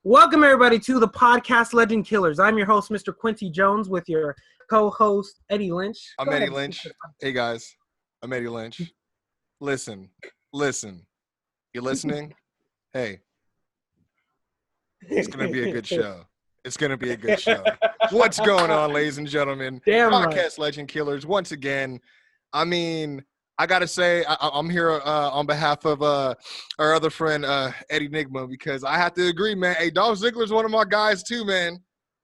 Welcome, everybody, to the podcast Legend Killers. I'm your host, Mr. Kwency Jones, with your co-host, Eddie Lynch. I'm Eddie Lynch. Hey, guys. I'm Eddie Lynch. Listen. You listening? Hey. It's going to be a good show. What's going on, ladies and gentlemen? Damn podcast right. Legend Killers. Once again, I mean, I got to say, I'm here on behalf of our other friend, Eddie Nigma, because I have to agree, man. Hey, Dolph Ziggler's one of my guys, too, man.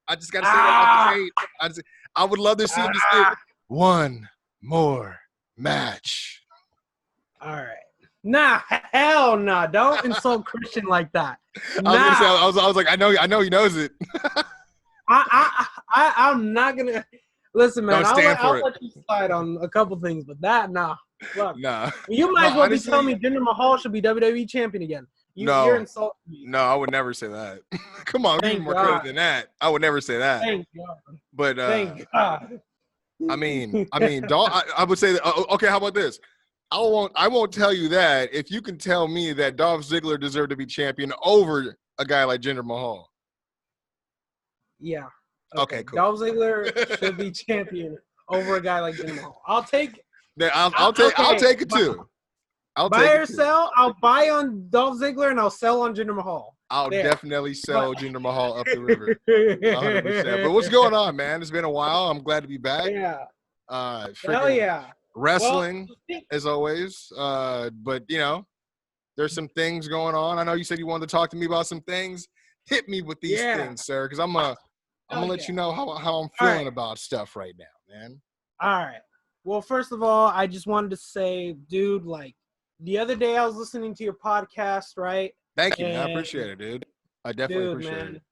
I just got to say that off the tape. I would love to see him just get one more match. All right. Nah, hell nah. Don't insult Christian like that. Nah. I was like, I know he knows it. I'm not going to. Listen, man, I'll let you slide on a couple things, but that, nah. Look, nah. You might as well be telling me Jinder Mahal should be WWE champion again. You're insulting me. No, I would never say that. Come on, give me more credit than that. I would never say that. Thank God. But Thank God. I mean, I would say that. Okay, how about this? I won't tell you that if you can tell me that Dolph Ziggler deserved to be champion over a guy like Jinder Mahal. Yeah. Okay, cool. Dolph Ziggler should be champion over a guy like Jinder Mahal. I'll take it too. Buy or sell. I'll buy on Dolph Ziggler and I'll sell on Jinder Mahal. I'll definitely sell Jinder Mahal up the river. 100%. But what's going on, man? It's been a while. I'm glad to be back. Yeah. Hell yeah. Wrestling, as always. But, you know, there's some things going on. I know you said you wanted to talk to me about some things. Hit me with these things, sir, because I'm going to let you know how I'm feeling about stuff right now, man. All right. Well, first of all, I just wanted to say, dude, like, the other day I was listening to your podcast, right? Thank you. I appreciate it, dude. I definitely appreciate it.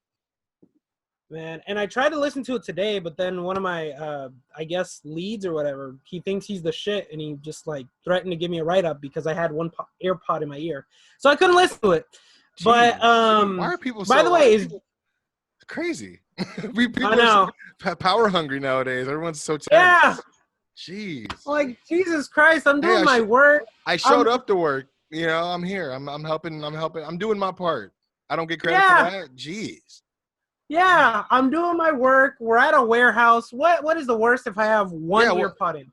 Man, and I tried to listen to it today, but then one of my, I guess, leads or whatever, he thinks he's the shit, and he just, like, threatened to give me a write-up because I had one AirPod in my ear. So I couldn't listen to it. Jeez. But, why are people so... By the way, it's crazy. People I know. are power hungry nowadays. Everyone's so tense. Yeah. Jeez. Like, Jesus Christ, I'm doing my work. I showed up to work. You know, I'm here. I'm helping. I'm doing my part. I don't get credit for that. Jeez. Yeah, I'm doing my work. We're at a warehouse. What is the worst if I have one earpod in?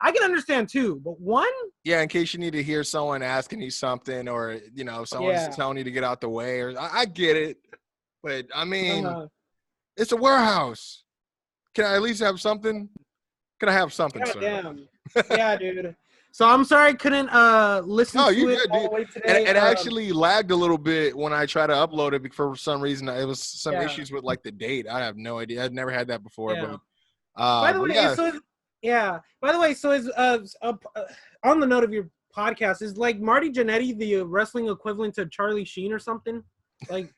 I can understand two, but one? Yeah, in case you need to hear someone asking you something, or you know, someone's telling you to get out the way. Or I get it, but I mean, it's a warehouse. Can I at least have something? Can I have something, sir? Damn. Yeah, dude. So I'm sorry I couldn't listen to it all the way today. It actually lagged a little bit when I tried to upload it for some reason. It was some issues with like the date. I have no idea. I've never had that before. Yeah. But by the way, so is on the note of your podcast, is like Marty Jannetty the wrestling equivalent to Charlie Sheen or something? Like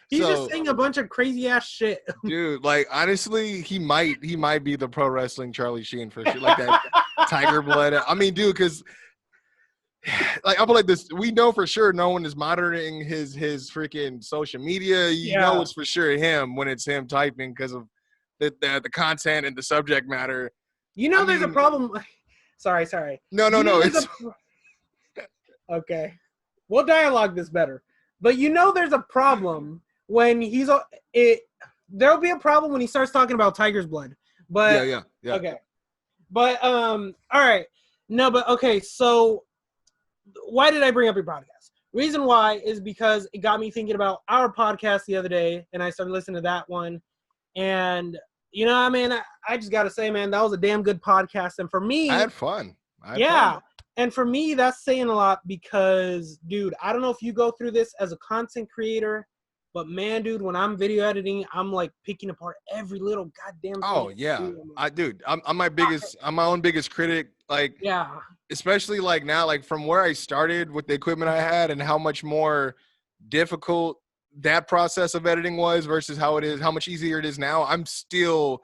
he's just saying a bunch of crazy ass shit. Dude, like honestly, he might be the pro wrestling Charlie Sheen for sure. Like that Tiger Blood. I mean, dude, because like I feel like this, we know for sure no one is monitoring his freaking social media. You know it's for sure him when it's him typing because of the content and the subject matter. You know, there's a problem. Sorry. No. It's okay. We'll dialogue this better. But you know, there's a problem when there'll be a problem when he starts talking about Tiger's blood. But yeah. Okay. But all right. No, but okay, so why did I bring up your podcast? Reason why is because it got me thinking about our podcast the other day, and I started listening to that one. And you know, I mean, I just gotta say, man, that was a damn good podcast. And for me, I had fun. And for me, that's saying a lot because, dude, I don't know if you go through this as a content creator, but man, dude, when I'm video editing, I'm like picking apart every little goddamn thing. Oh yeah, I'm my own biggest critic. Like, especially like now, like from where I started with the equipment I had and how much more difficult that process of editing was versus how much easier it is now. The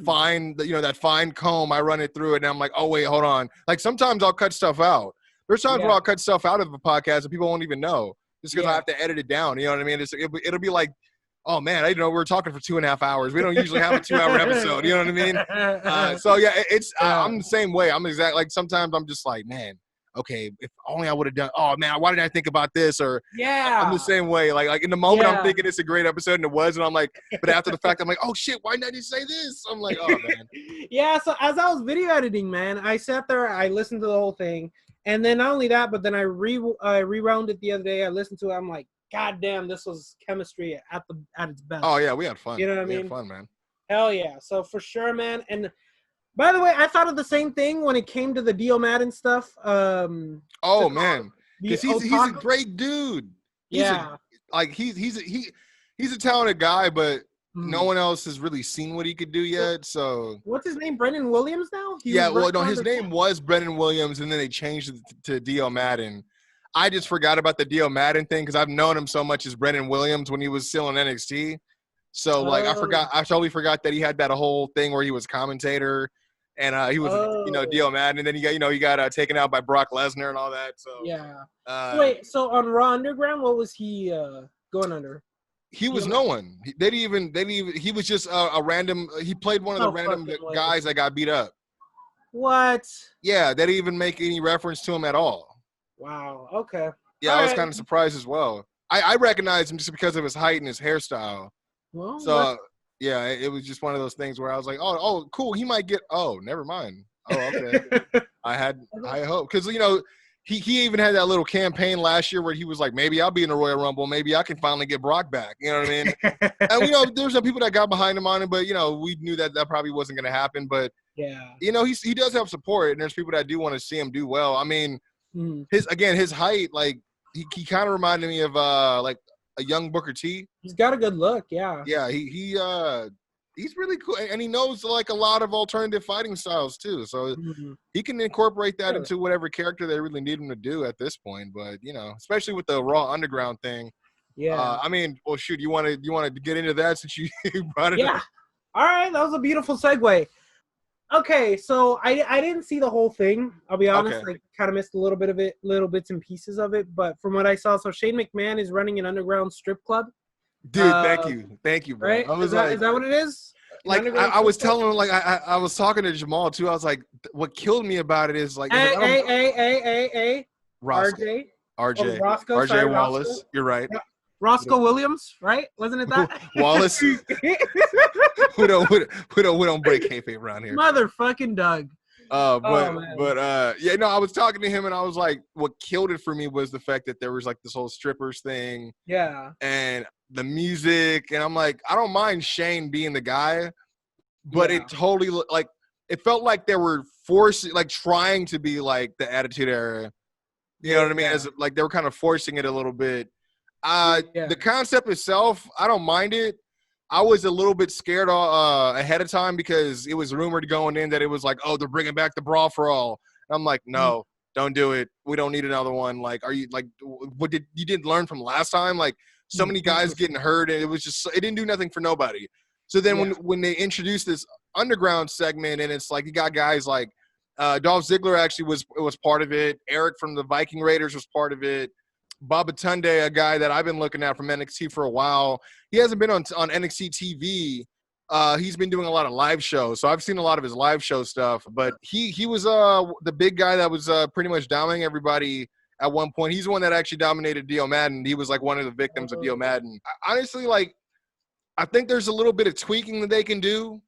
fine comb, I run it through it and I'm like, oh wait, hold on. Like sometimes I'll cut stuff out. There's times where I'll cut stuff out of a podcast and people won't even know just because I have to edit it down. You know what I mean? It'll be like, oh man, I didn't know we were talking for 2.5 hours. We don't usually have a 2-hour episode. You know what I mean? So yeah, I'm the same way. I'm like sometimes I'm just like, man, okay, if only I would have done. Oh man, why didn't I think about this? Or yeah, I'm the same way. Like in the moment, I'm thinking it's a great episode, and it was, and I'm like, but after the fact, I'm like, oh shit, why didn't I just say this? I'm like, oh man. Yeah. So as I was video editing, man, I sat there, I listened to the whole thing, and then not only that, but then I rewound it the other day. I listened to it. I'm like, God damn, this was chemistry at its best. Oh yeah, we had fun. You know what I mean? We had fun, man. Hell yeah. So for sure, man. And by the way, I thought of the same thing when it came to the Dio Madden stuff. Oh man, because he's a great dude. He's he's a talented guy, but no one else has really seen what he could do yet. So what's his name? Brendan Williams now? His name was Brendan Williams, and then they changed it to Dio Madden. I just forgot about the Dio Madden thing because I've known him so much as Brendan Williams when he was still in NXT. So like I totally forgot that he had that whole thing where he was commentator. And he was, Dio Madden, and then he got taken out by Brock Lesnar and all that. So yeah. Wait, so on Raw Underground, what was he going under? He was no one. They didn't even. He was just a random. He played one of the random guys that got beat up. What? Yeah, they didn't even make any reference to him at all. Wow. Okay. Yeah, I was kind of surprised as well. I recognized him just because of his height and his hairstyle. Well, so. Yeah, it was just one of those things where I was like, oh, cool. He might get. Oh, never mind. Oh, okay. I hope because he even had that little campaign last year where he was like, maybe I'll be in the Royal Rumble. Maybe I can finally get Brock back. You know what I mean? And there's some people that got behind him on it, but we knew that probably wasn't going to happen. But yeah, he does have support, and there's people that do want to see him do well. I mean, his height, like he kind of reminded me of like a young Booker T. He's got a good look, yeah. Yeah, he's really cool, and he knows like a lot of alternative fighting styles too. So he can incorporate that into whatever character they really need him to do at this point. But especially with the Raw Underground thing. Yeah. I mean, well, shoot, you want to get into that since you brought it up? Yeah. All right, that was a beautiful segue. Okay, so I didn't see the whole thing. I'll be honest. Okay. I kind of missed a little bit of it, little bits and pieces of it. But from what I saw, so Shane McMahon is running an underground strip club. Dude, thank you, bro. Right? Is that what it is? Like I was telling him, like I was talking to Jamal too. I was like, what killed me about it is like, RJ, RJ Wallace. Roscoe. You're right. Roscoe Williams, right? Wasn't it that? Wallace. we don't break kayfabe around here. Motherfucking Doug. I was talking to him and I was like, what killed it for me was the fact that there was like this whole strippers thing. Yeah. And the music, and I'm like, I don't mind Shane being the guy, but it totally like it felt like they were forcing, like trying to be like the Attitude Era. You know what I mean? As like they were kind of forcing it a little bit. The concept itself, I don't mind it. I was a little bit scared ahead of time because it was rumored going in that it was like, oh, they're bringing back the Brawl for All. And I'm like, no, don't do it. We don't need another one. Like, are you like, what you didn't learn from last time? Like, so many guys getting hurt, and it didn't do nothing for nobody. So then when they introduced this underground segment, and it's like you got guys like Dolph Ziggler actually was part of it. Eric from the Viking Raiders was part of it. Baba Tunde, a guy that I've been looking at from NXT for a while. He hasn't been on NXT TV. He's been doing a lot of live shows, so I've seen a lot of his live show stuff. But he was the big guy that was pretty much dominating everybody at one point. He's the one that actually dominated Dio Madden. He was like one of the victims of Dio Madden. Honestly, like I think there's a little bit of tweaking that they can do.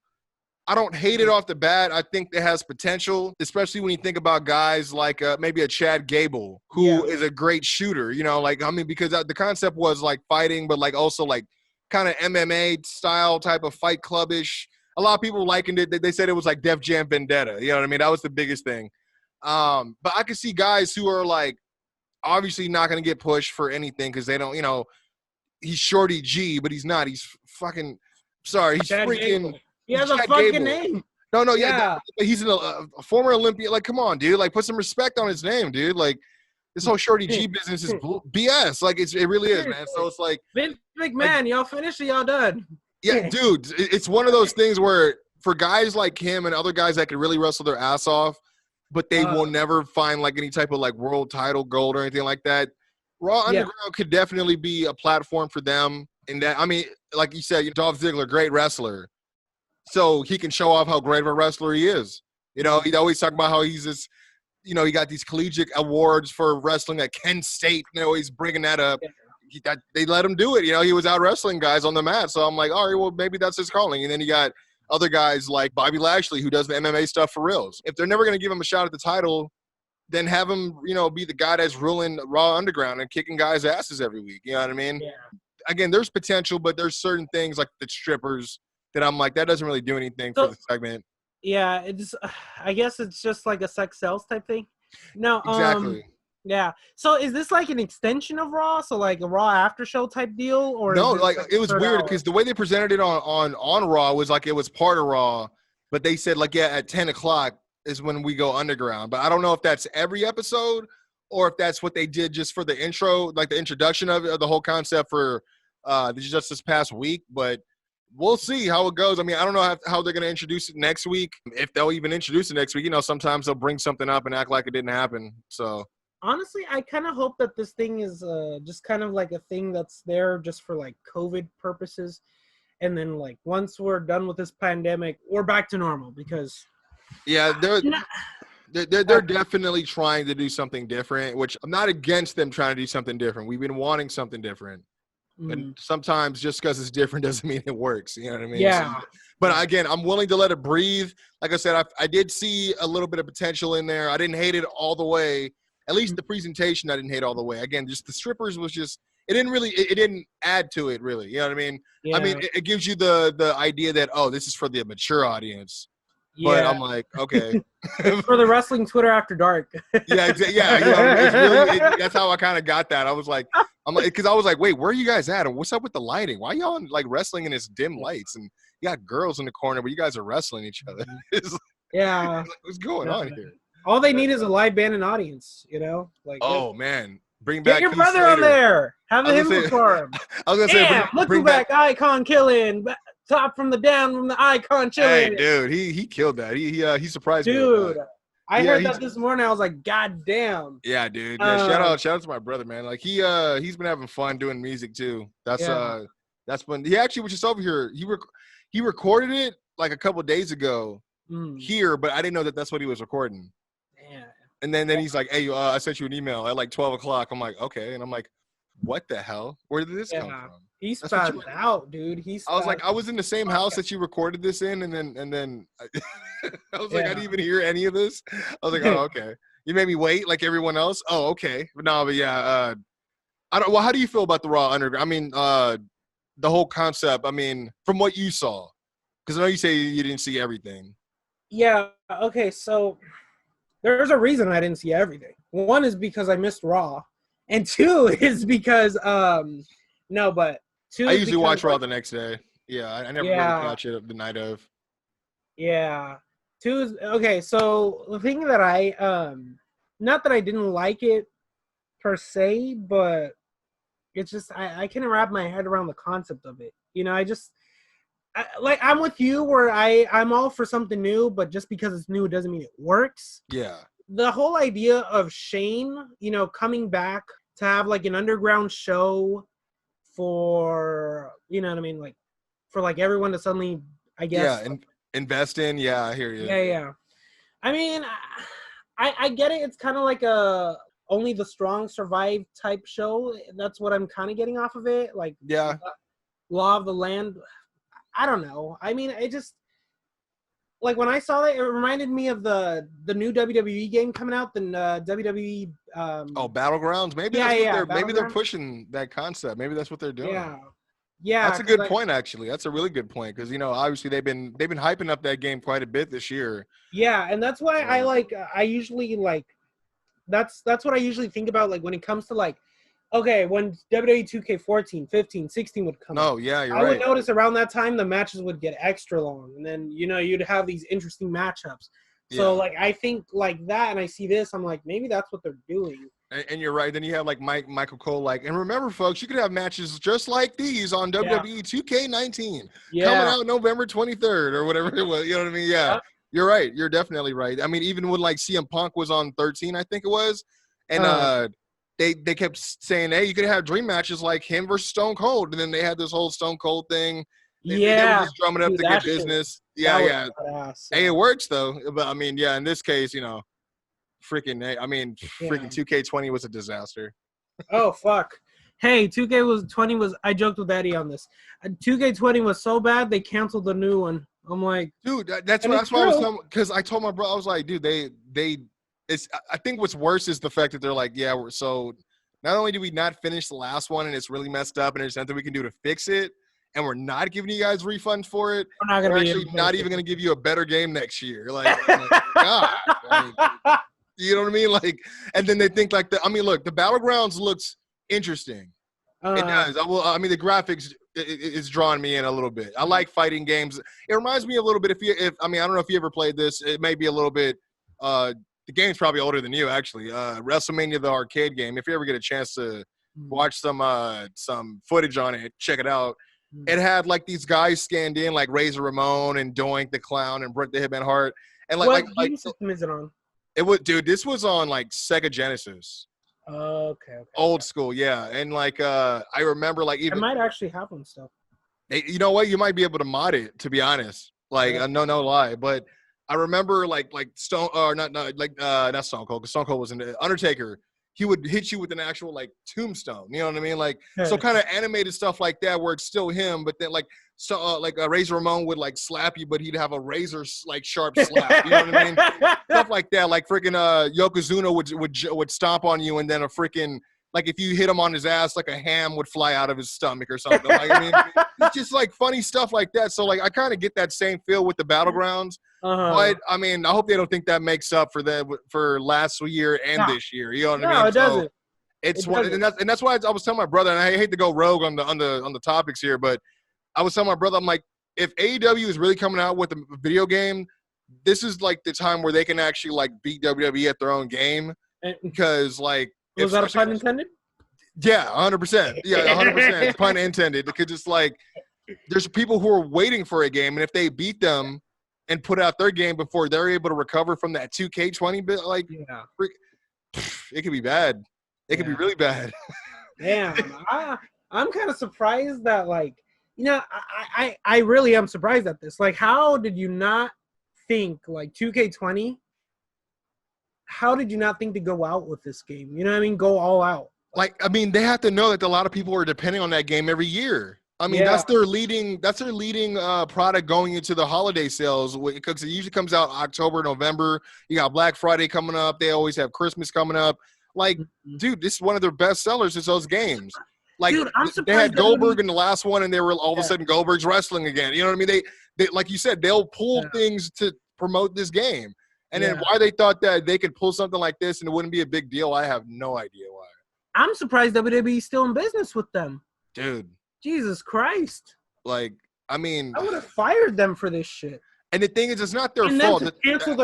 I don't hate it off the bat. I think it has potential, especially when you think about guys like maybe a Chad Gable, who is a great shooter, because the concept was like fighting, but like also like kind of MMA style type of Fight Club-ish. A lot of people likened it. They said it was like Def Jam Vendetta. You know what I mean? That was the biggest thing. But I could see guys who are like obviously not going to get pushed for anything because they don't, he's Shorty G, but he's not. He's fucking – sorry. He's Chad freaking Gable. He has a fucking Gable. Name. No, he's a former Olympian. Like, come on, dude. Like, put some respect on his name, dude. Like, this whole Shorty G business is BS. Like, it really is, man. So it's like Vince McMahon, y'all finished or y'all done? Yeah, dude. It's one of those things where for guys like him and other guys that can really wrestle their ass off, but they will never find like any type of like world title gold or anything like that. Raw Underground could definitely be a platform for them. And that, I mean, like you said, Dolph Ziggler, great wrestler. So he can show off how great of a wrestler he is. He'd always talk about how he's this you know, he got these collegiate awards for wrestling at Kent State. You know, he's bringing that up. They let him do it. You know, he was out wrestling guys on the mat. So I'm like, all right, well, maybe that's his calling. And then you got other guys like Bobby Lashley, who does the MMA stuff for reals. If they're never going to give him a shot at the title, then have him, you know, be the guy that's ruling Raw Underground and kicking guys' asses every week. You know what I mean? Yeah. Again, there's potential, but there's certain things like the strippers that I'm like, that doesn't really do anything for the segment. Yeah, it's. I guess it's just like a sex sells type thing. No, exactly. Yeah. So is this like an extension of Raw? So like a Raw after show type deal, or no? Like it was weird because the way they presented it on Raw was like it was part of Raw, but they said like at 10 o'clock is when we go underground. But I don't know if that's every episode or if that's what they did just for the intro, like the introduction of it, of the whole concept for just this past week. But we'll see how it goes. I mean, I don't know how they're going to introduce it next week, if they'll even introduce it next week. You know, sometimes they'll bring something up and act like it didn't happen. So. Honestly, I kind of hope that this thing is just kind of like a thing that's there just for like COVID purposes. And then like once we're done with this pandemic, we're back to normal because. Yeah, they're definitely trying to do something different, which I'm not against them trying to do something different. We've been wanting something different. And sometimes just because it's different doesn't mean it works. You know what I mean? Yeah. So, but again, I'm willing to let it breathe. Like I said, I did see a little bit of potential in there. I didn't hate it all the way. At least the presentation I didn't hate all the way. Again, just the strippers was just – it didn't add to it really. You know what I mean? Yeah. I mean, it gives you the idea that, oh, this is for the mature audience. Yeah. But I'm like, okay. For the wrestling Twitter after dark. Yeah, yeah. You know, it's really, that's how I kind of got that. Because I was like, wait, where are you guys at? And what's up with the lighting? Why y'all like wrestling in this dim lights? And you got girls in the corner, but you guys are wrestling each other. Yeah. What's going on here? All they need is a live band and audience, you know? Like, man. Bring back get your brother on there. Have him perform. I was going to say, bring back Icon killing. Top from the down from the Icon chilling. Hey, dude, he killed that. He surprised me. Dude, I heard that this morning. I was like, God damn. Yeah, dude. Yeah, shout out to my brother, man. Like he's been having fun doing music too. That's when he actually was just over here. He recorded it like a couple days ago here, but I didn't know that that's what he was recording. Yeah. And then he's like, hey, I sent you an email at like 12 o'clock. I'm like, okay. And I'm like, what the hell? Where did this come from? He's spazzed out, dude. I was like, I was in the same house that you recorded this in, and then I was like, I didn't even hear any of this. I was like, oh, okay. You made me wait like everyone else. Oh, okay. But yeah. How do you feel about the Raw Underground? I mean, the whole concept. I mean, from what you saw, because I know you say you didn't see everything. Yeah. Okay. So there's a reason I didn't see everything. One is because I missed Raw, and two is because I usually watch Raw the next day. Yeah, I never really catch it the night of. Yeah. Two is okay. So the thing that I not that I didn't like it per se, but it's just I can't wrap my head around the concept of it. You know, I'm with you where I'm all for something new, but just because it's new, it doesn't mean it works. Yeah. The whole idea of Shane, you know, coming back to have like an underground show for, you know what I mean, like for like everyone to suddenly, I guess. Yeah, invest in. Yeah, I hear you. Yeah. I mean, I get it. It's kind of like a only the strong survive type show. That's what I'm kind of getting off of it. Like, yeah, Law of the Land. I don't know. I mean, it just like when I saw that, it reminded me of the new WWE game coming out, the WWE. Battlegrounds. Maybe maybe they're pushing that concept. Maybe that's what they're doing. Yeah. That's a good point, actually. That's a really good point because obviously they've been hyping up that game quite a bit this year. Yeah, and that's why I usually that's what I usually think about like when it comes to like. Okay, when WWE 2K14, 15, 16 would come out. Yeah, you're right. I would notice around that time the matches would get extra long. And then, you'd have these interesting matchups. So, I think like that, and I see this, I'm like, maybe that's what they're doing. And you're right. Then you have, like, Michael Cole. And remember, folks, you could have matches just like these on WWE 2K19. Coming out November 23rd or whatever it was. You know what I mean? Yeah. You're right. You're definitely right. I mean, even when, CM Punk was on 13, I think it was. And, They kept saying, hey, you could have dream matches like him versus Stone Cold. And then they had this whole Stone Cold thing. They were just drumming up to get business. Yeah. Hey, it works, though. But, I mean, in this case, freaking. I mean, freaking 2K20 was a disaster. Oh fuck. Hey, 2K20 was. I joked with Eddie on this. 2K20 was so bad they canceled the new one. I'm like, dude, that's why I was telling. Because I told my bro, I was like, dude, it's. I think what's worse is the fact that they're like, yeah, so. Not only do we not finish the last one and it's really messed up and there's nothing we can do to fix it, and we're not giving you guys refunds for it, we're actually not even going to give you a better game next year. Like, God, like, you know what I mean? Like, and then they think like I mean, look, the Battlegrounds looks interesting. It does. I mean, the graphics is drawing me in a little bit. I like fighting games. It reminds me a little bit. I mean, I don't know if you ever played this. It may be a little bit. The game's probably older than you, actually. WrestleMania, the arcade game. If you ever get a chance to watch some footage on it, check it out. It had like these guys scanned in, like Razor Ramon and Doink the Clown and Bret the Hitman Hart. And what game system is it on? This was on like Sega Genesis. Okay. Old school, yeah. And like I remember like even I might actually have one still. You know what? You might be able to mod it, to be honest. Like no lie, but. I remember like Stone or not Stone Cold, because Stone Cold was in the Undertaker. He would hit you with an actual like tombstone. You know what I mean? Like so kind of animated stuff like that where it's still him, but then like Razor Ramon would like slap you, but he'd have a razor like sharp slap. You know what I mean? Stuff like that. Like freaking Yokozuna would stomp on you, and then a freaking like if you hit him on his ass, like a ham would fly out of his stomach or something. Like I mean, it's just like funny stuff like that. So like I kind of get that same feel with the Battlegrounds. But I mean, I hope they don't think that makes up for last year and this year. You know what I mean? No, it doesn't. It's one, and that's why I was telling my brother, and I hate to go rogue on the topics here, but I was telling my brother, I'm like, if AEW is really coming out with a video game, this is like the time where they can actually like beat WWE at their own game, because like was that a pun intended? Yeah, 100%. Yeah, 100%. Pun intended. Because it's like there's people who are waiting for a game, and if they beat them and put out their game before they're able to recover from that 2K20 bit, like it could be bad. It could be really bad. Damn, I'm kind of surprised that like I really am surprised at this. Like, how did you not think like 2K20? How did you not think to go out with this game? You know what I mean? Go all out. Like, I mean, they have to know that a lot of people are depending on that game every year. I mean, that's their leading product going into the holiday sales, because it usually comes out October, November. You got Black Friday coming up. They always have Christmas coming up. Like, dude, this is one of their best sellers is those games. Like, dude, they had Goldberg in the last one, and they were all of a sudden Goldberg's wrestling again. You know what I mean? They like you said, they'll pull things to promote this game. And then why they thought that they could pull something like this and it wouldn't be a big deal, I have no idea why. I'm surprised WWE is still in business with them. Dude. Jesus Christ. Like, I mean. I would have fired them for this shit. And the thing is, it's not their fault. And then to cancel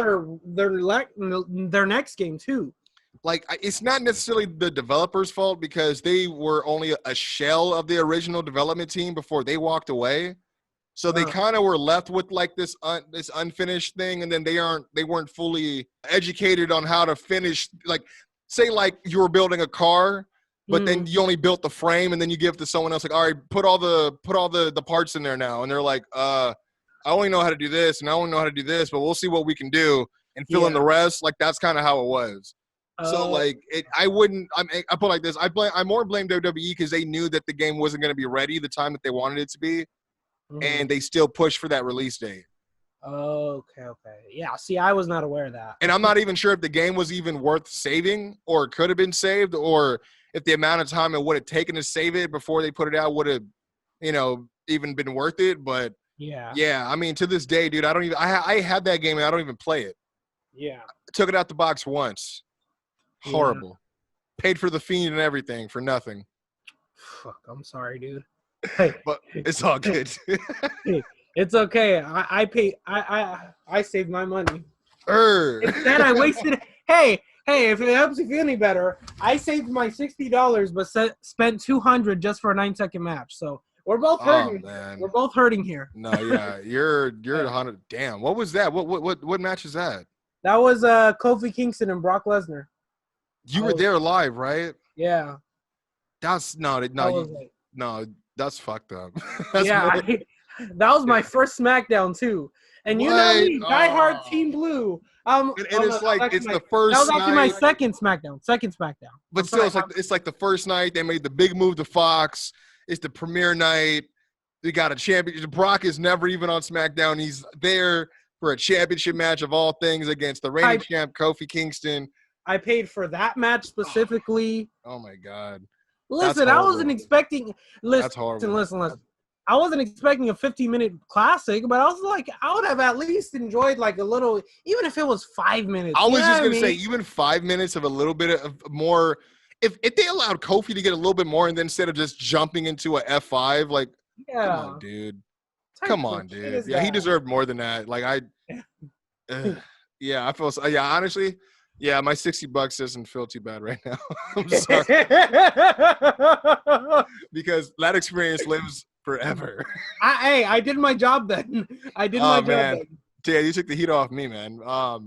their next game, too. Like, it's not necessarily the developers' fault, because they were only a shell of the original development team before they walked away. So they kind of were left with like this unfinished thing, and then they weren't fully educated on how to finish. Like, say like you were building a car, but then you only built the frame, and then you give it to someone else. Like, all right, put all the parts in there now, and they're like, I only know how to do this, and I only know how to do this, but we'll see what we can do and fill in the rest. Like, that's kind of how it was. So like I put it like this. I more blame WWE because they knew that the game wasn't going to be ready the time that they wanted it to be. And they still push for that release date. Okay. Yeah, see, I was not aware of that. And I'm not even sure if the game was even worth saving, or it could have been saved, or if the amount of time it would have taken to save it before they put it out would have, even been worth it. But yeah, I mean, to this day, dude, I had that game and I don't even play it. Yeah. I took it out the box once. Horrible. Paid for the Fiend and everything for nothing. Fuck, I'm sorry, dude. Hey, but it's all good. Hey, it's okay. I saved my money. Instead, I wasted. Hey, if it helps you feel any better, I saved my $60, but spent $200 just for a 9-second match. So we're both hurting. We're both hurting here. No, yeah, you're 100. Damn, what was that? What match is that? That was Kofi Kingston and Brock Lesnar. You were there live, right? Yeah. That's no. That's fucked up. That was my first SmackDown too. And you know me, diehard Team Blue. And it's like it's the first. That was actually my second SmackDown. But still, it's like the first night they made the big move to Fox. It's the premiere night. They got a championship. Brock is never even on SmackDown. He's there for a championship match of all things against the reigning champ Kofi Kingston. I paid for that match specifically. Oh my God! Listen, I wasn't expecting. That's horrible. Listen. I wasn't expecting a 50-minute classic, but I was like, I would have at least enjoyed like a little, even if it was 5 minutes. I was just gonna say, even 5 minutes of a little bit of more. If they allowed Kofi to get a little bit more, and then instead of just jumping into a F5, like, come on, dude. Come on, dude. Yeah, he deserved more than that. Like I feel. Yeah, honestly. Yeah, my $60 doesn't feel too bad right now. I'm sorry. Because that experience lives forever. I did my job then. I did my job then. Yeah, you took the heat off me, man. Oh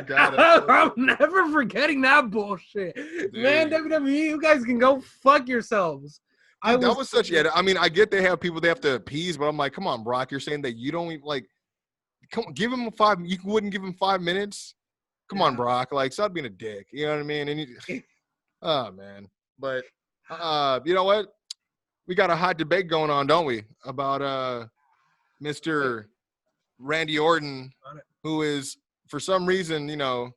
God. I'm never forgetting that bullshit. Dude. Man, WWE, you guys can go fuck yourselves. Dude, that was such I mean, I get they have people they have to appease, but I'm like, come on, Brock, you're saying that you don't even like come on, give him 5. You wouldn't give him 5 minutes. Come on, Brock. Like, stop being a dick. You know what I mean? And oh man. But you know what? We got a hot debate going on, don't we? About Mr. Randy Orton, who is for some reason, you know,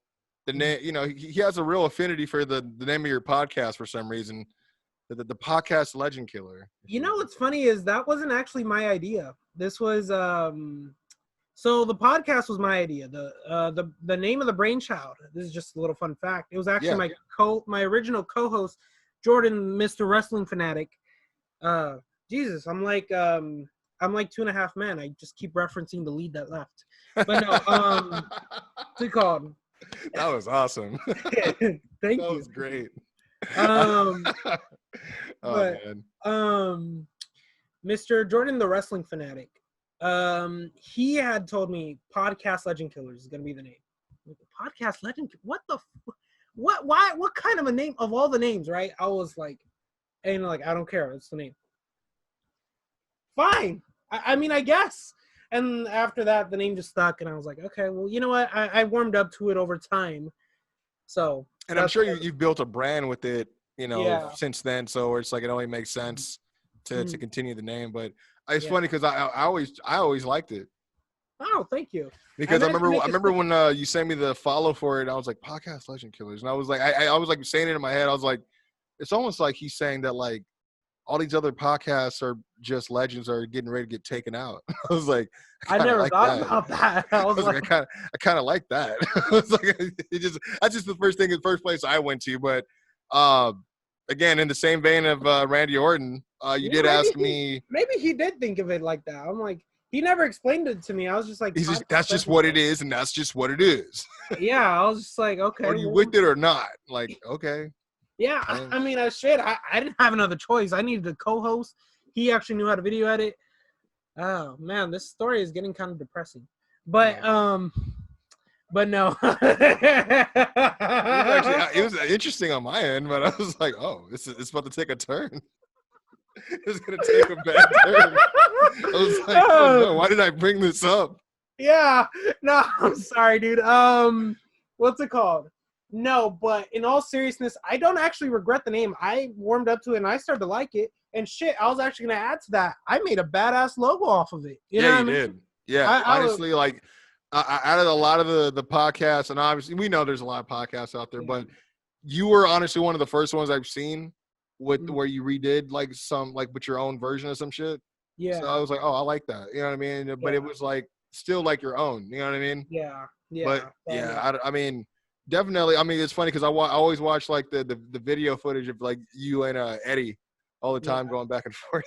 the name. You know, he has a real affinity for the name of your podcast for some reason. The podcast Legend Killer. You know what's funny is that wasn't actually my idea. This was so the podcast was my idea. The name of the brainchild. This is just a little fun fact. It was actually my original co-host, Jordan, Mr. Wrestling Fanatic. Jesus, I'm like 2.5 Men. I just keep referencing the lead that left. But no, what's it called? That was awesome. Thank you. That was great. Mr. Jordan, the Wrestling Fanatic. He had told me Podcast Legend Killers is gonna be the name. Podcast Legend. What the? What? Why? What kind of a name of all the names? Right? I was like, and like I don't care. It's the name. Fine. I mean, I guess. And after that, the name just stuck, and I was like, okay, well, you know what? I warmed up to it over time. So. And I'm sure you've built a brand with it, you know, since then. So it's like it only makes sense to continue the name. But it's funny because I always liked it. Oh, thank you. Because I remember when you sent me the follow for it, I was like, Podcast Legend Killers. And I was like, I was like saying it in my head. I was like, it's almost like he's saying that like all these other podcasts are just legends are getting ready to get taken out. I was like, I never thought about that. I was like, I kind of like that. It's like, that's just the first place I went to. But again, in the same vein of Randy Orton, you did ask me. Maybe he did think of it like that. I'm like, he never explained it to me. I was just like, that's just what it is, and that's just what it is. Yeah, I was just like, okay. Are you with it or not? Like, okay. Yeah, I mean, I didn't have another choice. I needed a co-host. He actually knew how to video edit. Oh man, this story is getting kind of depressing. But no. It was interesting on my end, but I was like, oh, it's about to take a turn. It's gonna take a bad turn. I was like, oh no, why did I bring this up? Yeah, no, I'm sorry, dude. What's it called? No, but in all seriousness, I don't actually regret the name. I warmed up to it and I started to like it. And shit, I was actually gonna add to that. I made a badass logo off of it. You know what I mean? Did. Yeah, honestly, like out of a lot of the podcasts, and obviously we know there's a lot of podcasts out there, but you were honestly one of the first ones I've seen with where you redid like some like with your own version of some shit. Yeah. So I was like, oh, I like that. You know what I mean? But it was like still like your own. You know what I mean? Yeah. Yeah. But I mean. Definitely. I mean, it's funny because I always watch like the video footage of like you and Eddie all the time going back and forth.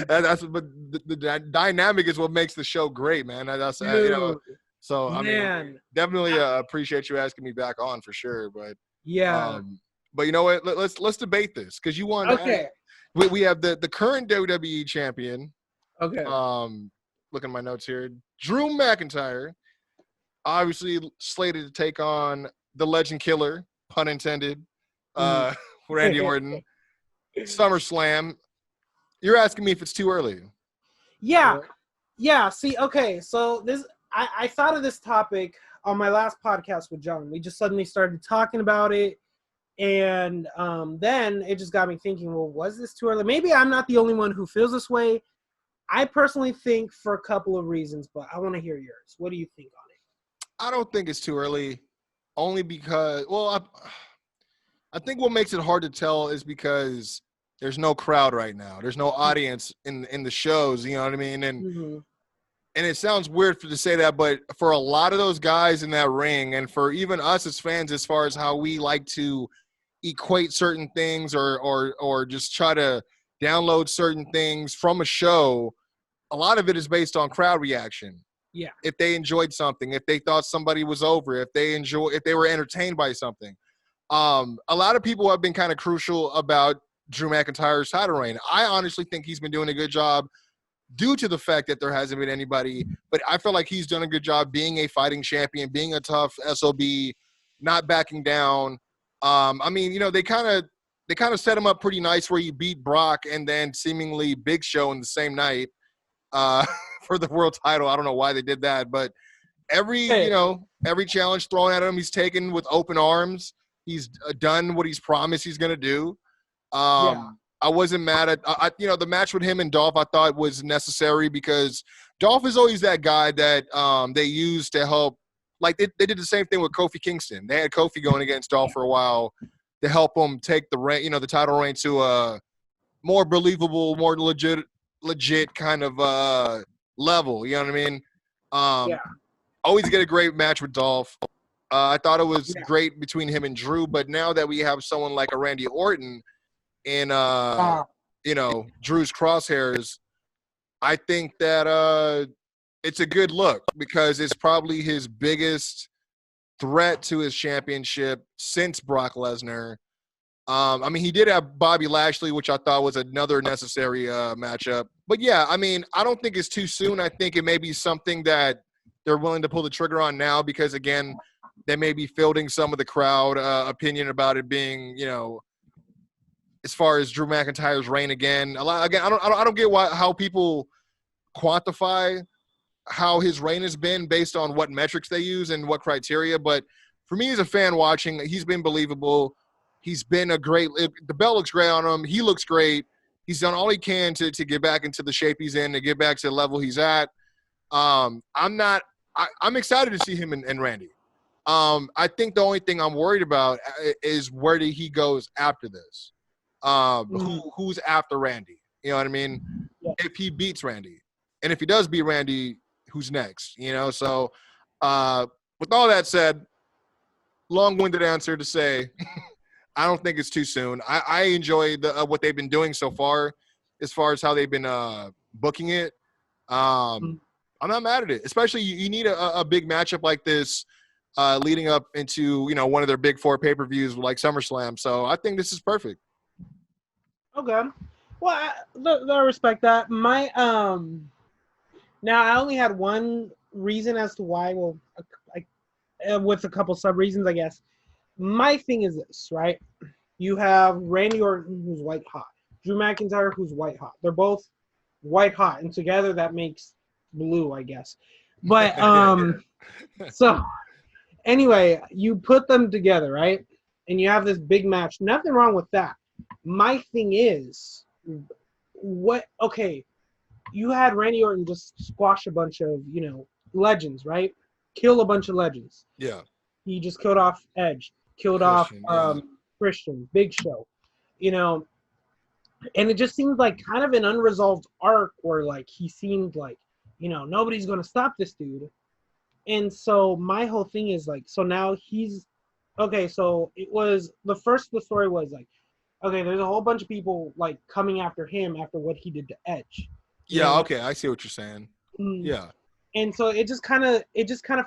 that's but the dynamic is what makes the show great, man. That's you know. So I mean, definitely appreciate you asking me back on for sure. But but you know what? Let's debate this because you want. Okay. We have the current WWE champion. Okay. Look at my notes here. Drew McIntyre. Obviously slated to take on the Legend Killer, pun intended, Randy Orton. SummerSlam. You're asking me if it's too early. Yeah. Yeah. See, okay. So I thought of this topic on my last podcast with John. We just suddenly started talking about it. And then it just got me thinking, well, was this too early? Maybe I'm not the only one who feels this way. I personally think for a couple of reasons, but I want to hear yours. What do you think on it? I don't think it's too early, only because, well, I think what makes it hard to tell is because there's no crowd right now. There's no audience in the shows, you know what I mean? And and it sounds weird to say that, but for a lot of those guys in that ring, and for even us as fans, as far as how we like to equate certain things or just try to download certain things from a show, a lot of it is based on crowd reaction. Yeah. If they enjoyed something, if they thought somebody was over, if they were entertained by something. A lot of people have been kind of crucial about Drew McIntyre's title reign. I honestly think he's been doing a good job due to the fact that there hasn't been anybody, but I feel like he's done a good job being a fighting champion, being a tough SOB, not backing down. I mean, you know, they kind of set him up pretty nice where he beat Brock and then seemingly Big Show in the same night for the world title. I don't know why they did that, but every challenge thrown at him, he's taken with open arms. He's done what he's promised he's going to do. I wasn't mad at the match with him and Dolph. I thought was necessary because Dolph is always that guy that they use to help. Like they did the same thing with Kofi Kingston. They had Kofi going against Dolph for a while to help him take the title reign to a more believable, more legit kind of level. You know what I mean? Always get a great match with Dolph. I thought it was great between him and Drew, but now that we have someone like a Randy Orton in Drew's crosshairs, I think that it's a good look because it's probably his biggest threat to his championship since Brock Lesnar. I mean, he did have Bobby Lashley, which I thought was another necessary matchup. But yeah, I mean, I don't think it's too soon. I think it may be something that they're willing to pull the trigger on now because, again, they may be fielding some of the crowd opinion about it being, as far as Drew McIntyre's reign again. I don't get how people quantify how his reign has been based on what metrics they use and what criteria. But for me as a fan watching, he's been believable. He's been the belt looks great on him. He looks great. He's done all he can to get back into the shape he's in, to get back to the level he's at. I'm excited to see him and Randy. I think the only thing I'm worried about is where he goes after this. Who's after Randy? You know what I mean? Yeah. If he beats Randy. And if he does beat Randy, who's next? So with all that said, long-winded answer to say I don't think it's too soon. I enjoy what they've been doing so far as how they've been booking it. I'm not mad at it. Especially you need a big matchup like this leading up into, one of their big four pay-per-views like SummerSlam. So I think this is perfect. Okay. Well, I respect that. My now I only had one reason as to why. Well, with a couple sub reasons, I guess. My thing is this, right? You have Randy Orton, who's white hot. Drew McIntyre, who's white hot. They're both white hot, and together that makes blue, I guess. But so anyway, you put them together, right? And you have this big match. Nothing wrong with that. My thing is, you had Randy Orton just squash a bunch of, legends, right? Kill a bunch of legends. Yeah. He just killed off Edge, Christian, Big Show, and it just seemed like kind of an unresolved arc where he seemed like, nobody's going to stop this dude. And so my whole thing is so now he's, so it was, the story was there's a whole bunch of people coming after him after what he did to Edge. Yeah, okay, I see what you're saying. Yeah. And so it just kind of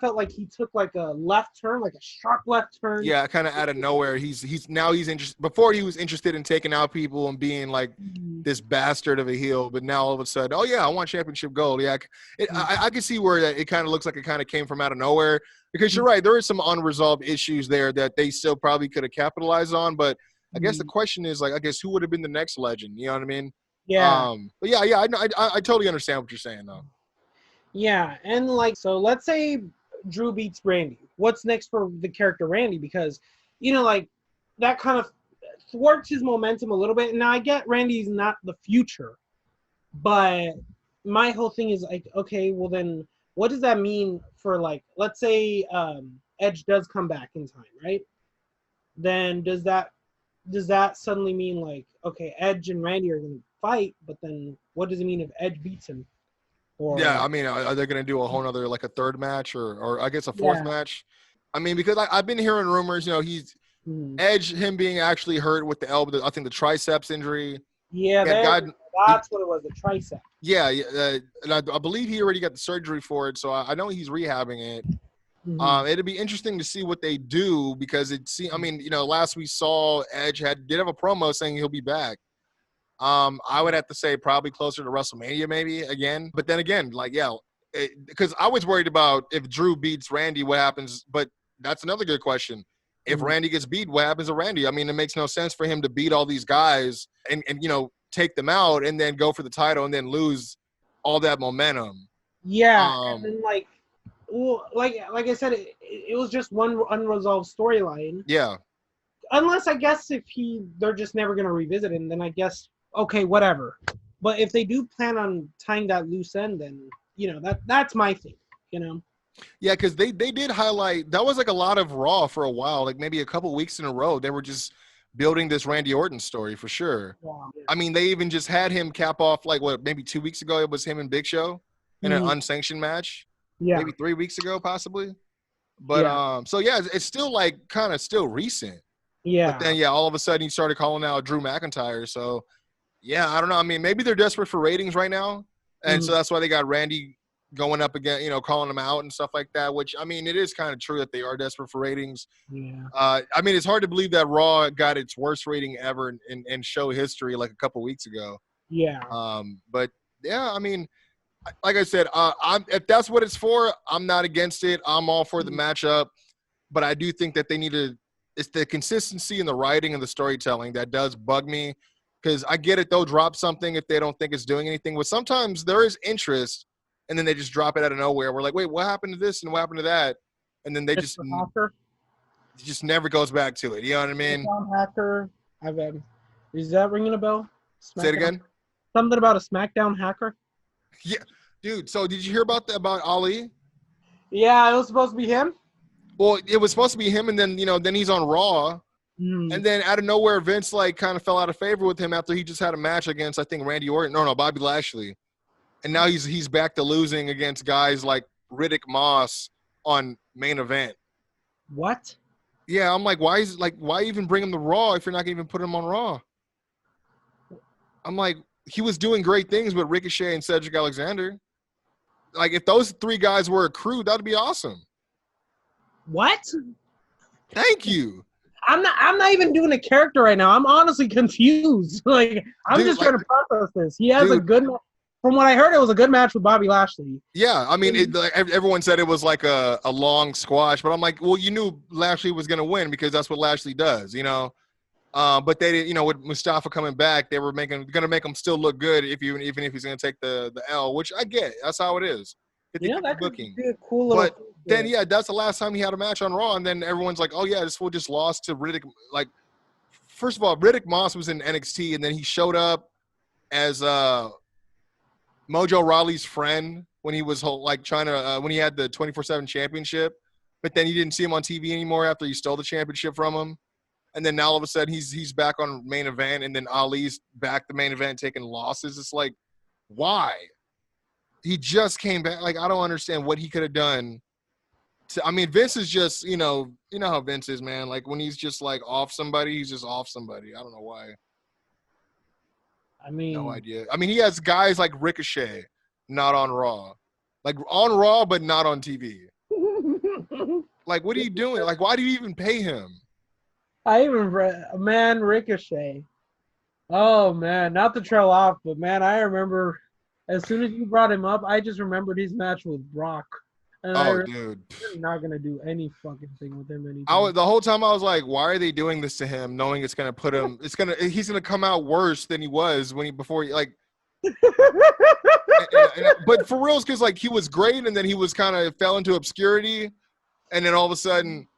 felt like he took a left turn, a sharp left turn. Yeah, kind of out of nowhere. He's interested. Before he was interested in taking out people and being this bastard of a heel, but now all of a sudden, oh yeah, I want championship gold. Yeah, I can see where it kind of looks like it kind of came from out of nowhere. Because you're right, there is some unresolved issues there that they still probably could have capitalized on. But I guess the question is like, I guess who would have been the next legend? You know what I mean? Yeah. But yeah, I totally understand what you're saying though. Yeah, and like, so let's say Drew beats Randy. What's next for the character Randy? Because, like, that kind of thwarts his momentum a little bit. Now, I get Randy's not the future, but my whole thing is like, okay, well then, what does that mean for, like, let's say Edge does come back in time, right? Then does that suddenly mean like, okay, Edge and Randy are going to fight, but then what does it mean if Edge beats him? Yeah, I mean, are they going to do a whole other, like a third match or I guess a fourth match? I mean, because I've been hearing rumors, he's Edge, him being actually hurt with the elbow, I think the triceps injury. Yeah, that's what it was, the tricep. Yeah, and I believe he already got the surgery for it, so I know he's rehabbing it. It'd be interesting to see what they do because last we saw Edge did have a promo saying he'll be back. I would have to say probably closer to WrestleMania maybe again. But then again, like, yeah, because I was worried about if Drew beats Randy, what happens? But that's another good question. If Randy gets beat, what happens to Randy? I mean, it makes no sense for him to beat all these guys and take them out and then go for the title and then lose all that momentum. Yeah, and then like I said, it was just one unresolved storyline. Yeah. Unless I guess if they're just never gonna revisit him, then I guess okay, whatever. But if they do plan on tying that loose end, then that's my thing. Yeah, because they did highlight that was like a lot of Raw for a while, like maybe a couple weeks in a row. They were just building this Randy Orton story for sure. Yeah. I mean, they even just had him cap off like maybe 2 weeks ago. It was him and Big Show in an unsanctioned match. Yeah, maybe 3 weeks ago, possibly. But so yeah, it's still like kind of still recent. Yeah. But then all of a sudden he started calling out Drew McIntyre. So yeah, I don't know. I mean, maybe they're desperate for ratings right now, and so that's why they got Randy going up again, calling them out and stuff like that, which, I mean, it is kind of true that they are desperate for ratings. Yeah. I mean, it's hard to believe that Raw got its worst rating ever in show history like a couple weeks ago. Yeah. But, yeah, I mean, like I said, if that's what it's for, I'm not against it. I'm all for the matchup. But I do think that they need to – it's the consistency in the writing and the storytelling that does bug me because I get it. They'll drop something if they don't think it's doing anything. But sometimes there is interest – and then they just drop it out of nowhere. We're like, wait, what happened to this and what happened to that? And then they just never goes back to it. You know what I mean? Hacker. Is that ringing a bell? Say it again. Something about a SmackDown hacker. Yeah, dude. So did you hear about Ali? Yeah, it was supposed to be him. Well, it was supposed to be him, and then then he's on Raw, and then out of nowhere, Vince like kind of fell out of favor with him after he just had a match against I think Randy Orton. No, Bobby Lashley. And now he's back to losing against guys like Riddick Moss on Main Event. What? Yeah, I'm like, why even bring him to Raw if you're not gonna even put him on Raw? I'm like, he was doing great things with Ricochet and Cedric Alexander. Like, if those three guys were a crew, that'd be awesome. What? Thank you. I'm not even doing a character right now. I'm honestly confused. Like, I'm just trying to process this. He has a good. From what I heard, it was a good match with Bobby Lashley. Yeah, I mean, everyone said it was like a long squash, but I'm like, well, you knew Lashley was going to win because that's what Lashley does, But they did, with Mustafa coming back, they were going to make him still look good even if he's going to take the L, which I get. That's how it is. That could be a cool little. But then, that's the last time he had a match on Raw, and then everyone's like, oh yeah, this fool just lost to Riddick. Like, first of all, Riddick Moss was in NXT, and then he showed up as Mojo Rawley's friend when he was trying to when he had the 24/7 championship, but then you didn't see him on TV anymore after you stole the championship from him, and then now all of a sudden he's back on Main Event, and then Ali's back to Main Event taking losses. It's like, why? He just came back. Like, I don't understand what he could have done. I mean, Vince is just you know how Vince is, man. Like when he's just like off somebody, he's just off somebody. I don't know why. I mean, no idea. I mean, he has guys like Ricochet, not on Raw. Like, on Raw, but not on TV. Like, what are you doing? Like, why do you even pay him? Ricochet. Oh, man, not to trail off, but, man, I remember as soon as you brought him up, I just remembered his match with Brock. And dude. they're not gonna do any fucking thing with him The whole time I was like, why are they doing this to him, knowing it's gonna put him? He's gonna come out worse than he was before he like. But for real, because like he was great, and then he was kind of fell into obscurity, and then all of a sudden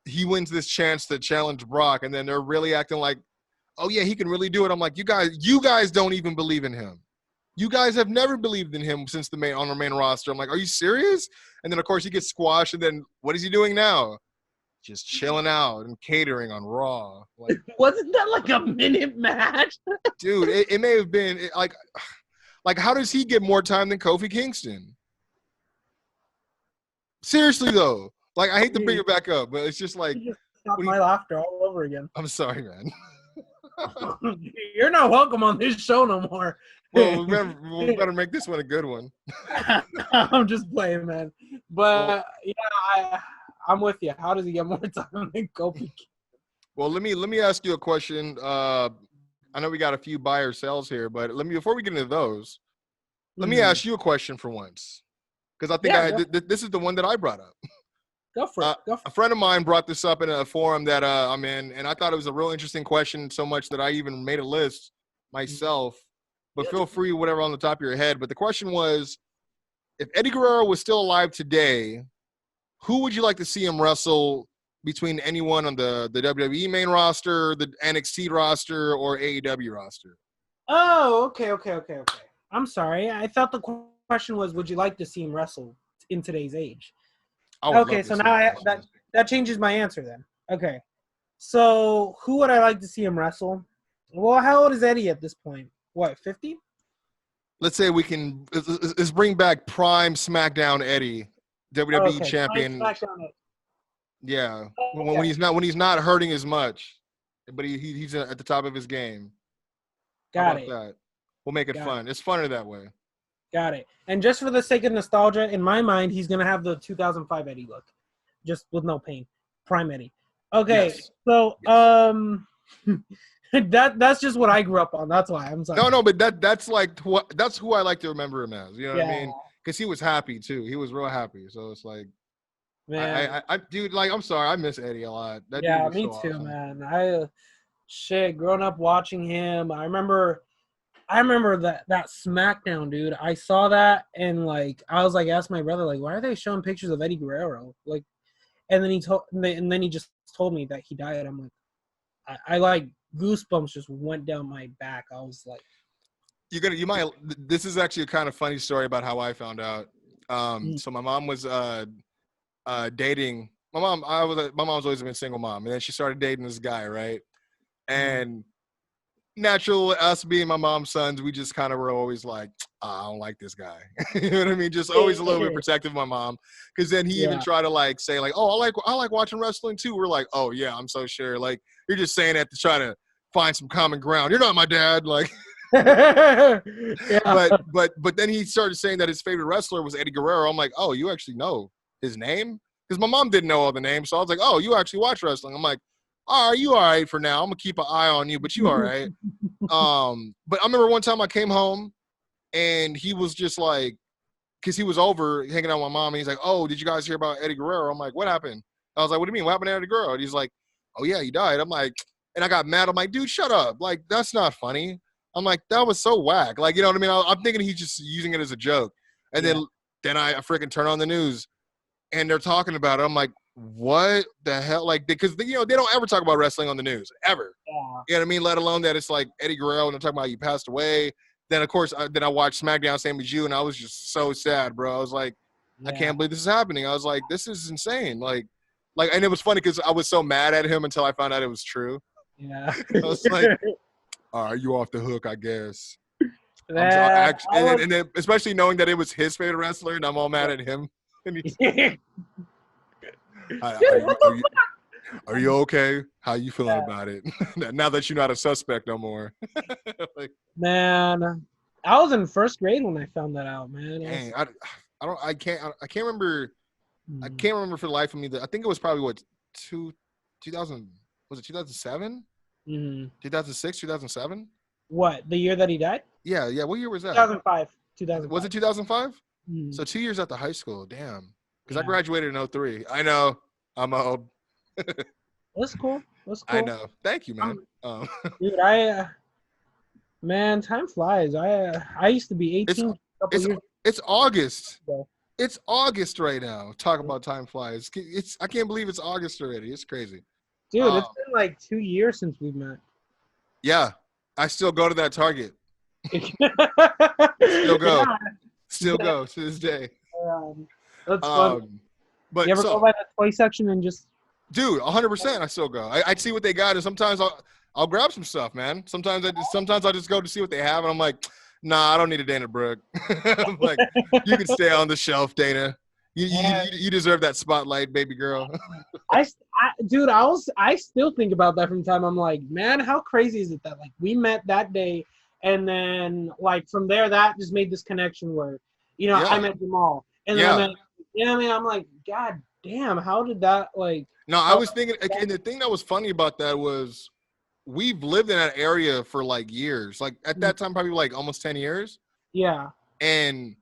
he wins this chance to challenge Brock, and then they're really acting like, oh yeah, he can really do it. I'm like, you guys don't even believe in him. You guys have never believed in him since on the main roster. I'm like, are you serious? And then of course he gets squashed, and then what is he doing now? Just chilling out and catering on Raw. Like, wasn't that like a minute match? Dude, it may have been like how does he get more time than Kofi Kingston? Seriously though, like I hate to bring it back up, but it's just like stop my laughter all over again. I'm sorry, man. You're not welcome on this show no more. Well, we better make this one a good one. I'm just playing, man. But yeah, I'm with you. How does he get more time than Kofi? Well, let me ask you a question. I know we got a few buy or sells here, but before we get into those, let me ask you a question for once, because I think this is the one that I brought up. Go for it. A friend of mine brought this up in a forum that I'm in, and I thought it was a real interesting question, so much that I even made a list myself. But feel free, whatever on the top of your head. But the question was, if Eddie Guerrero was still alive today, who would you like to see him wrestle between anyone on the WWE main roster, the NXT roster, or AEW roster? Oh, okay. I'm sorry. I thought the question was, would you like to see him wrestle in today's age? Okay, so now that changes my answer then. Okay. So who would I like to see him wrestle? Well, how old is Eddie at this point? What, 50? Let's say let's bring back prime SmackDown Eddie, WWE champion. Yeah, when he's not hurting as much, but he's at the top of his game. Got it. That? We'll make it fun. It's funner that way. Got it. And just for the sake of nostalgia, in my mind, he's gonna have the 2005 Eddie look, just with no pain. Prime Eddie. Okay, so that's just what I grew up on. That's why I'm sorry. No, but that's who I like to remember him as. You know what I mean? Because he was happy too. He was real happy. So it's like, man, I dude, like, I'm sorry, I miss Eddie a lot. That dude me so too, awesome. Man. Growing up watching him, I remember that SmackDown, dude. I saw that and like I was like, asked my brother, like, why are they showing pictures of Eddie Guerrero? Like, and then he just told me that he died. I'm like, I like goosebumps just went down my back. I was like, this is actually a kind of funny story about how I found out. So my mom was dating my mom's always been a single mom, and then she started dating this guy, right? And natural, us being my mom's sons, we just kind of were always like, I don't like this guy. You know what I mean? Just always a little bit protective of my mom, because then he even tried to like say like, oh, I like watching wrestling too. We're like, oh yeah, I'm so sure. Like, you're just saying that to try to find some common ground. You're not my dad, like. But then he started saying that his favorite wrestler was Eddie Guerrero. I'm like, oh, you actually know his name? Because my mom didn't know all the names, so I was like, oh, you actually watch wrestling? I'm like, oh, you all right for now? I'm gonna keep an eye on you, but you all right. But I remember one time I came home and he was just like, because he was over hanging out with my mom, and he's like, oh, did you guys hear about Eddie Guerrero? I'm like, what happened? I was like, what do you mean? What happened to Eddie Guerrero? And he's like, oh yeah, he died. I'm like, and I got mad. I'm like, dude, shut up. Like, that's not funny. I'm like, that was so whack. Like, you know what I mean? I'm thinking he's just using it as a joke. And then I freaking turn on the news and they're talking about it. I'm like, what the hell? Like, because, you know, they don't ever talk about wrestling on the news, ever. Yeah. You know what I mean? Let alone that it's like Eddie Guerrero and they're talking about he passed away. Then, of course, I watched SmackDown, same as you, and I was just so sad, bro. I was like, I can't believe this is happening. I was like, this is insane. Like, and it was funny because I was so mad at him until I found out it was true. Yeah. I was like, all right, you off the hook, I guess. And then especially knowing that it was his favorite wrestler, and I'm all mad at him. Are you okay? How you feeling about it? Now that you're not a suspect no more. Like, man, I was in first grade when I found that out, man. Dang, I can't remember. I can't remember for the life of me. I think it was probably 2000. Was it 2007? 2006, 2007. What, the year that he died? Yeah. What year was that? 2005. Was it 2005? So 2 years after high school. Damn. Because I graduated in 03. I know. I'm old. That's cool. That's cool. I know. Thank you, man. Dude, man, time flies. I used to be 18 a couple years It's August. ago. It's August right now. Talk about time flies. I can't believe it's August already. It's crazy. Dude, it's been like 2 years since we've met. Yeah. I still go to that Target. Still go to this day. That's fun. But you ever go by the toy section and just... Dude, 100%. I still go. I see what they got, and sometimes I'll grab some stuff, man. Sometimes I'll just go to see what they have, and I'm like, nah, I don't need a Dana Brooke. I'm like, you can stay on the shelf, Dana. You deserve that spotlight, baby girl. I still think about that from time. I'm like, man, how crazy is it that like we met that day, and then like from there that just made this connection where, I met Jamal, and then I'm like, God damn, how did that like? No, I was thinking, and the thing that was funny about that was we've lived in that area for like years. Like at that time, probably like almost 10 years. Yeah. And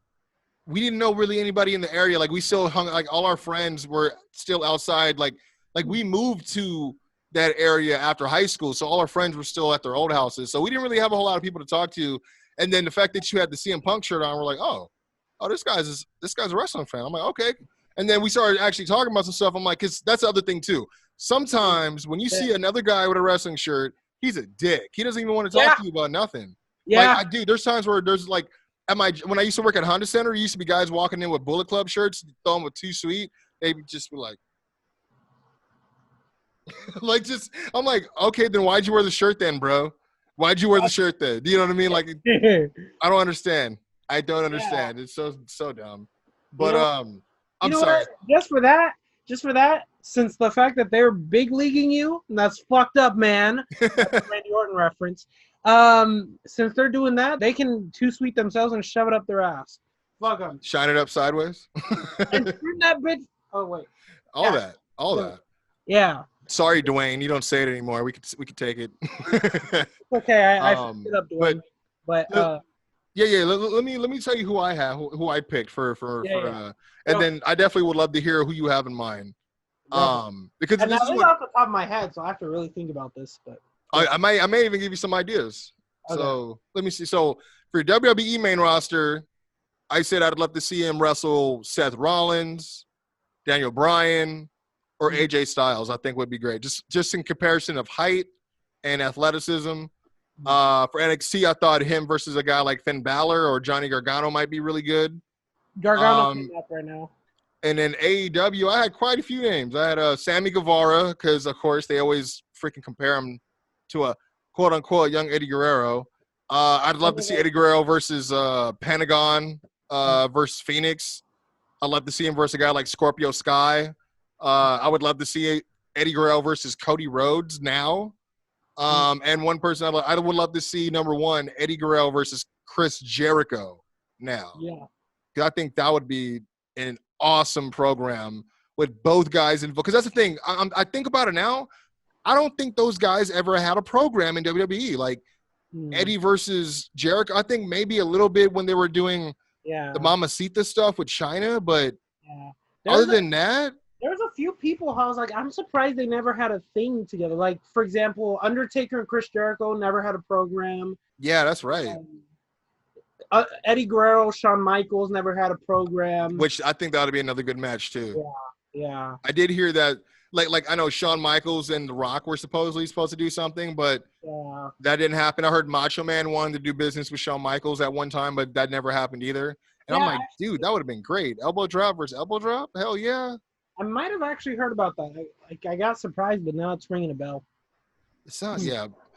we didn't know really anybody in the area. Like we still hung, like all our friends were still outside. Like we moved to that area after high school. So all our friends were still at their old houses. So we didn't really have a whole lot of people to talk to. And then the fact that you had the CM Punk shirt on, we're like, oh, this guy's a wrestling fan. I'm like, okay. And then we started actually talking about some stuff. I'm like, because that's the other thing too. Sometimes when you see another guy with a wrestling shirt, he's a dick. He doesn't even want to talk to you about nothing. Yeah. Like, there's times where there's like, when I used to work at Honda Center, used to be guys walking in with Bullet Club shirts, throw them with Too Sweet. They'd just be like, I'm like, okay, then why'd you wear the shirt then, bro? Why'd you wear the shirt then? Do you know what I mean? Like, I don't understand. I don't understand. It's so dumb. But I'm sorry. Just for that, since the fact that they're big leaguing you, and that's fucked up, man. That's a Randy Orton reference. Since they're doing that, they can Too Sweet themselves and shove it up their ass. Fuck them. Shine it up sideways. And turn that bitch. Oh wait. All that. Yeah. Sorry, Dwayne. You don't say it anymore. We could take it. Okay, I fucked it up, Dwayne. But Let me tell you who I have, who I picked and then I definitely would love to hear who you have in mind. Because this is off the top of my head, so I have to really think about this. But I may even give you some ideas. Okay. So let me see. So for your WWE main roster, I said I'd love to see him wrestle Seth Rollins, Daniel Bryan, or AJ Styles. I think would be great. Just in comparison of height and athleticism. For NXT, I thought him versus a guy like Finn Balor or Johnny Gargano might be really good. Gargano came up right now. And then AEW, I had quite a few names. I had Sammy Guevara because, of course, they always freaking compare him to a quote-unquote young Eddie Guerrero. I'd love to see Eddie Guerrero versus Pentagon versus Phoenix. I'd love to see him versus a guy like Scorpio Sky. I would love to see Eddie Guerrero versus Cody Rhodes now. And one person I would love to see, number one, Eddie Guerrero versus Chris Jericho now. Yeah. I think that would be an awesome program with both guys involved. Because that's the thing. I think about it now. I don't think those guys ever had a program in WWE. Like Eddie versus Jericho. I think maybe a little bit when they were doing the Mamacita stuff with China. But other than that. There's a few people I was like, I'm surprised they never had a thing together. Like, for example, Undertaker and Chris Jericho never had a program. Yeah, that's right. Eddie Guerrero, Shawn Michaels never had a program. Which I think that ought to be another good match, too. Yeah. I did hear that, like I know Shawn Michaels and The Rock were supposed to do something, but that didn't happen. I heard Macho Man wanted to do business with Shawn Michaels at one time, but that never happened either. And I'm like, dude, that would have been great. Elbow drop versus elbow drop? Hell yeah. I might have actually heard about that. I got surprised, but now it's ringing a bell. It's not,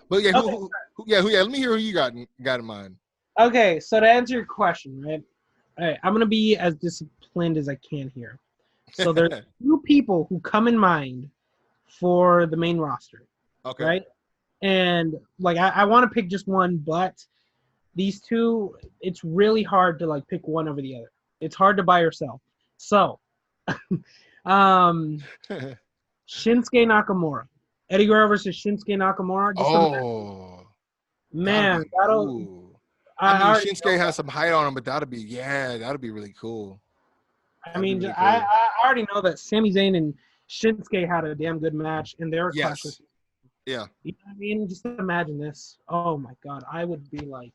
But yeah, who, let me hear who you got in mind. Okay, so to answer your question, right? All right, I'm going to be as disciplined as I can here. So there's two people who come in mind for the main roster. Okay. Right? And like I want to pick just one, but these two, it's really hard to like pick one over the other. It's hard to buy yourself. So Shinsuke Nakamura. Eddie Guerrero versus Shinsuke Nakamura. Man, Shinsuke has some height on him, but that'd be really cool. I mean, I already know that Sami Zayn and Shinsuke had a damn good match in their clash. Yeah. You know what I mean? Just imagine this. Oh my God, I would be like,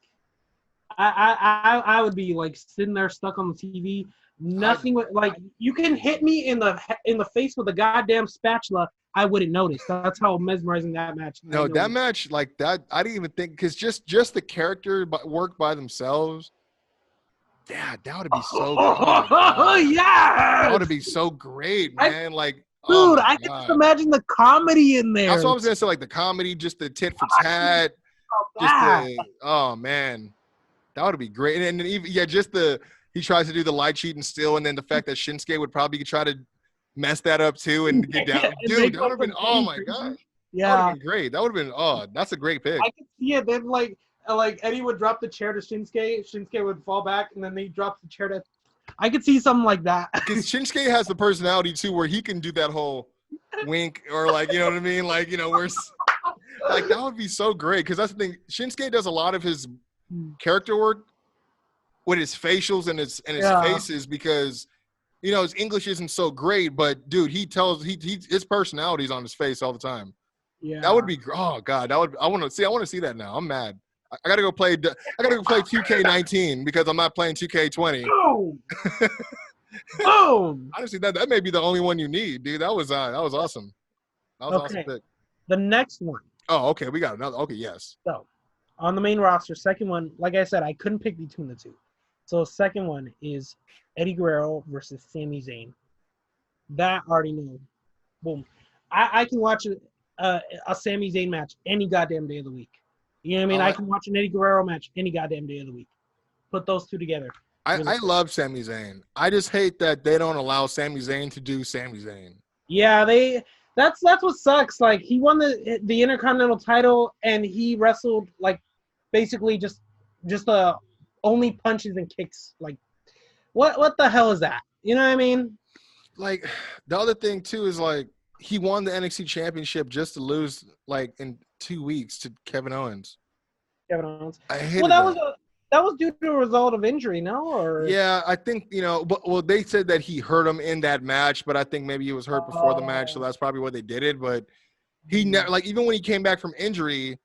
I would be like sitting there stuck on the TV. Nothing would like you can hit me in the face with a goddamn spatula. I wouldn't notice. That's how mesmerizing that match. No, that match like that. I didn't even think because just the character work by themselves. Yeah, that would be so. Oh yeah, that would be so great, man. Dude, I can just imagine the comedy in there. That's what I was gonna say. Like the comedy, just the tit for tat. Oh man, that would be great. And even just he tries to do the light cheat and still, and then the fact that Shinsuke would probably try to mess that up too and get down. Dude, that would have been. Oh my god. Yeah, that would have been great. That would have been. Oh, that's a great pick. I could see it. Then like Eddie would drop the chair to Shinsuke. Shinsuke would fall back, and then he drops the chair to. I could see something like that. Because Shinsuke has the personality too, where he can do that whole wink or like, you know what I mean, like where like that would be so great. Because that's the thing. Shinsuke does a lot of his character work with his facials and his faces because his English isn't so great, but dude, his personality is on his face all the time. Yeah, that would be. Oh God, I want to see that now. I'm mad. I gotta go play 2K19 because I'm not playing 2K20. Boom! Boom! Honestly, that may be the only one you need, dude. That was awesome. That was awesome pick. The next one. Oh, okay. We got another. Okay, yes. So, on the main roster, second one, like I said, I couldn't pick between the two. So, second one is Eddie Guerrero versus Sami Zayn. That I already know. Boom. I can watch a Sami Zayn match any goddamn day of the week. You know what I mean? I can watch an Eddie Guerrero match any goddamn day of the week. Put those two together. I love Sami Zayn. I just hate that they don't allow Sami Zayn to do Sami Zayn. Yeah, that's what sucks. Like he won the Intercontinental title and he wrestled like basically just only punches and kicks. Like what the hell is that? You know what I mean? Like the other thing too is like he won the NXT championship just to lose like in 2 weeks to Kevin Owens. I hated that was due to a result of injury, no? Or yeah, I think but they said that he hurt him in that match, but I think maybe he was hurt before the match, so that's probably why they did it. But he never like even when he came back from injury,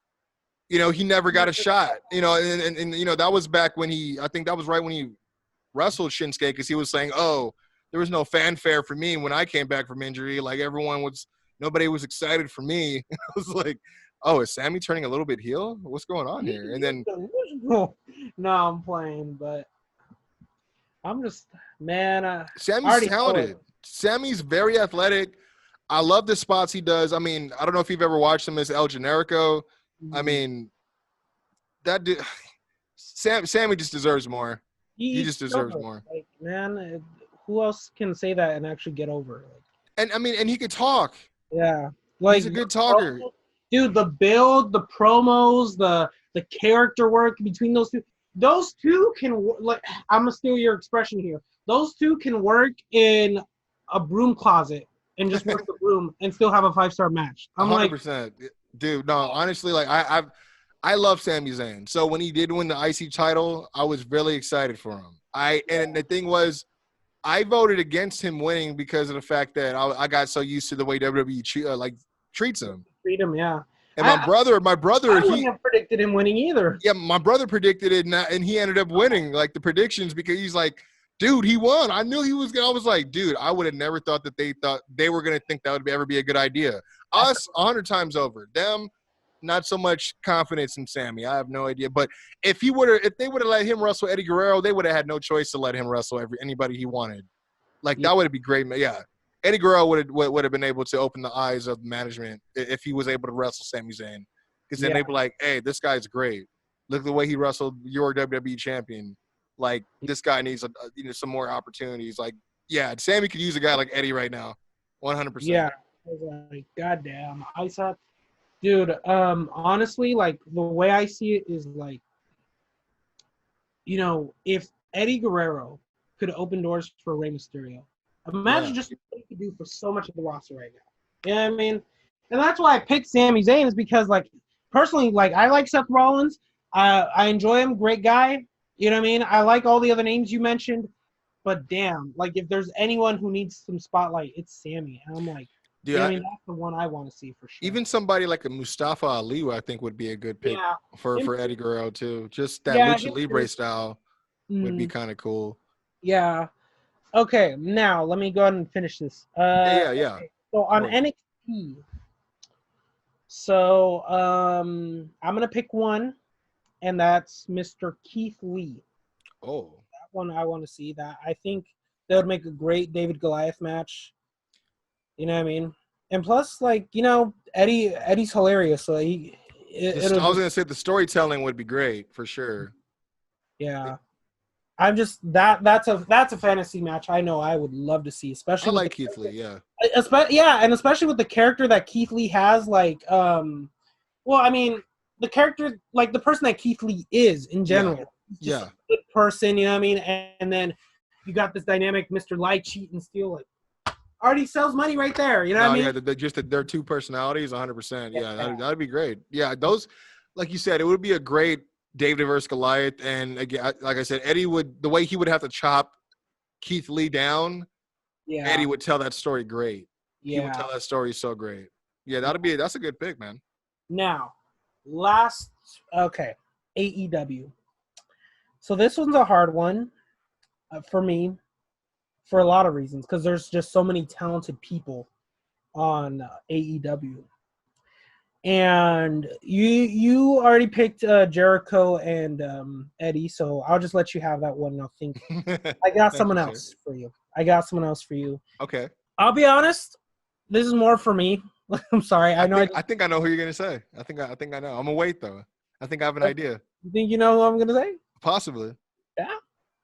he never got a shot. And that was back when I think that was right when he wrestled Shinsuke because he was saying, "Oh, there was no fanfare for me when I came back from injury. Like nobody was excited for me." I was like, "Oh, is Sammy turning a little bit heel? What's going on here?" And then, no, I'm playing, but I'm just Sammy's talented. Sammy's very athletic. I love the spots he does. I mean, I don't know if you've ever watched him as El Generico. Mm-hmm. I mean, that dude, Sammy just deserves more. He just deserves more. Like, man, who else can say that and actually get over it? And I mean, and he could talk. Yeah, like he's a good talker. Dude, the build, the promos, the character work between those two can like. I'm gonna steal your expression here. Those two can work in a broom closet and just work the broom and still have a 5-star match. I'm 100%. Dude, no, honestly, like I love Sami Zayn. So when he did win the IC title, I was really excited for him. And the thing was, I voted against him winning because of the fact that I got so used to the way WWE treats him. Treat him, yeah. And my brother, I wouldn't have predicted him winning either. Yeah, my brother predicted it, and he ended up winning like the predictions because he's like, dude, he won. I knew he was gonna. I was like, dude, I would have never thought that they thought they were gonna think that would ever be a good idea. Us, 100 times over. Them, not so much confidence in Sammy. I have no idea. But if they would have let him wrestle Eddie Guerrero, they would have had no choice to let him wrestle anybody he wanted. Like that would be great. Yeah, Eddie Guerrero would have been able to open the eyes of management if he was able to wrestle Sami Zayn, because then they'd be like, hey, this guy's great. Look at the way he wrestled your WWE champion. Like this guy needs some more opportunities. Like Sammy could use a guy like Eddie right now, 100%. Yeah, I was like, goddamn, I saw. Dude, honestly, like the way I see it is like, if Eddie Guerrero could open doors for Rey Mysterio, imagine just what he could do for so much of the roster right now. You know what I mean? And that's why I picked Sami Zayn is because, like, personally, like I like Seth Rollins. I enjoy him, great guy. You know what I mean? I like all the other names you mentioned, But damn, like if there's anyone who needs some spotlight, it's Sammy. And I'm like, Dude, yeah, I mean that's the one I want to see for sure. Even somebody like a Mustafa Ali, I think would be a good pick for Eddie Guerrero too. Just that Lucha Libre style would be kind of cool. Yeah. Okay, now let me go ahead and finish this. Yeah. Okay. So on NXT, so I'm gonna pick one, and that's Mr. Keith Lee. Oh, that one I want to see. That I think that would make a great David Goliath match. You know what I mean? And plus, like Eddie's hilarious. So I was gonna say the storytelling would be great for sure. Yeah. I'm just that's a fantasy match I know I would love to see, especially I like Keith Lee, yeah. And especially with the character that Keith Lee has, like well, I mean, the character, like the person that Keith Lee is in general. Yeah. A good person, you know what I mean? And then you got this dynamic Mr. Lie, Cheat, and Steal, like already sells money right there, you know what I mean? Yeah, their two personalities, 100%. Yeah, that'd be great. Yeah, those, like you said, it would be a great David versus Goliath, and again, like I said, Eddie would, the way he would have to chop Keith Lee down, Eddie would tell that story great. He would tell that story so great. Yeah, that's a good pick, man. Now, AEW. So this one's a hard one for me for a lot of reasons, because there's just so many talented people on AEW. And you already picked Jericho and Eddie, so I'll just let you have that one. I'll think I got someone else for you. Okay. I'll be honest, this is more for me. I'm sorry. I think I know who you're gonna say. I think I know. I'm gonna wait though. I think I have an idea. You think you know who I'm gonna say? Possibly. Yeah.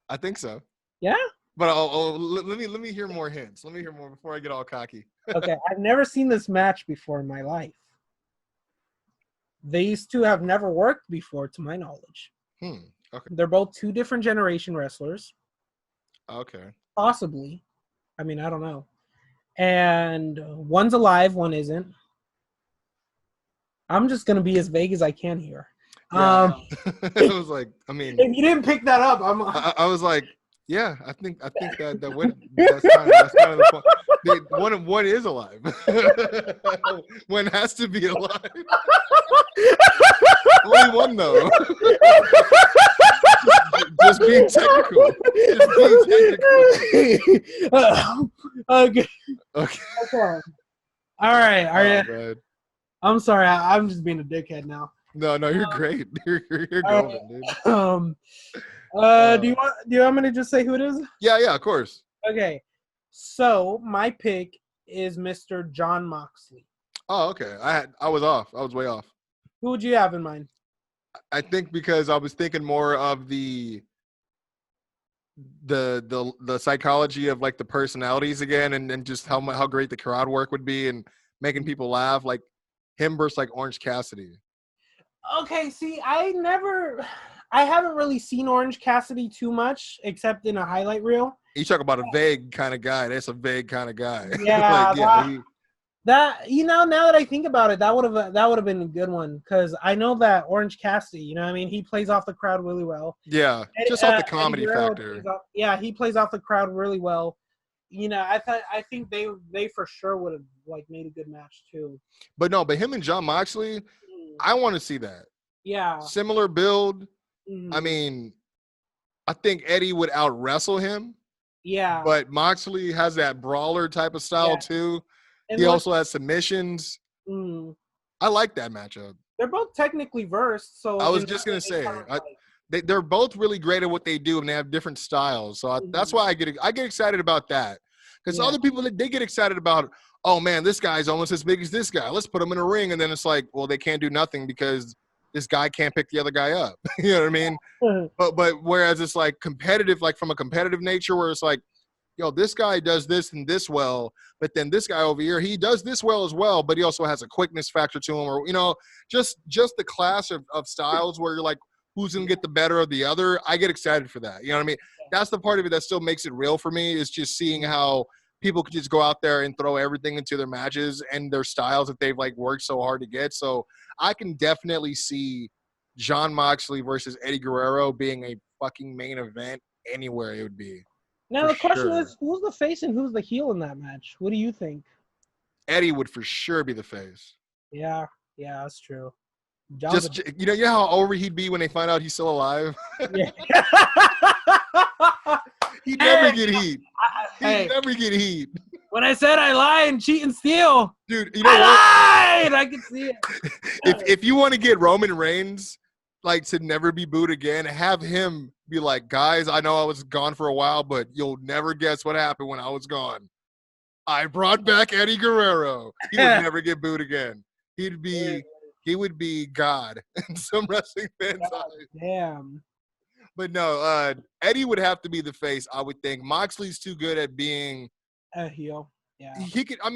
I think so. Yeah. But let me hear more hints. Let me hear more before I get all cocky. Okay. I've never seen this match before in my life. These two have never worked before, to my knowledge. Okay. They're both two different generation wrestlers. Okay. Possibly. I mean, I don't know. And one's alive, one isn't. I'm just going to be as vague as I can here. Yeah. It was like, I mean. If you didn't pick that up, I was like, yeah, I think that would, that's kind of the point. One is alive. One has to be alive. Only one though. Just being technical. Okay. All right. I'm sorry. I'm just being a dickhead now. No, you're great. You're golden, dude. Do you want me to just say who it is? Yeah, of course. Okay. So my pick is Mr. Jon Moxley. Oh, okay. I was off. I was way off. Who would you have in mind? I think because I was thinking more of the psychology of like the personalities again, and just how great the crowd work would be and making people laugh, like him versus like Orange Cassidy. Okay, see, I haven't really seen Orange Cassidy too much except in a highlight reel. You talk about a vague kind of guy. That's a vague kind of guy. Yeah, now that I think about it, that would have been a good one, because I know that Orange Cassidy, you know what I mean, he plays off the crowd really well. Yeah, just off the comedy factor. He plays off the crowd really well. You know, I think they for sure would have like made a good match too. But him and Jon Moxley, I want to see that. Yeah. Similar build. I mean, I think Eddie would out wrestle him. Yeah. But Moxley has that brawler type of style too. And he also has submissions. I like that matchup. They're both technically versed, so I was just gonna say they're both really great at what they do, and they have different styles. So that's why I get excited about that. Because other people, they get excited about, oh man, this guy's almost as big as this guy. Let's put him in a ring, and then it's like, well, they can't do nothing because this guy can't pick the other guy up. You know what I mean? But whereas it's like competitive, like from a competitive nature, where it's like, yo, this guy does this and this well, but then this guy over here, he does this well as well, but he also has a quickness factor to him, or just the clash of styles where you're like, who's gonna get the better of the other? I get excited for that. You know what I mean? That's the part of it that still makes it real for me, is just seeing how people could just go out there and throw everything into their matches and their styles that they've like worked so hard to get. So I can definitely see Jon Moxley versus Eddie Guerrero being a fucking main event anywhere it would be. Now the question is, who's the face and who's the heel in that match? What do you think? Eddie would for sure be the face. Yeah, that's true. Just you know how over he'd be when they find out he's still alive. Yeah. He'd never get heat. He'd never get heat. When I said I lie and cheat and steal, dude, you know I lied. I can see it. If you want to get Roman Reigns like to never be booed again, have him be like, guys, I know I was gone for a while, but you'll never guess what happened when I was gone. I brought back Eddie Guerrero. He would never get booed again. He would be God in some wrestling fans' eyes. Damn. But no, Eddie would have to be the face, I would think. Moxley's too good at being a heel. Yeah. He could. I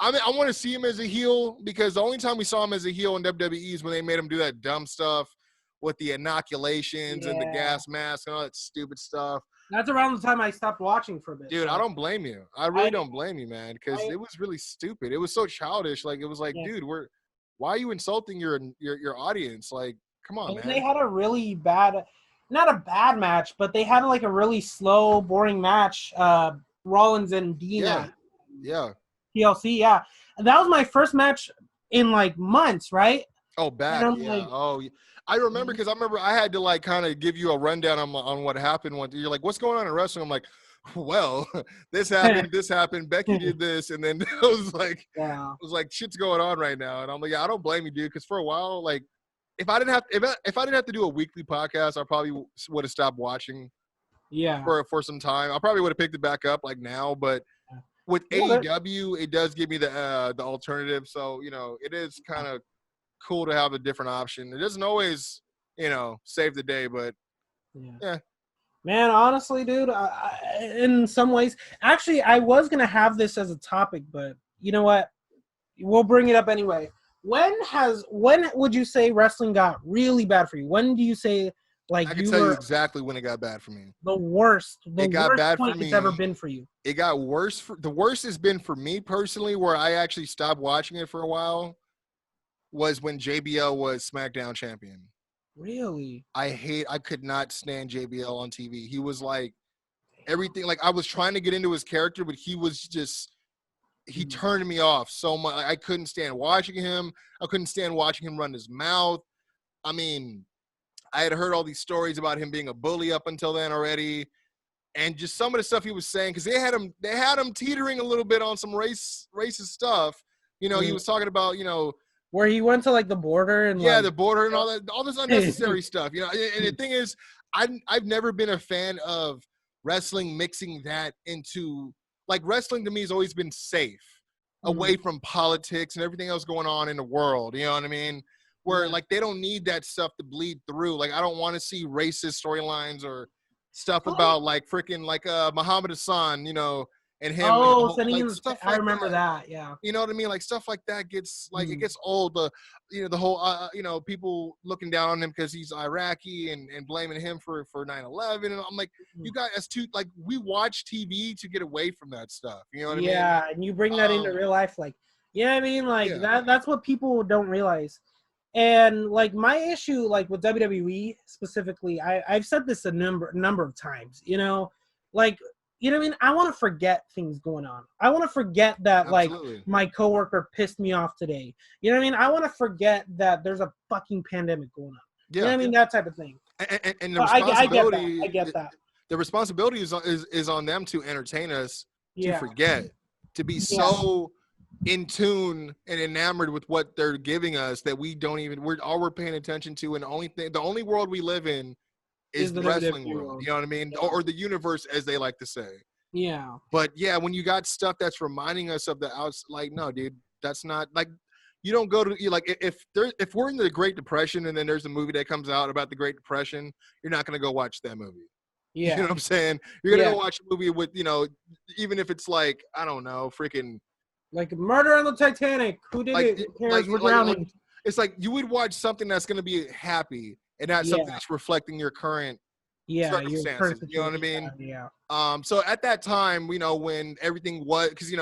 want to see him as a heel because the only time we saw him as a heel in WWE is when they made him do that dumb stuff with the inoculations and the gas mask and all that stupid stuff. That's around the time I stopped watching for a bit. Dude, I don't blame you. I really don't blame you, man, because it was really stupid. It was so childish. Like, it was like, dude, why are you insulting your audience? Like, come on, man. They had a really bad, not a bad match, but they had like a really slow, boring match. Rollins and Dean. Yeah. TLC, yeah. And that was my first match in like months, right? Oh, back, I remember because I had to like kind of give you a rundown on what happened. You're like, what's going on in wrestling? I'm like, well, this happened, Becky did this, and then it was like shit's going on right now. And I'm like, I don't blame you, dude, because for a while, like, if I didn't have to do a weekly podcast, I probably would have stopped watching. Yeah. For some time, I probably would have picked it back up like now, but with AEW, it does give me the alternative. So it is kind of cool to have a different option. It doesn't always save the day, but yeah. Man, honestly, dude, in some ways, actually, I was gonna have this as a topic, but you know what? We'll bring it up anyway. When would you say wrestling got really bad for you? When do you say? Like, I can tell you exactly when it got bad for me. The worst point it's ever been for you. It got worse. The worst has been for me personally, where I actually stopped watching it for a while, was when JBL was SmackDown champion. Really? I could not stand JBL on TV. He was like everything. Like, I was trying to get into his character, but he was just he turned me off so much. I couldn't stand watching him. I couldn't stand watching him run his mouth. I mean, I had heard all these stories about him being a bully up until then already, and just some of the stuff he was saying, because they had him teetering a little bit on some racist stuff. He was talking about where he went to like the border and the border and all this unnecessary stuff. And the thing is, I've never been a fan of wrestling mixing that into, like, wrestling to me has always been safe, away from politics and everything else going on in the world. You know what I mean? Where, like, they don't need that stuff to bleed through. Like, I don't want to see racist storylines or stuff about, like, freaking, like, Muhammad Hassan, and him. Oh, like, stuff I remember that, yeah. You know what I mean? Like, stuff like that gets, like, it gets old. The whole, people looking down on him because he's Iraqi and blaming him for 9/11. And I'm like, you guys, we watch TV to get away from that stuff. You know what I mean? Yeah, and you bring that into real life. Like, I mean? Like, that's what people don't realize. And like my issue, like with WWE specifically, I've said this a number of times. Like, you know what I mean? I want to forget things going on. I want to forget that like my coworker pissed me off today. You know what I mean? I want to forget that there's a fucking pandemic going on. Yeah. You know what I mean? That type of thing. And the responsibility, I get that. The responsibility is on them to entertain us, to forget, to be so in tune and enamored with what they're giving us that we don't even we're paying attention to, and the only world we live in is the wrestling world. You know what I mean? Or the universe, as they like to say. Yeah. But yeah, when you got stuff that's reminding us of the outs, like, no, dude, that's not like, you don't go to, like, if we're in the Great Depression and then there's a movie that comes out about the Great Depression, you're not going to go watch that movie. Yeah. You know what I'm saying? You're going to go watch a movie with, even if it's like, I don't know, freaking like Murder on the Titanic. Who did it? Who cares? We're drowning. It's like you would watch something that's going to be happy and not something that's reflecting your current circumstances. You know what I mean? Yeah. So at that time, when everything was, because in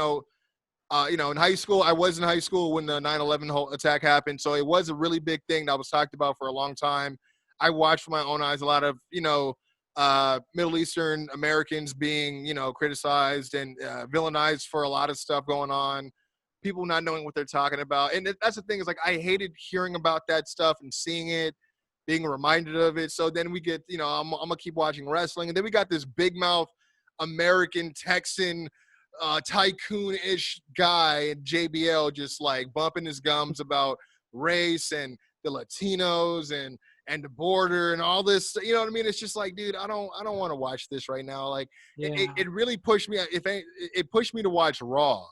high school, I was in high school when the 9/11 whole attack happened. So it was a really big thing that was talked about for a long time. I watched with my own eyes a lot of Middle Eastern Americans being, criticized and villainized for a lot of stuff going on. People not knowing what they're talking about. And that's the thing is, like, I hated hearing about that stuff and seeing it, being reminded of it. So then we get, I'm going to keep watching wrestling. And then we got this big mouth American Texan tycoon-ish guy, JBL, just like bumping his gums about race and the Latinos and the border and all this, you know what I mean? It's just like, dude, I don't want to watch this right now. Like, it really pushed me. It pushed me to watch Raw.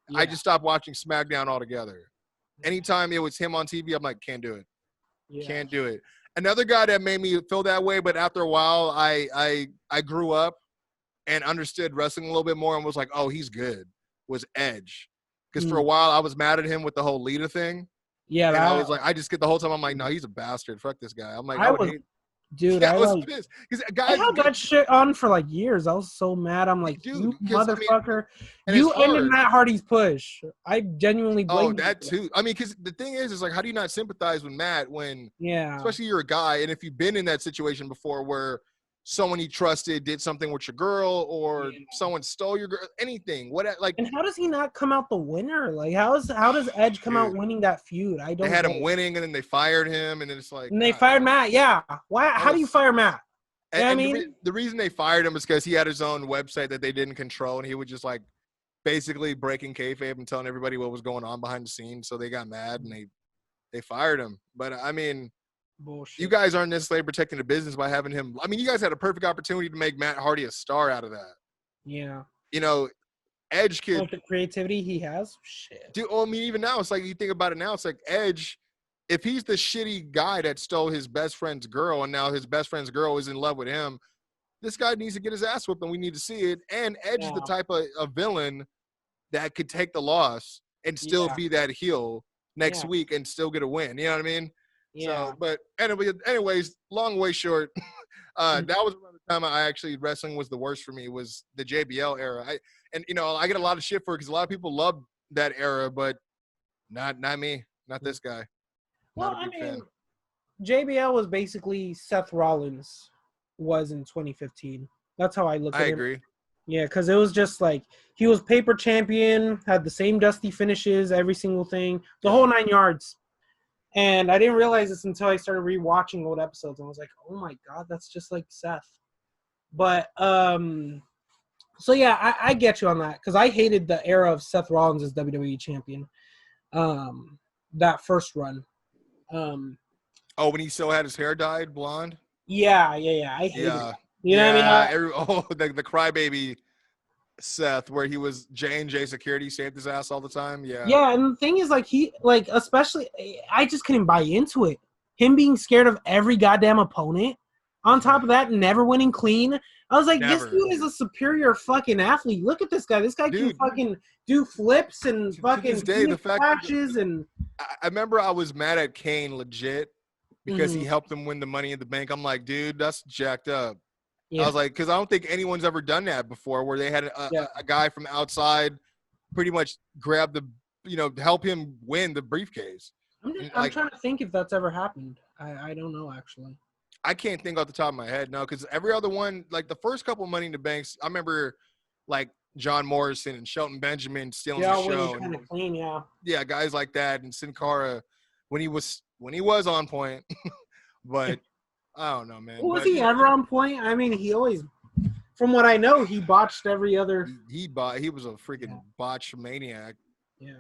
Yeah. I just stopped watching SmackDown altogether. Anytime it was him on TV, I'm like, can't do it. Yeah. Can't do it. Another guy that made me feel that way, but after a while, I grew up and understood wrestling a little bit more and was like, oh, he's good, was Edge. Because for a while, I was mad at him with the whole Lita thing. Yeah, and I was like, I just get the whole time. I'm like, no, he's a bastard. Fuck this guy. I'm like, I was pissed. I had that shit on for like years. I was so mad. I'm like, dude, you motherfucker, you ended Matt Hardy's push. I genuinely blame. Oh, that too. I mean, because the thing is like, how do you not sympathize with Matt when, especially you're a guy, and if you've been in that situation before where someone you trusted did something with your girl, or someone stole your girl, anything. And how does he not come out the winner? Like, how does Edge come out winning that feud? They had him winning, and then they fired him, and then it's like, and they fired Matt. Yeah, why? How do you fire Matt? The reason they fired him is because he had his own website that they didn't control, and he would just like basically breaking kayfabe and telling everybody what was going on behind the scenes. So they got mad and they fired him. But I mean. Bullshit. You guys aren't necessarily protecting the business by having him. I mean, you guys had a perfect opportunity to make Matt Hardy a star out of that. Yeah. Edge kid. With the creativity he has, shit. Dude, I mean, even now, it's like you think about it now. It's like Edge, if he's the shitty guy that stole his best friend's girl, and now his best friend's girl is in love with him, this guy needs to get his ass whipped, and we need to see it. And Edge is the type of villain that could take the loss and still be that heel next week and still get a win. You know what I mean? Yeah. So, but anyways, long way short, that was around the time I actually wrestling was the worst for me, was the JBL era. I get a lot of shit for it because a lot of people love that era, but not me, not this guy. Well, I mean, JBL was basically Seth Rollins was in 2015. That's how I look at it. I agree. Yeah, because it was just like he was paper champion, had the same dusty finishes, every single thing, the whole 9 yards. And I didn't realize this until I started rewatching old episodes, and I was like, "Oh my god, that's just like Seth." But so yeah, I get you on that because I hated the era of Seth Rollins as WWE champion. That first run. When he still had his hair dyed blonde. Yeah. I hated it. You know what I mean? The crybaby Seth, where he was J&J security, saved his ass all the time. Yeah, and the thing is, like especially, I just couldn't buy into it. Him being scared of every goddamn opponent. On top of that, never winning clean. I was like, This dude is a superior fucking athlete. Look at this guy. This guy can fucking do flips and fucking flashes. And I remember I was mad at Kane legit because he helped him win the Money in the Bank. I'm like, dude, that's jacked up. Yeah. I was like, because I don't think anyone's ever done that before, where they had a guy from outside pretty much grab help him win the briefcase. I'm trying to think if that's ever happened. I don't know, actually. I can't think off the top of my head, no, because every other one, like the first couple Money in the Banks, I remember like John Morrison and Shelton Benjamin stealing the show. Yeah, kind of clean, yeah. Yeah, guys like that, and Sin Cara when he was on point, but. I don't know, man. Was he ever on point? I mean, he always, from what I know, he botched every other. He was a freaking botch maniac. Yeah.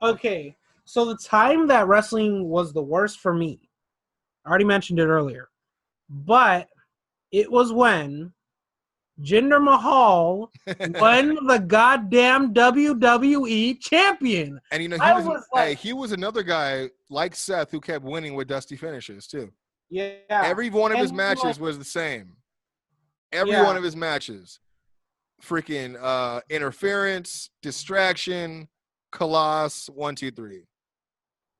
Okay, so the time that wrestling was the worst for me, I already mentioned it earlier, but it was when Jinder Mahal won the goddamn WWE champion. And he was another guy like Seth who kept winning with dusty finishes too. Yeah. Every one of his matches was the same. Every one of his matches. Freaking interference, distraction, Colossus, 1, 2, 3.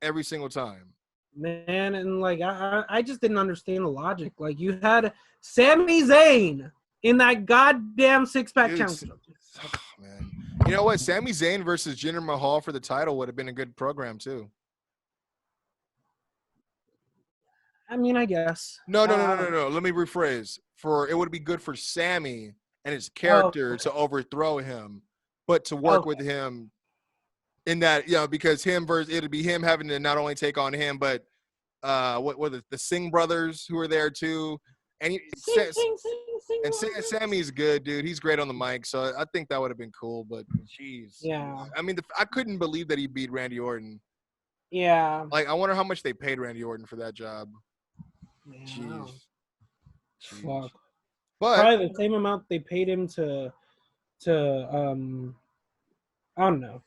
Every single time. Man, and like I just didn't understand the logic. Like you had Sami Zayn in that goddamn 6-pack challenge. Oh, man. You know what? Sami Zayn versus Jinder Mahal for the title would have been a good program too. I mean, I guess. No. Let me rephrase. It would be good for Sammy and his character to overthrow him, but to work with him in that, because it'd be him having to not only take on him, but the Singh brothers who are there too, and Sammy's good, dude. He's great on the mic, so I think that would have been cool. But jeez, yeah. I mean, I couldn't believe that he beat Randy Orton. Yeah. Like, I wonder how much they paid Randy Orton for that job. Yeah. Jeez. Fuck. But probably the same amount they paid him to I don't know.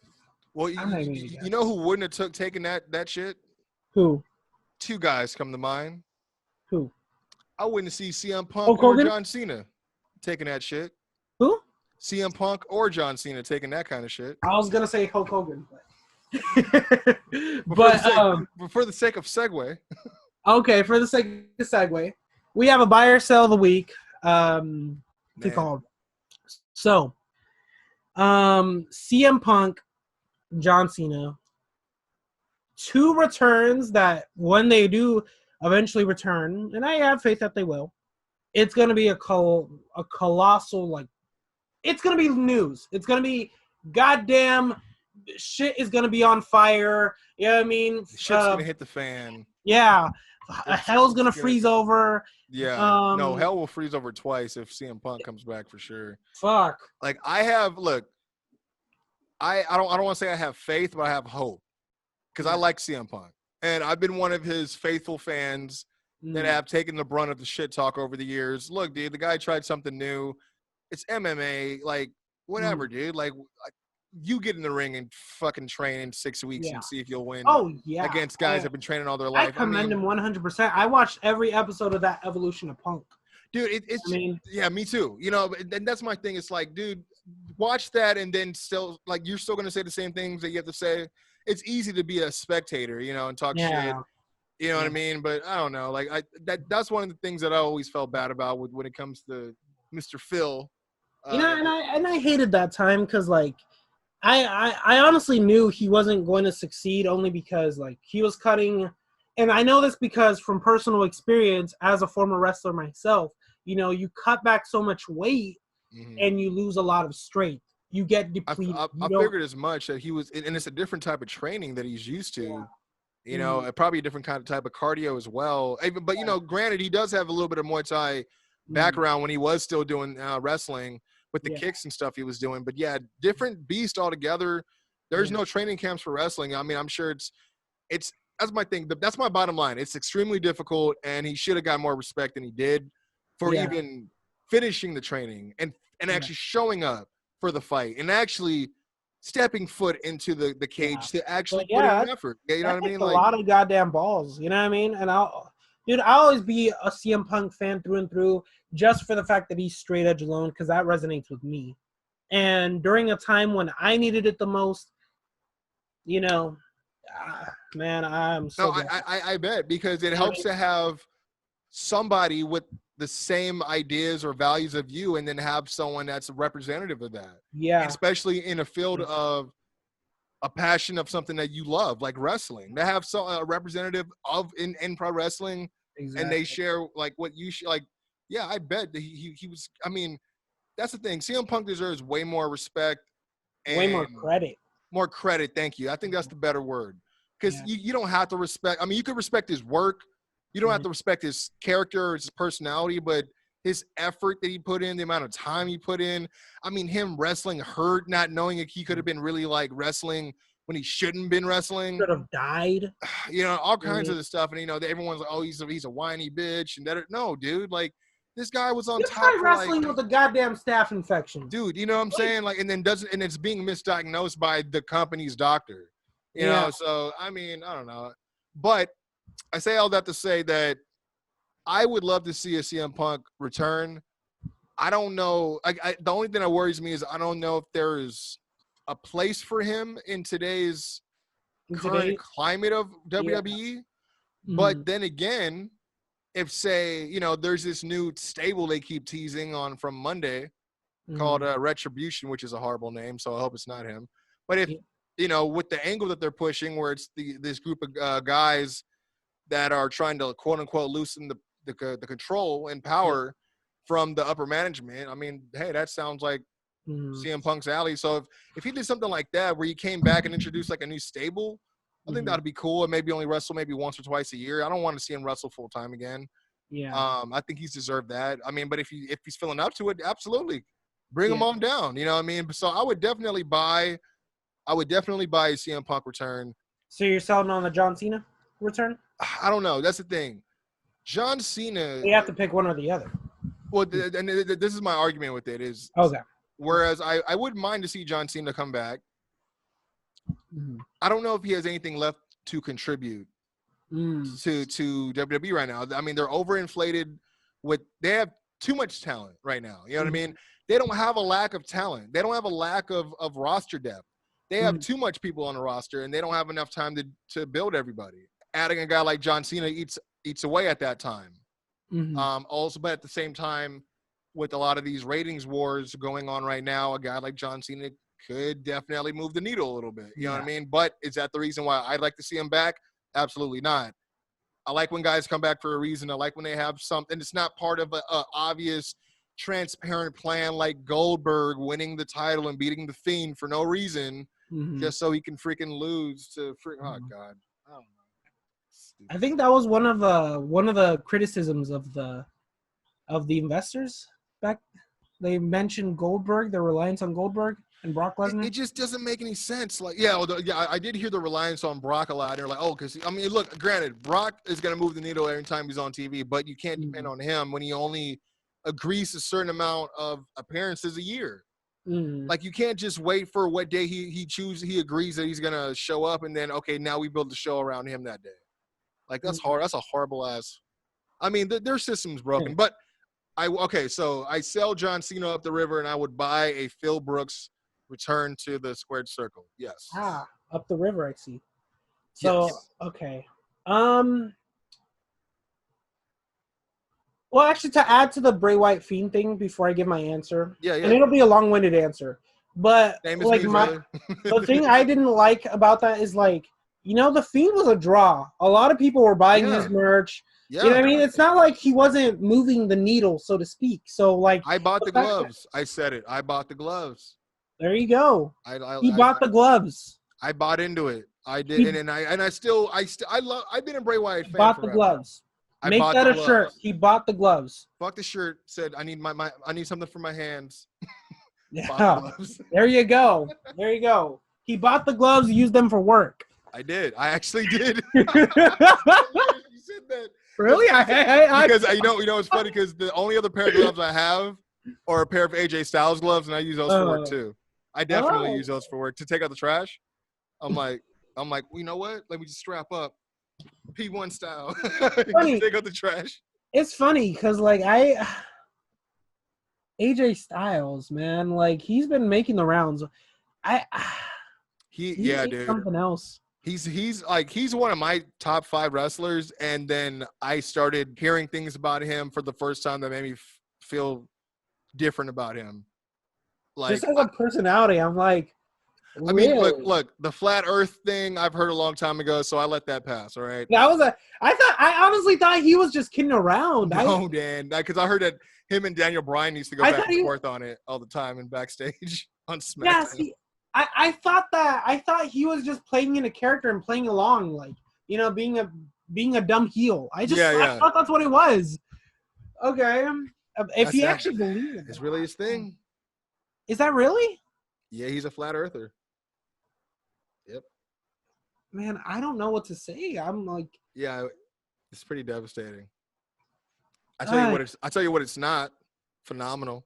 Well, you know who wouldn't have taken that shit? Who? Two guys come to mind. Who? I wouldn't see CM Punk or John Cena taking that shit. Who? CM Punk or John Cena taking that kind of shit. I was gonna say Hulk Hogan, but for the sake of segue. Okay, for the sake of segue, we have a buy or sell of the week. Called. So, CM Punk, John Cena, two returns that when they do eventually return, and I have faith that they will, it's going to be a colossal, like, it's going to be news. It's going to be goddamn shit is going to be on fire. You know what I mean? Shit's going to hit the fan. Yeah. Hell's going to freeze over. Yeah. No, hell will freeze over twice if CM Punk comes back for sure. Fuck. Like, I don't want to say I have faith, but I have hope. Because I like CM Punk. And I've been one of his faithful fans that have taken the brunt of the shit talk over the years. Look, dude, the guy tried something new. It's MMA. Like, whatever, dude. Like, you get in the ring and fucking train in 6 weeks and see if you'll win. Oh, yeah. Against guys that have been training all their life. I commend him 100%. I watched every episode of that Evolution of Punk. Dude, yeah, me too. You know, and that's my thing. It's like, dude, watch that and then still, like, you're still going to say the same things that you have to say. It's easy to be a spectator, you know, and talk shit. You know what I mean? But I don't know. Like, that's one of the things that I always felt bad about when it comes to Mr. Phil. You know, and I hated that time because, like, I honestly knew he wasn't going to succeed only because, like, he was cutting. And I know this because from personal experience as a former wrestler myself, you know, you cut back so much weight and you lose a lot of strength. You get depleted. I figured as much that he was, and it's a different type of training that he's used to. Yeah. You know, probably a different kind of type of cardio as well. But, you know, granted, he does have a little bit of Muay Thai background when he was still doing wrestling with the kicks and stuff he was doing. But, yeah, different beast altogether. There's no training camps for wrestling. I mean, I'm sure it's that's my thing. That's my bottom line. It's extremely difficult, and he should have got more respect than he did for even finishing the training and actually showing up for the fight and actually stepping foot into the cage to actually put in an effort. Yeah, you know what I mean? Like, a lot of goddamn balls. You know what I mean? And I'll always be a CM Punk fan through and through just for the fact that he's straight edge alone because that resonates with me. And during a time when I needed it the most, you know, man, I'm so I bet because it helps to have somebody with the same ideas or values of you and then have someone that's a representative of that. Yeah. And especially in a field of a passion of something that you love, like wrestling. To have a representative of in pro wrestling and they share like what you like. Yeah, I bet that he was. I mean, that's the thing. CM Punk deserves way more respect. And way more credit. More credit. Thank you. I think that's the better word. Because you don't have to respect. I mean, you can respect his work. You don't have to respect his character or his personality, but his effort that he put in, the amount of time he put in. I mean, him wrestling hurt, not knowing if he could have been really like wrestling when he shouldn't been wrestling. Could have died. You know, all kinds of the stuff. And, you know, everyone's like, oh, he's a whiny bitch. And that. No, dude, like, this guy was on top of wrestling with a goddamn staph infection. Dude, you know what I'm saying? Like, and then it's being misdiagnosed by the company's doctor. You know, so, I mean, I don't know. But I say all that to say that I would love to see a CM Punk return. I don't know. The only thing that worries me is I don't know if there is a place for him in today's current climate of WWE. But then again, if, say, you know, there's this new stable they keep teasing on from Monday called Retribution, which is a horrible name, so I hope it's not him. But if, you know, with the angle that they're pushing where it's this group of guys that are trying to quote unquote loosen the control and power from the upper management. I mean, hey, that sounds like CM Punk's alley. So if he did something like that where he came back and introduced like a new stable, I think that'd be cool. And maybe only wrestle maybe once or twice a year. I don't want to see him wrestle full time again. Yeah. I think he's deserved that. I mean, but if he's feeling up to it, absolutely bring him on down. You know what I mean? So I would definitely buy a CM Punk return. So you're selling on the John Cena return? I don't know. That's the thing. John Cena. You have to pick one or the other. Well, and this is my argument with it is. Okay. Whereas I wouldn't mind to see John Cena come back. I don't know if he has anything left to contribute to WWE right now. I mean, they're overinflated they have too much talent right now. You know what I mean? They don't have a lack of talent. They don't have a lack of roster depth. They have too much people on the roster, and they don't have enough time to build everybody. Adding a guy like John Cena eats away at that time. Also, but at the same time, with a lot of these ratings wars going on right now, a guy like John Cena could definitely move the needle a little bit. You know what I mean? But is that the reason why I'd like to see him back? Absolutely not. I like when guys come back for a reason. I like when they have something. It's not part of a obvious, transparent plan like Goldberg winning the title and beating the Fiend for no reason, just so he can freaking lose to oh God. I don't know. I think that was one of the criticisms of the investors back. They mentioned Goldberg, their reliance on Goldberg and Brock Lesnar. It just doesn't make any sense. Like, I did hear the reliance on Brock a lot. They're like, because I mean, look, granted, Brock is going to move the needle every time he's on TV, but you can't depend on him when he only agrees to a certain amount of appearances a year. Like, you can't just wait for what day he agrees that he's going to show up, and then now we build the show around him that day. Like, that's hard. That's a horrible ass. I mean, their system's broken, but. So I sell John Cena up the river, and I would buy a Phil Brooks return to the squared circle. Yes. Up the river, I see. So okay. Well, actually, to add to the Bray Wyatt Fiend thing before I give my answer, and it'll be a long-winded answer, but like the thing I didn't like about that is like, the Fiend was a draw. A lot of people were buying his merch. Yeah. You know what I mean? It's not like he wasn't moving the needle, so to speak. So, like, I bought the gloves. I said it. I bought the gloves. There you go. He bought the gloves. I bought into it. I did, and I still love. I've been a Bray Wyatt fan. Bought the gloves. Make that a shirt. He bought the gloves. Fuck the shirt. Said I need something for my hands. Yeah. There you go. There you go. He bought the gloves. Used them for work. I did. I actually did. You said that. Really? Because you know it's funny because the only other pair of gloves I have are a pair of AJ Styles gloves, and I use those for work too. I definitely use those for work to take out the trash. I'm like, well, you know what? Let me just strap up, P1 style. Take out the trash. It's funny because like AJ Styles, man, like he's been making the rounds. Dude. Something else. He's one of my top 5 wrestlers, and then I started hearing things about him for the first time that made me feel different about him. Like, just as a personality, I'm like, really? I mean, look, the flat Earth thing I've heard a long time ago, so I let that pass. All right. I honestly thought he was just kidding around. No, Dan, because I heard that him and Daniel Bryan used to go back and forth on it all the time in backstage on SmackDown. Yeah, see, I thought he was just playing in a character and playing along, like, being a dumb heel. I thought that's what it was. Okay, if he actually believed it, it's really his thing. Is that really? Yeah, he's a flat earther. Yep. Man, I don't know what to say. I'm like, yeah, it's pretty devastating. I tell you what it's not. Phenomenal.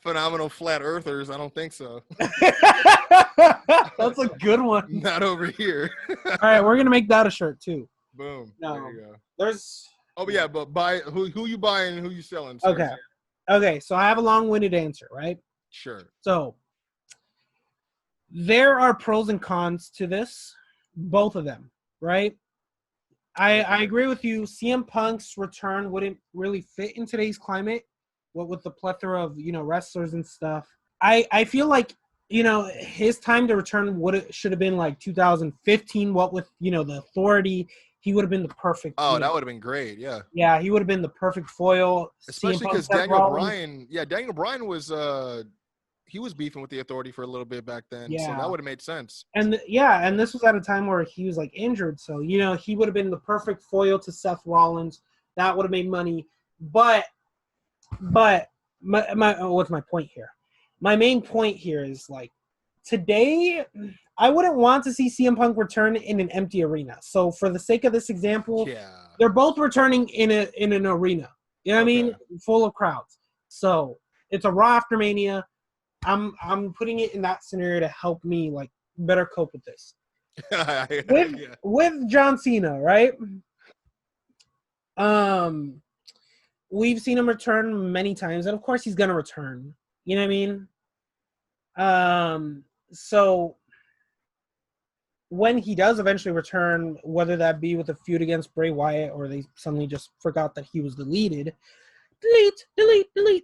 Phenomenal flat earthers. I don't think so. That's a good one. Not over here. All right, we're gonna make that a shirt too. Boom. No, there you go. There's. Oh yeah, but buy who you buying, who you selling. Okay. Okay, so I have a long-winded answer, right? Sure. So there are pros and cons to this, both of them, right? I agree with you. CM Punk's return wouldn't really fit in today's climate, with the plethora of wrestlers and stuff. I feel like you know, his time to return should have been like 2015. What with, you know, the Authority, he would have been the perfect. Oh, that would have been great. Yeah. Yeah, he would have been the perfect foil. CM Especially Punk, because Seth Daniel Rollins. Bryan. Yeah, Daniel Bryan was he was beefing with the Authority for a little bit back then, so that would have made sense. And this was at a time where he was like injured, so you know he would have been the perfect foil to Seth Rollins. That would have made money, but what's my point here? My main point here is like today, I wouldn't want to see CM Punk return in an empty arena. So for the sake of this example, they're both returning in an arena. You know what I mean? Full of crowds. So it's a Raw after Mania. I'm putting it in that scenario to help me like better cope with this. With John Cena, right? We've seen him return many times, and of course he's gonna return. You know what I mean? So when he does eventually return, whether that be with a feud against Bray Wyatt or they suddenly just forgot that he was deleted. Delete.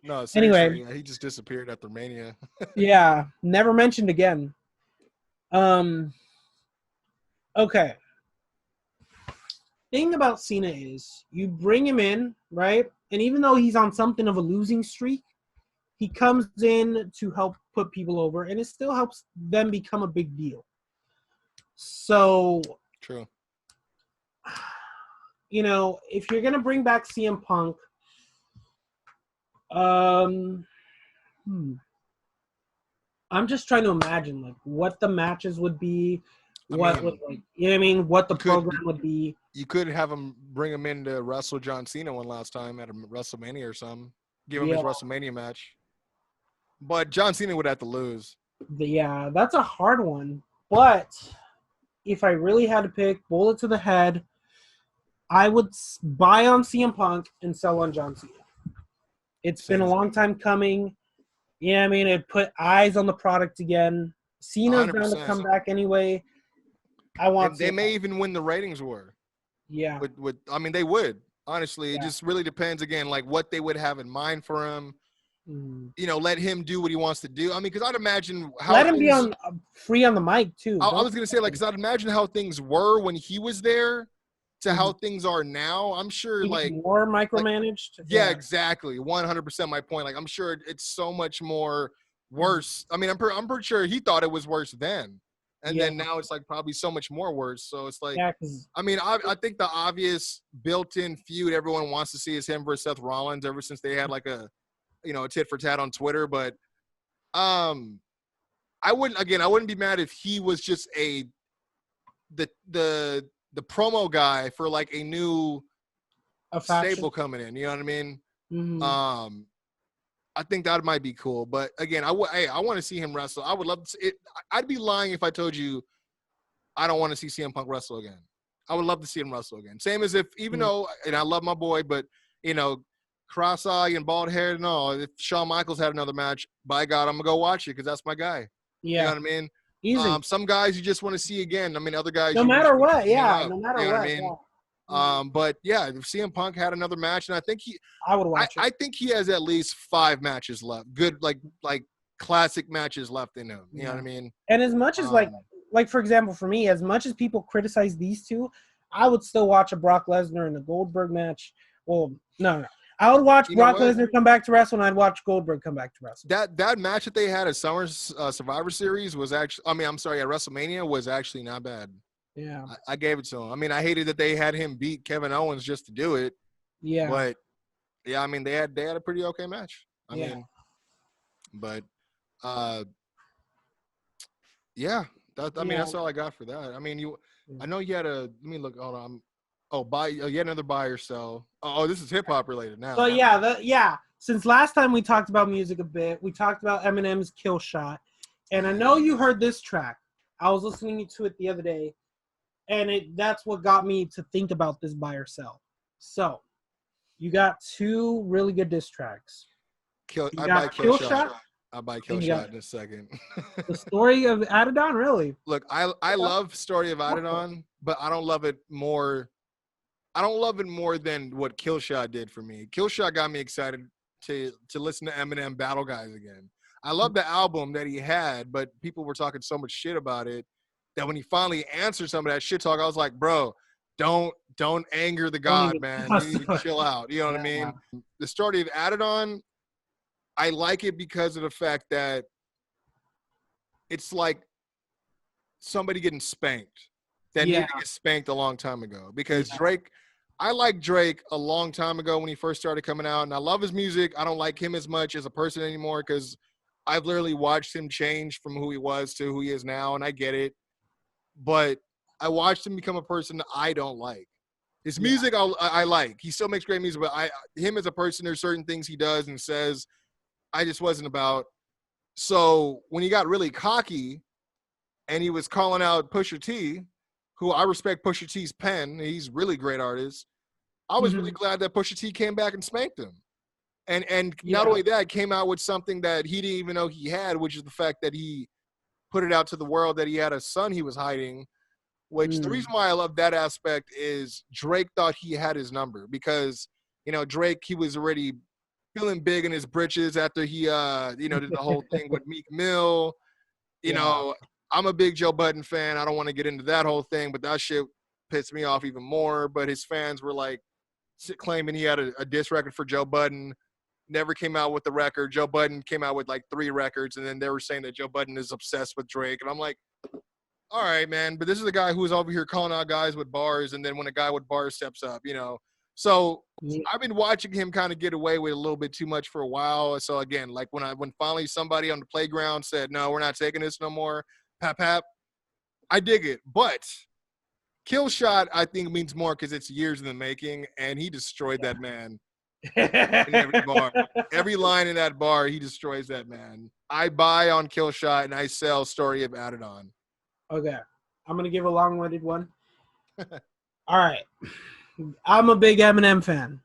No, seriously, anyway, he just disappeared after Mania. Yeah, never mentioned again. Okay. Thing about Cena is you bring him in, right? And even though he's on something of a losing streak, he comes in to help put people over, and it still helps them become a big deal. So, true. You know, if you're gonna bring back CM Punk, I'm just trying to imagine like what the matches would be, you know what I mean, what the program would be. You could have him bring him in to wrestle John Cena one last time at a WrestleMania or something. Give him his WrestleMania match. But John Cena would have to lose. Yeah, that's a hard one. But if I really had to pick, bullet to the head, I would buy on CM Punk and sell on John Cena. It's been a long time coming. Yeah, I mean, it put eyes on the product again. Cena's going to come back anyway. They may even win the ratings war. Yeah. I mean, they would. Honestly, it just really depends, again, like what they would have in mind for him. You know, let him do what he wants to do. I mean, because I'd imagine how let him be on free on the mic too. I was gonna say, like, because I'd imagine how things were when he was there to how things are now. I'm sure, like, more micromanaged. Like, yeah, exactly, 100% my point. Like, I'm sure it's so much more worse. I mean, I'm pretty sure he thought it was worse then, and then now it's like probably so much more worse. So it's like, I mean, I think the obvious built-in feud everyone wants to see is him versus Seth Rollins. Ever since they had like a tit for tat on Twitter, but I wouldn't be mad if he was just the promo guy for like a new stable coming in. You know what I mean? Mm-hmm. I think that might be cool. But again, I want to see him wrestle. I would love to see it. I'd be lying if I told you I don't want to see CM Punk wrestle again. I would love to see him wrestle again. Same as if, even though, and I love my boy, but cross-eyed and bald-haired and all. If Shawn Michaels had another match, by God, I'm going to go watch it because that's my guy. Yeah. You know what I mean? Easy. Some guys you just want to see again. I mean, other guys. No matter what, no matter what. I mean? Yeah. But, yeah, if CM Punk had another match, and I think I would watch it. I think he has at least 5 matches left. Good, like classic matches left in him. You know what I mean? And as much as, like for example, for me, as much as people criticize these two, I would still watch a Brock Lesnar and a Goldberg match. Well, no. I would watch Brock Lesnar come back to wrestle, and I'd watch Goldberg come back to wrestle. That match that they had at Summer's Survivor Series was actually, at WrestleMania was actually not bad. Yeah. I gave it to him. I mean, I hated that they had him beat Kevin Owens just to do it. Yeah. But, yeah, I mean, they had a pretty okay match. I mean, but, yeah. That's all I got for that. I mean, I know you had let me look, hold on. You had another buy or sell. Oh, this is hip hop related now. So since last time we talked about music a bit, we talked about Eminem's Kill Shot, and I know you heard this track. I was listening to it the other day, and that's what got me to think about this buy or sell. So, you got 2 really good diss tracks. I buy Kill Shot. I'll buy Kill Shot in a second. The Story of Adidon, really? Look, I love Story of Adidon, but I don't love it more. I don't love it more than what Kill Shot did for me. Kill Shot got me excited to listen to Eminem battle guys again. I love the album that he had, but people were talking so much shit about it that when he finally answered some of that shit talk, I was like, bro, don't anger the God, man. You need to chill out. You know what I mean? The story of Added On, I like it because of the fact that it's like somebody getting spanked that needed to get spanked a long time ago. Because Drake, I liked Drake a long time ago when he first started coming out, and I love his music. I don't like him as much as a person anymore because I've literally watched him change from who he was to who he is now, and I get it. But I watched him become a person that I don't like. His music I like. He still makes great music, but him as a person, there's certain things he does and says I just wasn't about. So when he got really cocky and he was calling out Pusha T, who I respect Pusha T's pen, he's a really great artist. I was really glad that Pusha T came back and spanked him. And not only that, came out with something that he didn't even know he had, which is the fact that he put it out to the world that he had a son he was hiding, which the reason why I love that aspect is Drake thought he had his number because, Drake, he was already feeling big in his britches after he, did the whole thing with Meek Mill. You know, I'm a big Joe Budden fan. I don't want to get into that whole thing, but that shit pissed me off even more. But his fans were like claiming he had a diss record for Joe Budden. Never came out with the record. Joe Budden came out with like 3 records, and then they were saying that Joe Budden is obsessed with Drake. And I'm like, all right, man, but this is a guy who's over here calling out guys with bars, and then when a guy with bars steps up, So I've been watching him kind of get away with a little bit too much for a while. So again, like when finally somebody on the playground said, no, we're not taking this no more, pap, I dig it. But Kill Shot, I think, means more because it's years in the making, and he destroyed that man. In every bar. Every line in that bar, he destroys that man. I buy on Kill Shot and I sell Story of Added On. Okay. I'm gonna give a long-winded one. All right. I'm a big Eminem fan.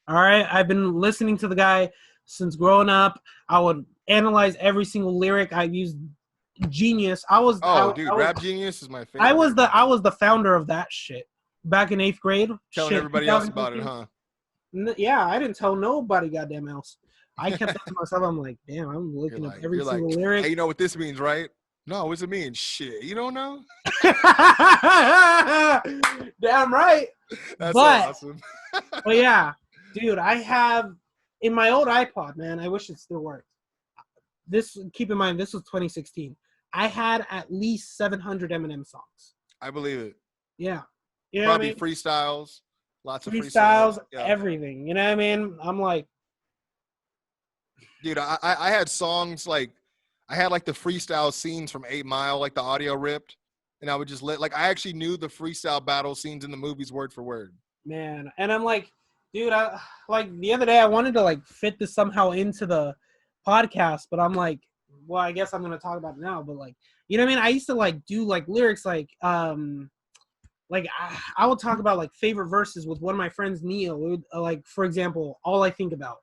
All right. I've been listening to the guy since growing up. I would analyze every single lyric. I used Genius. Rap Genius is my favorite. I was the founder of that shit back in 8th grade. Telling everybody else about it, huh? Yeah, I didn't tell nobody goddamn else. I kept that to myself. I'm like, damn, I'm looking up every single lyric. Hey, you know what this means, right? No, what does it mean? Shit, you don't know? Damn right. That's awesome. But yeah, dude, I have in my old iPod, man, I wish it still worked. Keep in mind, this was 2016. I had at least 700 Eminem songs. I believe it. Yeah. Probably freestyles. Lots of freestyles, everything. You know what I mean? I'm like, dude, I had songs like I had like the freestyle scenes from 8 Mile, like the audio ripped, and I would just I actually knew the freestyle battle scenes in the movies word for word. Man, and I'm like, dude, like the other day I wanted to like fit this somehow into the podcast, but I'm like, well, I guess I'm gonna talk about it now. But like, you know what I mean? I used to like do like lyrics like I would talk about like favorite verses with one of my friends, Neil. It would, like, for example, All I Think About.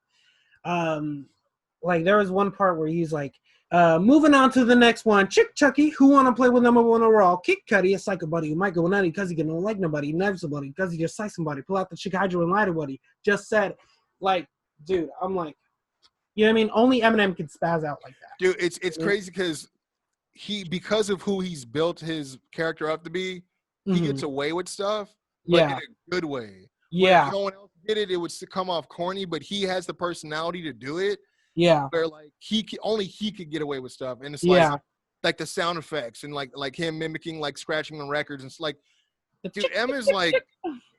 Like there was one part where he's like, moving on to the next one. Chick Chucky, who wanna play with number one overall? Kick Cuddy, a psycho buddy who might go nutty because he don't like nobody, never somebody, because he just likes somebody. Pull out the chick hydro and lie to what he just said. Like, dude, I'm like, you know what I mean? Only Eminem can spaz out like that. Dude, it's crazy because of who he's built his character up to be. He gets away with stuff, but in a good way. Yeah. If no one else did it, it would come off corny, but he has the personality to do it. Yeah. Where like only he could get away with stuff. And it's like the sound effects and like him mimicking like scratching on records. And it's like, dude, M is like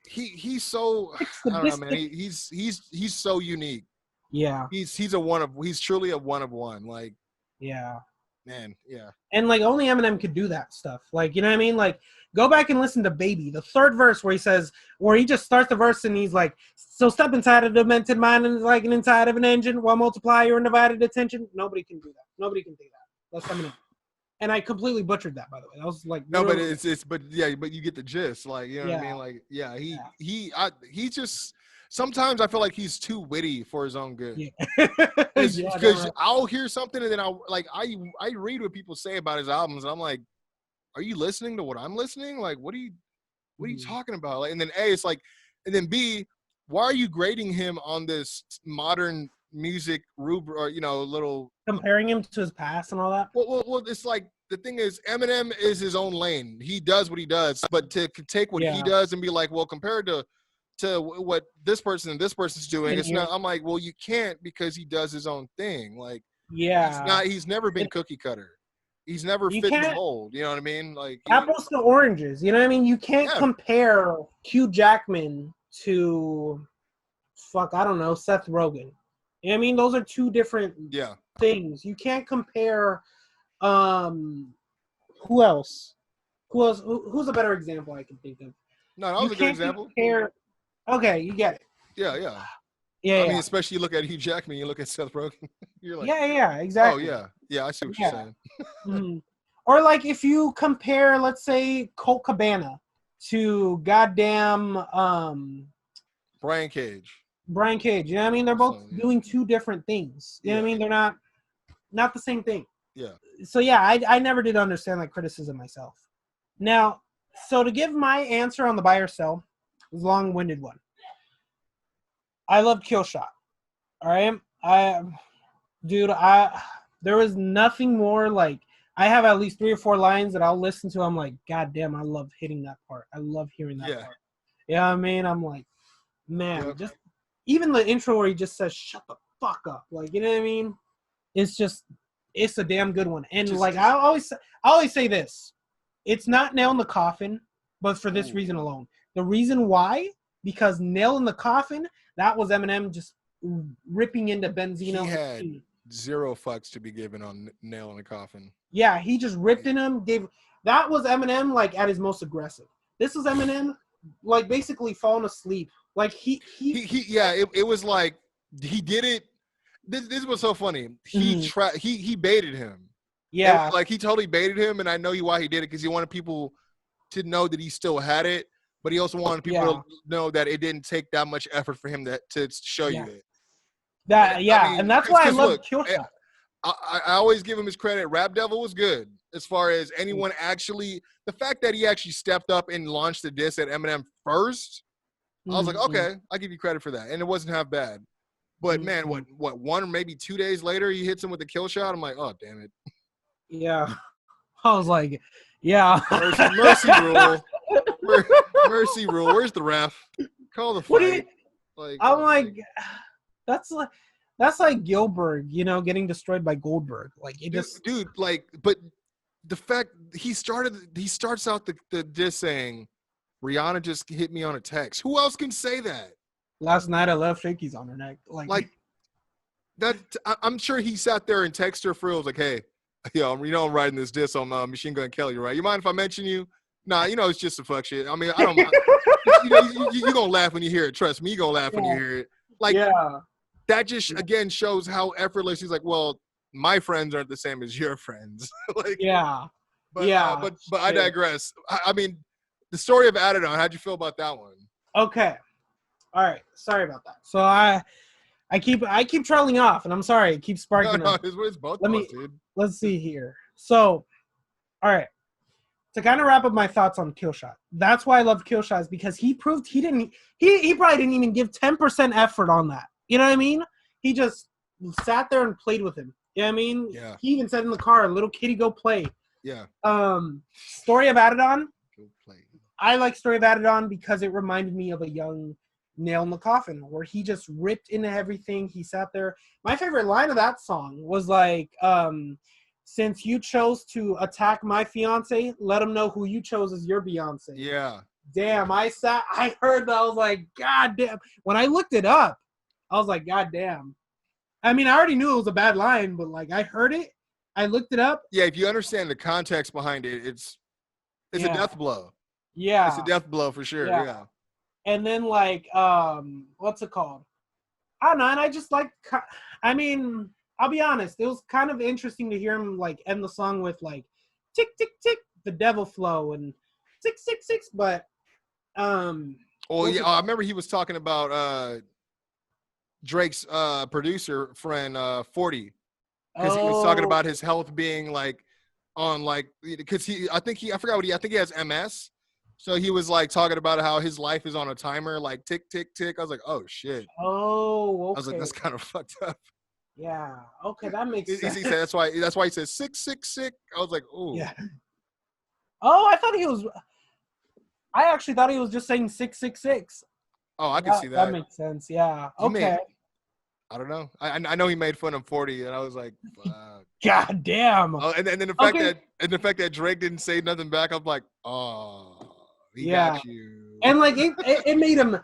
he's so I don't know, man. He's so unique. Yeah. He's truly a one of one. Like, yeah. Man, yeah. And like only Eminem could do that stuff. Like, you know what I mean? Like, go back and listen to Baby, the 3rd verse where he just starts the verse and he's like, so step inside a demented mind and it's like an inside of an engine while multiply your undivided attention. Nobody can do that. Nobody can do that. That's Eminem. And I completely butchered that, by the way. I was like, no, but but you get the gist. Like, you know what I mean? Like, yeah, he just sometimes I feel like he's too witty for his own good. Yeah. Because I'll hear something and then I read what people say about his albums and I'm like, are you listening to what I'm listening? Like, what are you talking about? Like, and then A, it's like, and then B, why are you grading him on this modern music rubric, or little comparing him to his past and all that. Well, it's like the thing is, Eminem is his own lane. He does what he does, but to take what he does and be like, well, compared to what this person and this person's doing, it's not. I'm like, well, you can't, because he does his own thing. Like, he's never been cookie cutter. He's never fit the mold. You know what I mean? Like apples to oranges. You know what I mean? You can't compare Hugh Jackman to I don't know, Seth Rogen. You know what I mean? Those are two different things. You can't compare. Who else? Who's a better example I can think of? No, that was a good example. Okay, you get it. Yeah. I mean, especially you look at Hugh Jackman, you look at Seth Rogen. You're like, exactly. Oh yeah. I see what you're saying. Mm-hmm. Or like if you compare, let's say, Colt Cabana to goddamn Brian Cage. You know what I mean? They're both doing two different things. You know what I mean? They're not the same thing. Yeah. So I never did understand that criticism myself. Now, so to give my answer on the buy or sell, it was a long-winded one. I loved Killshot. All right? There was nothing more like, I have at least 3 or 4 lines that I'll listen to. I'm like, God damn, I love hitting that part. I love hearing that part. You know what I mean? I'm like, man, just even the intro where he just says, shut the fuck up. Like, you know what I mean? It's a damn good one. And I always say this. It's not Nail in the Coffin, but for this reason alone. The reason why, because Nail in the Coffin, that was Eminem just ripping into Benzino. He had 0 fucks to be given on Nail in the Coffin. Yeah, he just ripped in him. That was Eminem like at his most aggressive. This was Eminem like basically falling asleep. Like it was like he did it. This was so funny. He baited him. Yeah, like he totally baited him, and I know why he did it, because he wanted people to know that he still had it, but he also wanted people to know that it didn't take that much effort for him to show you it. And that's why I love Killshot. I always give him his credit. Rap Devil was good as far as anyone actually. The fact that he actually stepped up and launched the diss at Eminem first, I was like, okay, I'll give you credit for that, and it wasn't half bad. But man, what 1 or maybe 2 days later, he hits him with a kill shot. I'm like, oh damn it. Yeah, I was like, yeah. Mercy rule. Mercy rule. Where's the ref? Call the fight. I'm like, that's like Gilbert, getting destroyed by Goldberg. Like it dude. Like, but the fact he starts out the diss saying, Rihanna just hit me on a text. Who else can say that? Last night I left shakies on her neck. Like that. I'm sure he sat there and texted her for real. Was like, hey, I'm writing this diss on Machine Gun Kelly, right? You mind if I mention you? Nah, it's just a fuck shit. I mean, I don't mind. You're going to laugh when you hear it. Trust me, you're going to laugh when you hear it. Like, that just, again, shows how effortless. He's like, well, my friends aren't the same as your friends. But I digress. I mean, the story of Adidon, how'd you feel about that one? Okay. All right. Sorry about that. So I keep trailing off, and I'm sorry. It keeps sparking up. It's both dude. Let's see here. So, all right. To kind of wrap up my thoughts on Killshot, that's why I love Killshot, is because he proved he probably didn't even give 10% effort on that. You know what I mean? He just sat there and played with him. You know what I mean? Yeah. He even said in the car, little kitty, go play. Yeah. Story of Adidon. Go play. I like Story of Adidon because it reminded me of a young Nail in the Coffin, where he just ripped into everything. He sat there. My favorite line of that song was like, since you chose to attack my fiance, let him know who you chose as your Beyonce. Yeah. Damn, I heard that. I was like, God damn. When I looked it up, I was like, God damn. I mean, I already knew it was a bad line, but like I heard it. I looked it up. Yeah, if you understand the context behind it, it's a death blow. Yeah. It's a death blow for sure. Yeah. And then like, what's it called? I don't know. And I just like, I mean, I'll be honest. It was kind of interesting to hear him like end the song with like, tick, tick, tick, the devil flow and 666. But, well, yeah, I remember he was talking about Drake's producer friend 40, because he was talking about his health being like on like, because I think he has MS. So he was like talking about how his life is on a timer, like tick, tick, tick. I was like, oh shit. Oh, okay. I was like, that's kind of fucked up. Yeah. Okay, that makes sense. He said that's why he said 666. I was like, oh. Yeah. Oh, I actually thought he was just saying 666. Oh, I can see that. That makes sense. Yeah. Okay. I don't know. I know he made fun of 40, and I was like, fuck. God damn. Oh, and then the fact that Drake didn't say nothing back, I'm like, oh, he got you. And like it made him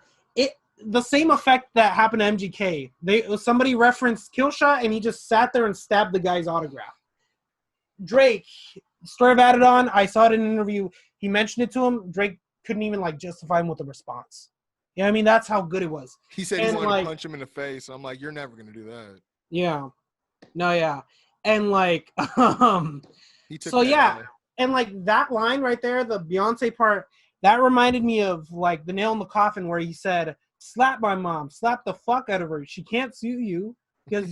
the same effect that happened to MGK. Somebody referenced Killshot, and he just sat there and stabbed the guy's autograph. Drake, story of Adidon, I saw it in an interview. He mentioned it to him. Drake couldn't even like justify him with a response. Yeah, I mean that's how good it was. He said he wanted to punch him in the face. I'm like, you're never gonna do that. Yeah, no, yeah, and like, he took so yeah, and like that line right there, the Beyonce part, that reminded me of like the nail in the coffin where he said, "Slap my mom, slap the fuck out of her. She can't sue you because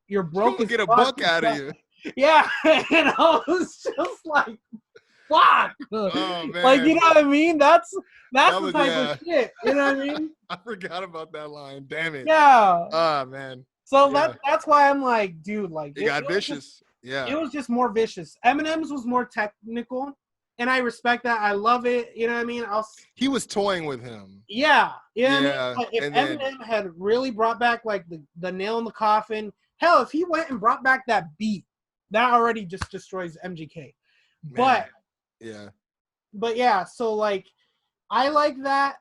you're broke. Get a buck out of you." Yeah, and I was just like, fuck. Oh, man. Like, you know what I mean? That's the type of shit. You know what I mean? I forgot about that line. Damn it. Yeah. Oh, man. So that's why I'm like, dude, like it got vicious. It was just more vicious. Eminem's was more technical, and I respect that. I love it. You know what I mean? He was toying with him. Yeah. Yeah. I mean? Like, if Eminem had really brought back like the nail in the coffin, hell, if he went and brought back that beat, that already just destroys MGK. Man. But yeah, so like I like that.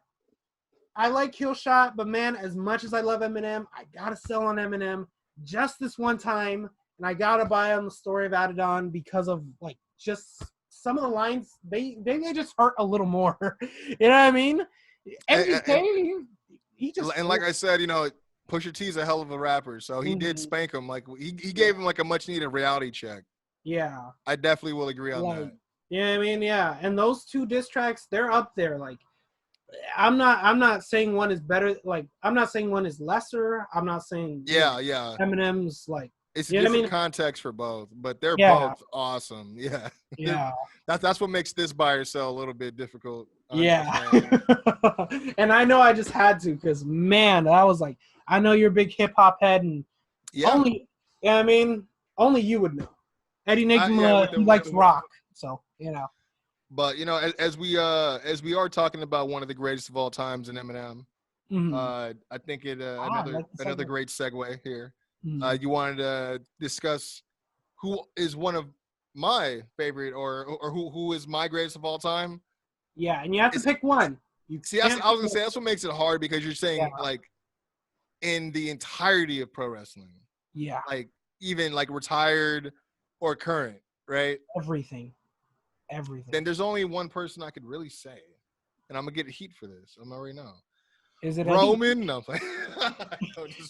I like Killshot, but man, as much as I love Eminem, I gotta sell on Eminem just this one time, and I gotta buy on the story of Adidon because of like just some of the lines they just hurt a little more. You know what I mean? MGK, he just and like I said, you know, Pusha T's a hell of a rapper, so he did spank him. Like he gave him like a much needed reality check. Yeah, I definitely will agree on that. Yeah, I mean, yeah, and those two diss tracks, they're up there. Like, I'm not saying one is better. Like, I'm not saying one is lesser. I'm not saying Eminem's like. It's different context for both, but they're both awesome. Yeah. Yeah. That's what makes this buy or sell a little bit difficult. Yeah. And I know I just had to because man, I was like, I know you're a big hip hop head, and only you would know. Eddie Enigma, he likes rock, so you know. But you know, as we are talking about one of the greatest of all times in Eminem, I think another great segue here. You wanted to discuss who is one of my favorite or who is my greatest of all time. Yeah, and you have to pick one. I was gonna say that's what makes it hard because you're saying like in the entirety of pro wrestling. Yeah. Like even like retired or current, right? Everything. Then there's only one person I could really say, and I'm gonna get heat for this. I'm already know. Is it Roman? No.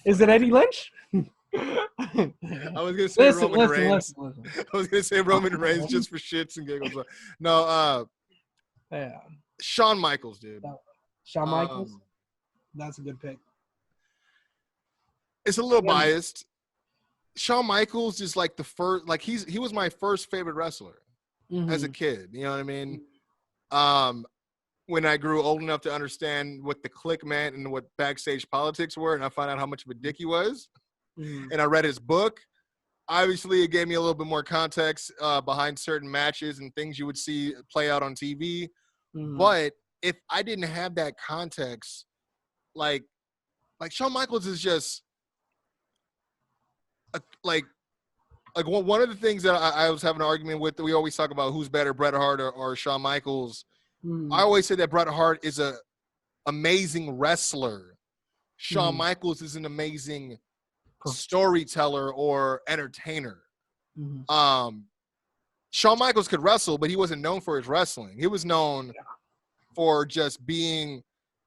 Is it Eddie Lynch? I was gonna say Roman Reigns. I was gonna say Roman Reigns just for shits and giggles. No, Shawn Michaels, dude. Shawn Michaels? That's a good pick. It's a little biased. Shawn Michaels is like the first, like he was my first favorite wrestler as a kid. You know what I mean? When I grew old enough to understand what the clique meant and what backstage politics were, and I found out how much of a dick he was, and I read his book. Obviously, it gave me a little bit more context behind certain matches and things you would see play out on TV. But if I didn't have that context, like Shawn Michaels is just like one of the things that I was having an argument with, that we always talk about who's better, Bret Hart or Shawn Michaels. I always say that Bret Hart is a amazing wrestler. Shawn Michaels is an amazing storyteller or entertainer. Shawn Michaels could wrestle, but he wasn't known for his wrestling. He was known for just being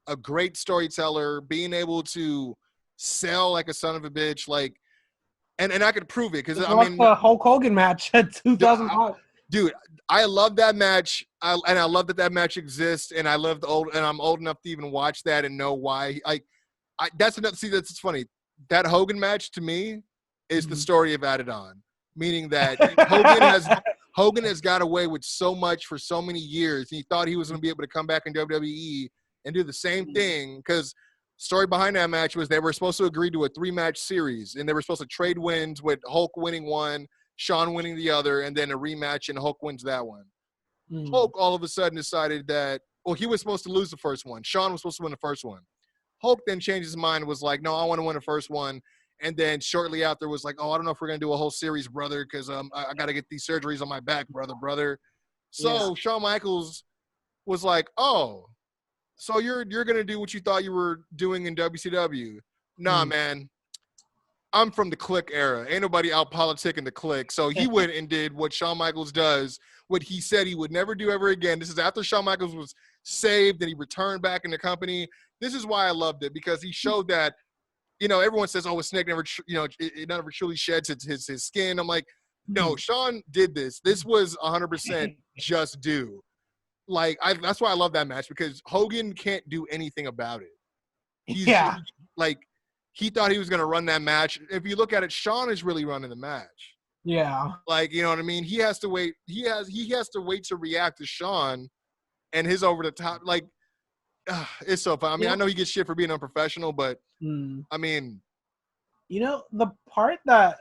a great storyteller, being able to sell like a son of a bitch, like, and I could prove it because I mean the Hulk Hogan match at 2005. Dude, I love that match, and I love that match exists, and I'm old enough to even watch that and know why. That's another. See, that's funny. That Hogan match to me is the story of Adidon, meaning that Hogan has got away with so much for so many years. He thought he was going to be able to come back in WWE and do the same thing because story behind that match was they were supposed to agree to a 3-match series, and they were supposed to trade wins with Hulk winning one, Shawn winning the other, and then a rematch, and Hulk wins that one. Hulk all of a sudden decided that, well, he was supposed to lose the first one. Shawn was supposed to win the first one. Hulk then changed his mind and was like, no, I want to win the first one. And then shortly after was like, oh, I don't know if we're going to do a whole series, brother, because I got to get these surgeries on my back, brother. So Shawn Michaels was like, oh, so you're going to do what you thought you were doing in WCW. Nah, man. I'm from the Click era. Ain't nobody out politicking the Click. So he went and did what Shawn Michaels does, what he said he would never do ever again. This is after Shawn Michaels was saved and he returned back in the company. This is why I loved it, because he showed that, everyone says, oh, a snake never, it never truly sheds his skin. I'm like, no, Shawn did this. This was 100% just due. Like, that's why I love that match, because Hogan can't do anything about it. He thought he was going to run that match. If you look at it, Shawn is really running the match. Yeah. Like, you know what I mean? He has to wait. He has to wait to react to Shawn and his over the top. Like, it's so fun. I mean, I know he gets shit for being unprofessional, but I mean, the part that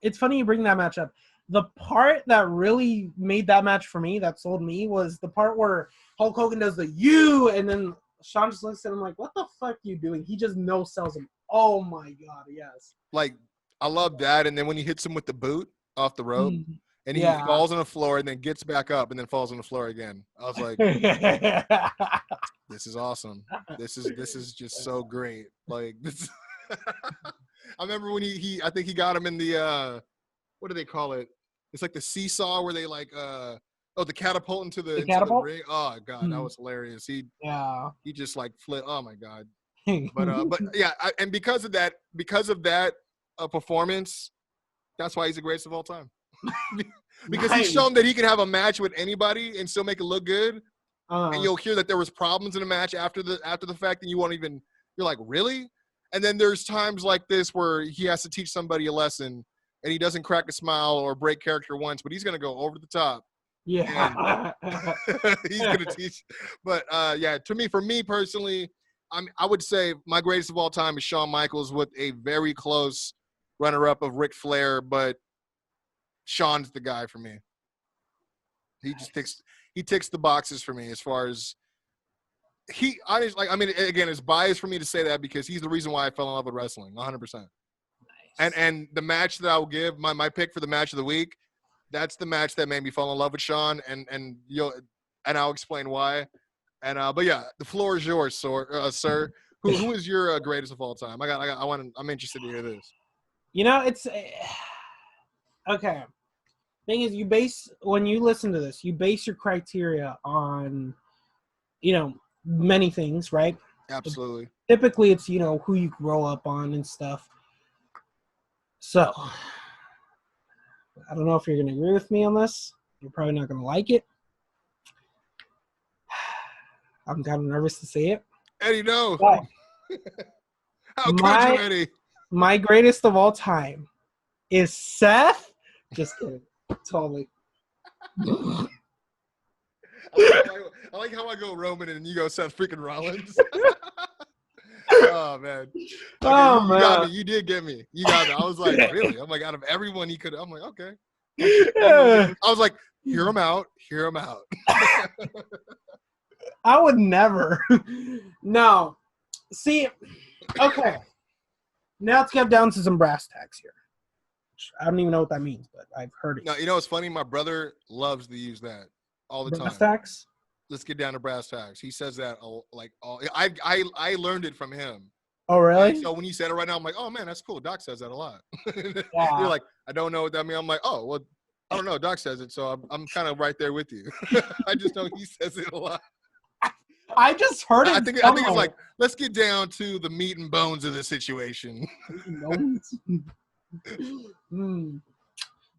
it's funny you bring that match up. The part that really made that match for me, that sold me, was the part where Hulk Hogan does the "you" and then Shawn just looks at him like, what the fuck are you doing? He just no-sells him. Oh my God, yes. Like, I love that. And then when he hits him with the boot off the rope and he falls on the floor and then gets back up and then falls on the floor again. I was like, this is awesome. This is just so great. Like, this I remember when I think he got him in the what do they call it? It's like the seesaw where they like the catapult into the ring. Oh God, that was hilarious. He just like flipped. Oh my God. But yeah, and because of that performance, that's why he's the greatest of all time. Because he's shown that he can have a match with anybody and still make it look good. And you'll hear that there was problems in a match after the fact, and you're like, really? And then there's times like this where he has to teach somebody a lesson, and he doesn't crack a smile or break character once, but he's gonna go over the top. Yeah. He's gonna teach. But for me personally, I would say my greatest of all time is Shawn Michaels, with a very close runner-up of Ric Flair, but Shawn's the guy for me. He just ticks the boxes for me as far as again, it's biased for me to say that because he's the reason why I fell in love with wrestling, 100%. Nice. And the match that I will give my pick for the match of the week, that's the match that made me fall in love with Shawn, and I'll explain why. And but yeah, the floor is yours, sir. Who is your greatest of all time? I'm interested to hear this. It's okay. Thing is, when you listen to this, you base your criteria on, many things, right? Absolutely. Typically, it's who you grow up on and stuff. So, I don't know if you're going to agree with me on this. You're probably not going to like it. I'm kind of nervous to say it. Eddie, no. How could you, Eddie? My greatest of all time is Seth. Just kidding. Totally. I like how I go Roman and you go Seth freaking Rollins. Oh man. Okay, you got me. You did get me. You got me. I was like, really? I'm like, out of everyone he could. I'm like, okay. I was like, hear him out. Hear him out. I would never. No. See, okay. Now let's get down to some brass tacks here. I don't even know what that means, but I've heard it. No, what's funny? My brother loves to use that all the time. Brass tacks? Let's get down to brass tacks. He says that I learned it from him. Oh, really? And so when you said it right now, I'm like, oh man, that's cool. Doc says that a lot. Yeah. You're like, I don't know what that means. I'm like, oh, well, I don't know. Doc says it, so I'm kind of right there with you. I just know he says it a lot. I just heard it. I think it's like, let's get down to the meat and bones of the situation.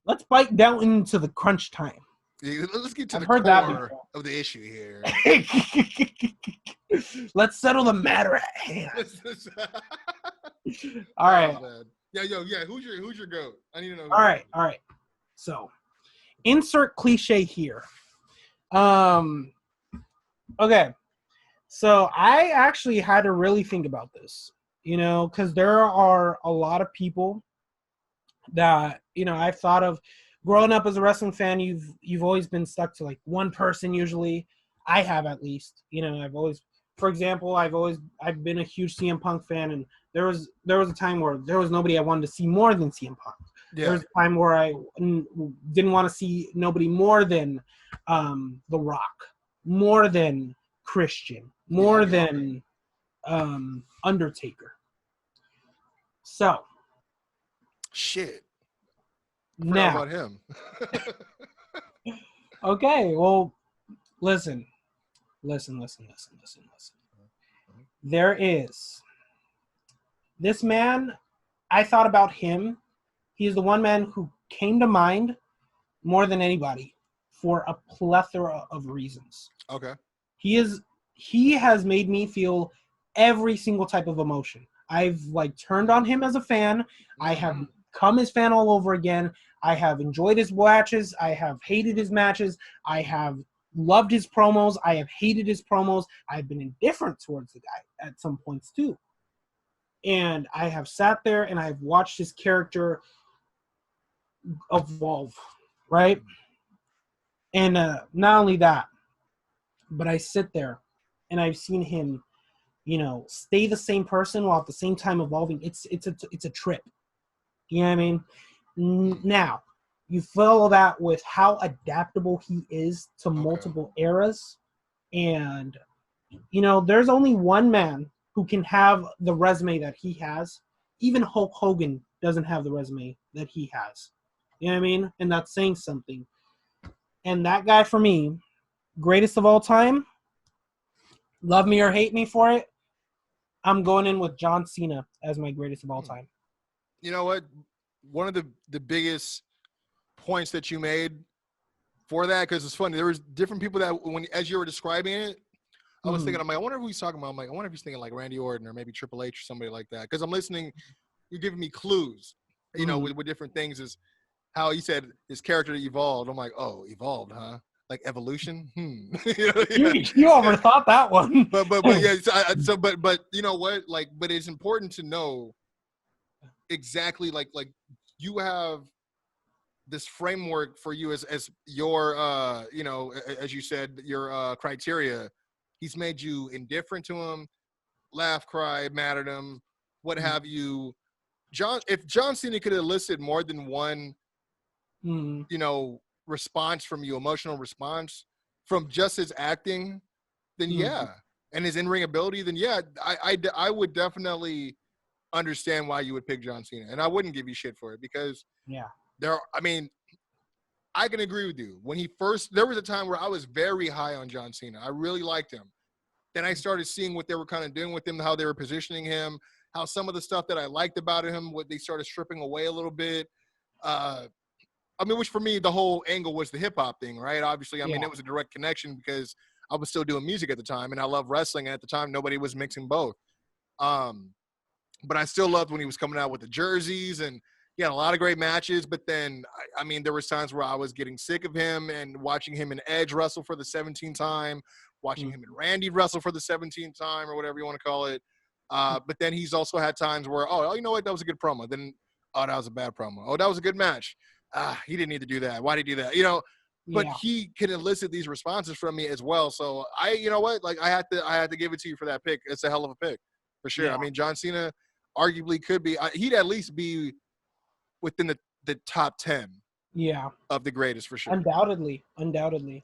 Let's bite down into the crunch time. Yeah, let's get to the core of the issue here. Let's settle the matter at hand. All right. Yeah. Who's your goat? I need to know. All right. So, insert cliche here. Okay. So I actually had to really think about this, because there are a lot of people that, I've thought of. Growing up as a wrestling fan, you've always been stuck to like one person usually. I have, at least. I've always, for example, I've been a huge CM Punk fan, and there was a time where there was nobody I wanted to see more than CM Punk. Yeah. There was a time where I didn't want to see nobody more than The Rock, more than Christian, more than Undertaker. So shit. Now about him. Okay, well, listen. There is this man. I thought about him. He is the one man who came to mind more than anybody for a plethora of reasons. Okay. He has made me feel every single type of emotion. I've turned on him as a fan. I have become his fan all over again. I have enjoyed his matches. I have hated his matches. I have loved his promos. I have hated his promos. I've been indifferent towards the guy at some points too. And I have sat there and I've watched his character evolve, right? And not only that, but I sit there and I've seen him, stay the same person while at the same time evolving. It's a trip. You know what I mean? Now, you follow that with how adaptable he is to multiple eras. And, there's only one man who can have the resume that he has. Even Hulk Hogan doesn't have the resume that he has. You know what I mean? And that's saying something. And that guy, for me, greatest of all time, love me or hate me for it, I'm going in with John Cena as my greatest of all time. You know what? One of the biggest points that you made for that, because it's funny, there was different people that as you were describing it, I was thinking, I'm like, I wonder who he's talking about. I'm like, I wonder if he's thinking like Randy Orton or maybe Triple H or somebody like that. Because I'm listening, you're giving me clues, with different things. Is how he said his character evolved. I'm like, oh, evolved, huh? Like evolution? You overthought that one. But yeah. But you know what? But it's important to know exactly like you have this framework for you as your as you said, your criteria. He's made you indifferent to him, laugh, cry, mad at him, what have you. If John Cena could elicit more than one response from you, emotional response from just his acting, then yeah, and his in-ring ability, then yeah, I would definitely understand why you would pick John Cena, and I wouldn't give you shit for it, because I can agree with you. When there was a time where I was very high on John Cena. I really liked him. Then I started seeing what they were kind of doing with him, how they were positioning him, how some of the stuff that I liked about him, what they started stripping away a little bit. Which for me, the whole angle was the hip hop thing, right? Obviously, I mean, it was a direct connection because I was still doing music at the time and I loved wrestling. And at the time, nobody was mixing both. But I still loved when he was coming out with the jerseys, and he had a lot of great matches. But then, there was times where I was getting sick of him and watching him and Edge wrestle for the 17th time, watching him and Randy wrestle for the 17th time, or whatever you want to call it. But then he's also had times where, oh, you know what? That was a good promo. Then, oh, that was a bad promo. Oh, that was a good match. He didn't need to do that. Why did he do that? But he can elicit these responses from me as well. So you know what? I had to give it to you for that pick. It's a hell of a pick for sure. Yeah. John Cena arguably could be, he'd at least be within the top 10 of the greatest for sure. Undoubtedly.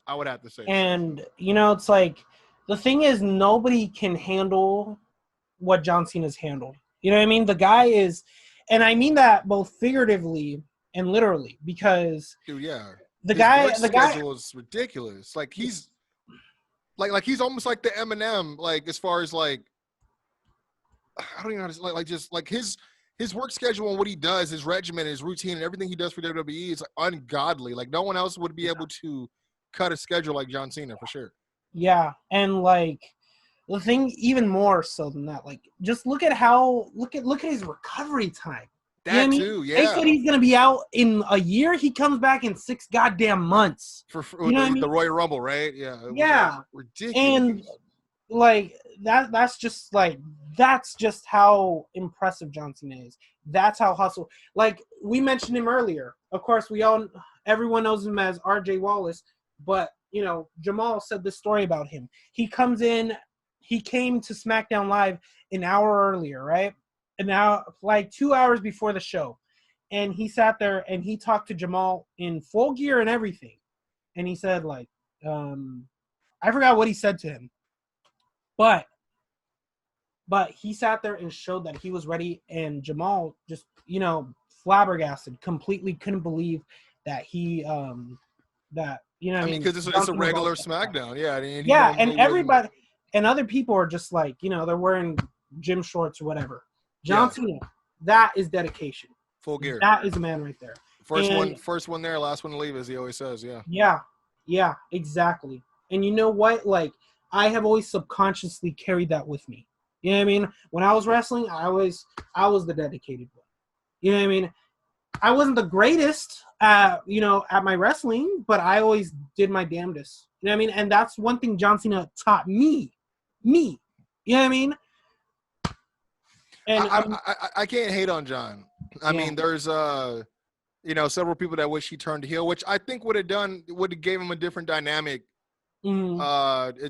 I would have to say. And, it's like, the thing is, nobody can handle what John Cena's handled. You know what I mean? The guy is, and I mean that both figuratively and literally, because dude, yeah, the guy schedule is ridiculous. Like he's he's almost like the Eminem, as far as I don't even know how to just his work schedule and what he does, his regimen, his routine, and everything he does for WWE is ungodly. No one else would be able to cut a schedule like John Cena for sure. Yeah, and the thing even more so than that, just look at his recovery time. That too, yeah. They said he's gonna be out in a year. He comes back in 6 goddamn months. For you know what I mean? The Royal Rumble, right? Yeah. Yeah. Ridiculous. And like that's just how impressive John Cena is. That's how hustle. Like we mentioned him earlier. Of course, everyone knows him as RJ Wallace, but you know, Jamal said this story about him. He came to SmackDown Live an hour earlier, right? And now, like 2 hours before the show. And he sat there and he talked to Jamal in full gear and everything. And he said, like, I forgot what he said to him. But he sat there and showed that he was ready. And Jamal just, you know, flabbergasted, completely couldn't believe that he, because it's a regular SmackDown. Yeah. Yeah. And everybody and other people are just like, you know, they're wearing gym shorts or whatever. John Cena, that is dedication. Full gear. That is a man right there. First one there, last one to leave, as he always says. Yeah. Yeah, exactly. And you know what? Like, I have always subconsciously carried that with me. You know what I mean? When I was wrestling, I was the dedicated one. You know what I mean? I wasn't the greatest at my wrestling, but I always did my damnedest. You know what I mean? And that's one thing John Cena taught me. You know what I mean? And I can't hate on John. I mean, there's several people that wish he turned heel, which I think would have gave him a different dynamic in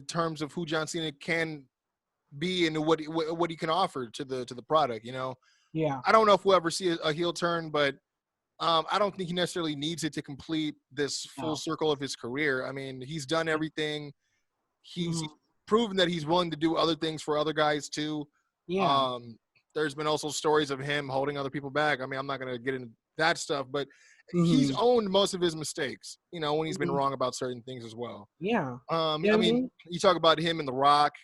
terms of who John Cena can be and what he can offer to the product. You know. Yeah. I don't know if we'll ever see a heel turn, but I don't think he necessarily needs it to complete this full circle of his career. I mean, he's done everything. He's proven that he's willing to do other things for other guys too. Yeah. There's been also stories of him holding other people back. I mean, I'm not going to get into that stuff, but he's owned most of his mistakes, you know, when he's been wrong about certain things as well. Yeah. I mean, you talk about him and The Rock.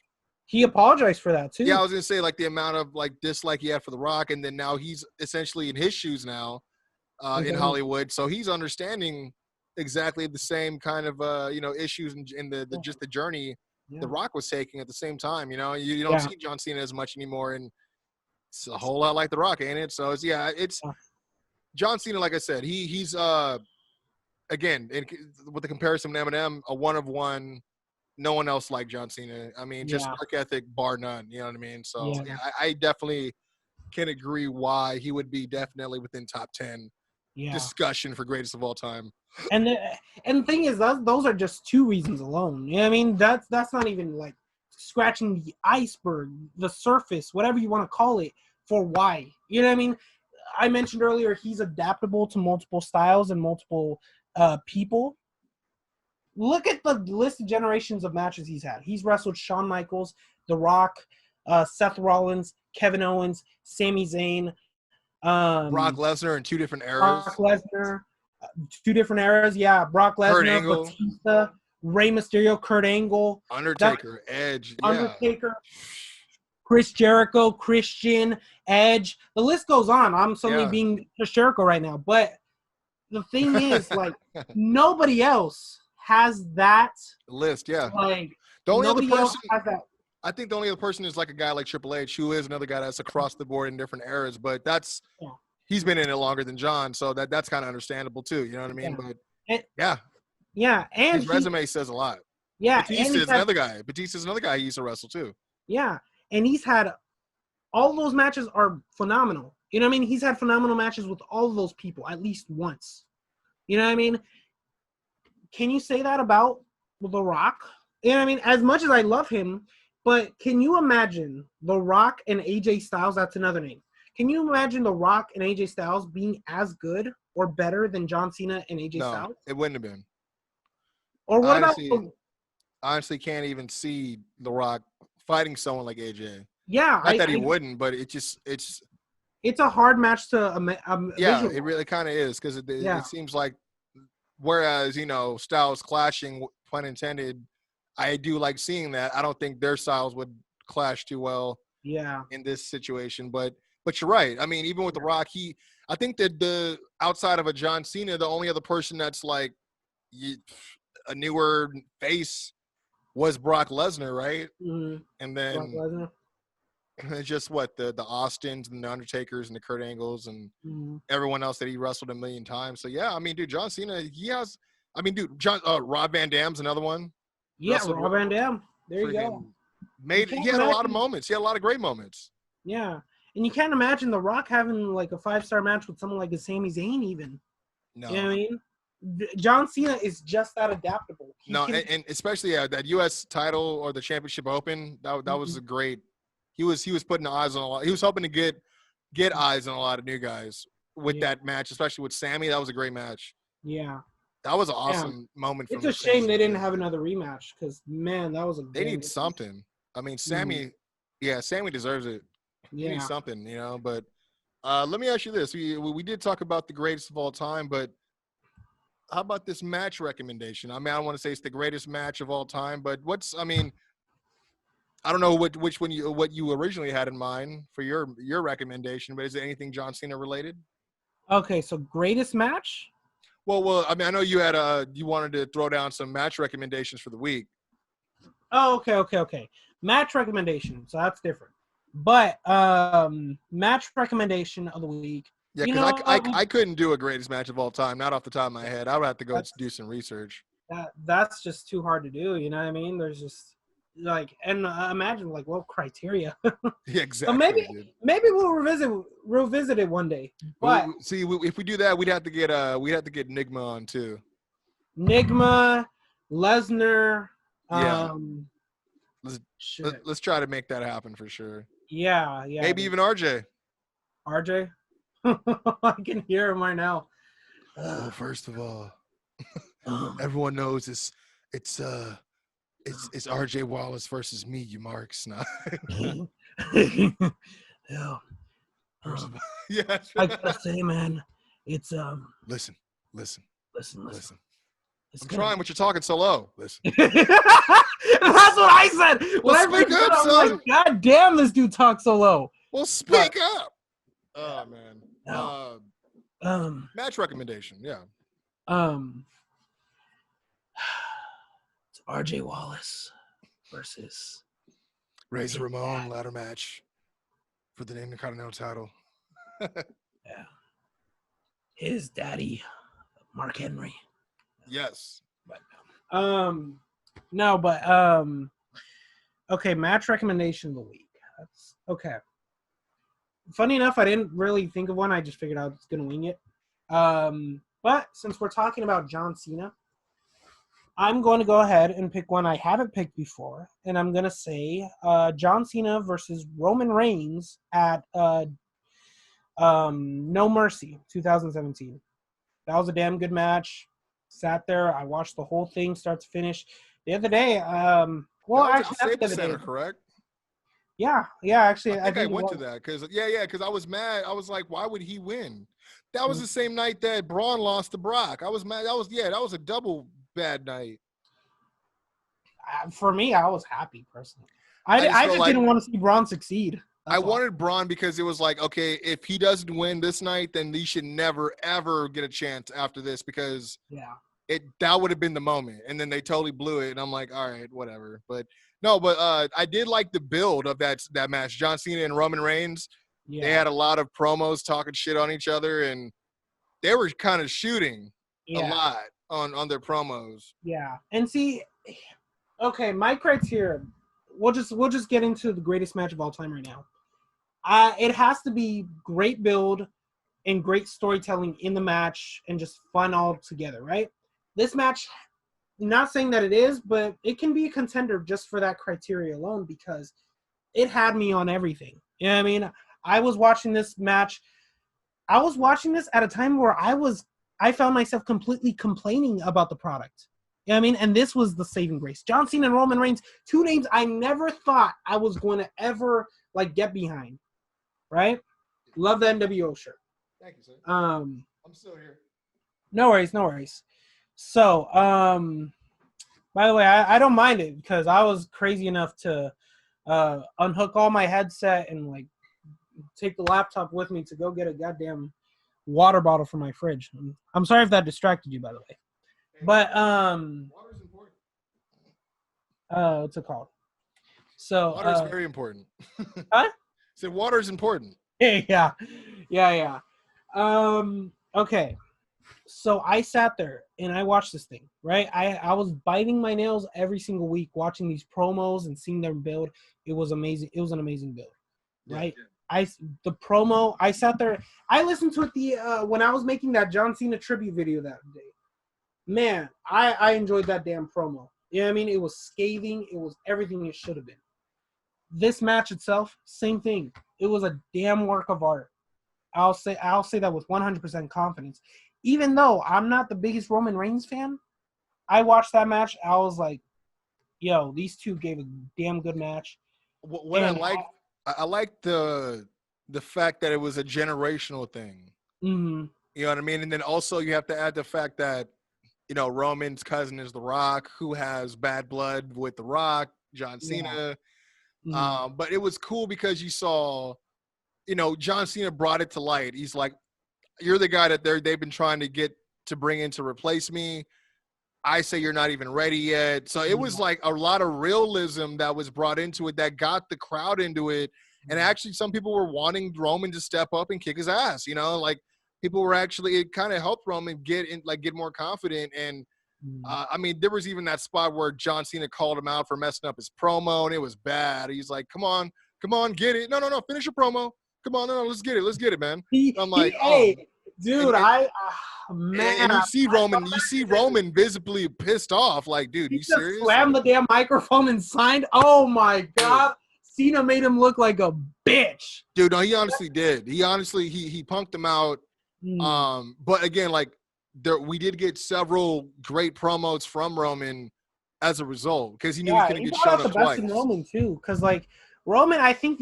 He apologized for that too. Yeah, I was going to say, like, the amount of, like, dislike he had for The Rock, and then now he's essentially in his shoes now in Hollywood. So he's understanding exactly the same kind of, issues in the journey The Rock was taking at the same time. You know, you don't see John Cena as much anymore, and it's a whole lot like The Rock, ain't it? So it's John Cena. Like I said, he's again with the comparison to Eminem, a one of one. No one else like John Cena. I mean, just work ethic, bar none. You know what I mean? So I definitely can agree why he would be definitely within top 10 discussion for greatest of all time. And the thing is, those are just 2 reasons alone. You know what I mean? That's not even like scratching the iceberg, the surface, whatever you want to call it, for why. You know what I mean? I mentioned earlier he's adaptable to multiple styles and multiple people. Look at the list of generations of matches he's had. He's wrestled Shawn Michaels, The Rock, Seth Rollins, Kevin Owens, Sami Zayn, Brock Lesnar in 2 different eras. Brock Lesnar, 2 different eras. Yeah, Brock Lesnar, Batista, Rey Mysterio, Kurt Angle, Undertaker, Edge, Undertaker, Chris Jericho, Christian, Edge. The list goes on. I'm suddenly being Chris Jericho right now, but the thing is, like, nobody else has that list. Yeah, like the only other person has that. I think the only other person is like a guy like Triple H, who is another guy that's across the board in different eras, but he's been in it longer than John, so that's kind of understandable too. You know what I mean? But and his resume says a lot. Yeah, Batista's another guy. Batista's another guy he used to wrestle too. Yeah, and he's had all those matches are phenomenal. You know what I mean? He's had phenomenal matches with all of those people at least once. You know what I mean? Can you say that about The Rock? You know what I mean? As much as I love him, but can you imagine The Rock and AJ Styles? That's another name. Can you imagine The Rock and AJ Styles being as good or better than John Cena and AJ Styles? No, it wouldn't have been. Or what about? Honestly, can't even see The Rock fighting someone like AJ. Yeah, not that he wouldn't, but it's a hard match to visualize. It really kind of is, because it seems like, whereas styles clashing, pun intended, I do like seeing that. I don't think their styles would clash too well. Yeah. In this situation, but you're right. I mean, even with The Rock, I think that the outside of a John Cena, the only other person that's like a newer face was Brock Lesnar, right? Mm-hmm. And then It's just what the Austins and the Undertakers and the Kurt Angles and everyone else that he wrestled a million times. So yeah, I mean, dude, John Cena, he has. I mean, dude, Rob Van Dam's another one. Yeah, Rob Van Dam. There you go. He had a lot of moments. He had a lot of great moments. Yeah, and you can't imagine The Rock having like a 5-star match with someone like a Sami Zayn even. No. You know what I mean? John Cena is just that adaptable. And especially that U.S. title or the Championship Open, that was a great. He was putting eyes on a lot. He was hoping to get eyes on a lot of new guys with that match, especially with Sammy. That was a great match. Yeah. That was an awesome moment. It's a shame they didn't have another rematch because, man, that was a. They need something. I mean, Sammy, Sammy deserves it. He needs something, you know. But let me ask you this: we did talk about the greatest of all time, but how about this match recommendation? I mean, I don't want to say it's the greatest match of all time, but I don't know which one what you originally had in mind for your recommendation, but is it anything John Cena related? Okay, so greatest match. Well, I mean, I know you had you wanted to throw down some match recommendations for the week. Oh, okay. Match recommendation, so that's different. But match recommendation of the week. Yeah, because I couldn't do a greatest match of all time, not off the top of my head. I would have to go do some research. That's just too hard to do. You know what I mean? There's just like, and imagine like what criteria. Yeah, exactly. So maybe we'll revisit it one day. But see, if we do that, we'd have to get Nigma on too. Nigma, Lesnar. Yeah. Let's try to make that happen for sure. Yeah. Maybe even RJ. RJ. I can hear him right now. Well, first of all, everyone knows it's RJ Wallace versus me, you marks. No. Yeah. Yeah. I gotta say, man, it's Listen. I'm gonna... trying, but you're talking so low. Listen. That's what I said. When I speak up, I'm son. like, God damn, this dude talks so low. Well, speak up. Oh man. No. Match recommendation, yeah. It's RJ Wallace versus Razor Ramon ladder match for the Intercontinental title. Yeah. His daddy, Mark Henry. Yes. But okay, match recommendation of the week. That's okay. Funny enough, I didn't really think of one. I just figured I was gonna wing it. But since we're talking about John Cena, I'm going to go ahead and pick one I haven't picked before, and I'm gonna say John Cena versus Roman Reigns at No Mercy 2017. That was a damn good match. Sat there, I watched the whole thing start to finish. The other day, correct? Yeah, actually, I think I went to that because I was mad. I was like, why would he win? That was the same night that Braun lost to Brock. I was mad. That was a double bad night. For me, I was happy personally. I just didn't want to see Braun succeed. I wanted Braun because it was like, okay, if he doesn't win this night, then he should never ever get a chance after this because that would have been the moment. And then they totally blew it, and I'm like, all right, whatever. But I did like the build of that match. John Cena and Roman Reigns. Yeah. They had a lot of promos talking shit on each other, and they were kind of shooting a lot on their promos. Yeah, and see, okay, my criteria. We'll just get into the greatest match of all time right now. It has to be great build and great storytelling in the match and just fun all together, right? This match, not saying that it is, but it can be a contender just for that criteria alone because it had me on everything. You know what I mean? I was watching this match. I was watching this at a time where I found myself completely complaining about the product. You know what I mean? And this was the saving grace. John Cena and Roman Reigns, two names I never thought I was going to ever get behind. Right? Love the NWO shirt. Thank you, sir. I'm still here. No worries. So, by the way, I don't mind it because I was crazy enough to unhook all my headset and take the laptop with me to go get a goddamn water bottle from my fridge. I'm sorry if that distracted you, by the way. But water's important. What's it called? So water's very important. Huh? So water is important. Yeah. Okay. So I sat there and I watched this thing, right? I was biting my nails every single week watching these promos and seeing them build. It was amazing. It was an amazing build, right? Yeah. The promo, I sat there. I listened to it when I was making that John Cena tribute video that day. Man, I enjoyed that damn promo. You know what I mean? It was scathing. It was everything it should have been. This match itself, same thing. It was a damn work of art. I'll say that with 100% confidence. Even though I'm not the biggest Roman Reigns fan, I watched that match. I was like, yo, these two gave a damn good match. What I like the fact that it was a generational thing. Mm-hmm. You know what I mean? And then also you have to add the fact that, you know, Roman's cousin is The Rock, who has bad blood with The Rock, John Cena. Yeah. Mm-hmm. But it was cool because you saw, you know, John Cena brought it to light. He's like, you're the guy that they've been trying to get to bring in to replace me. I say you're not even ready yet. So it was like a lot of realism that was brought into it that got the crowd into it. And actually some people were wanting Roman to step up and kick his ass, you know, like people were actually, it kind of helped Roman get more confident. And I mean, there was even that spot where John Cena called him out for messing up his promo and it was bad. He's like, come on, get it. No, finish your promo. Come on, no, let's get it, man. I'm like, dude, man. And you see Roman visibly pissed off. Like, dude, you serious? Slammed the damn microphone and signed. Oh my god, Cena made him look like a bitch. Dude, no, he honestly did. He honestly he punked him out. But again, like we did get several great promos from Roman as a result because he knew he couldn't get shown up twice. In Roman too, because like. Roman, I think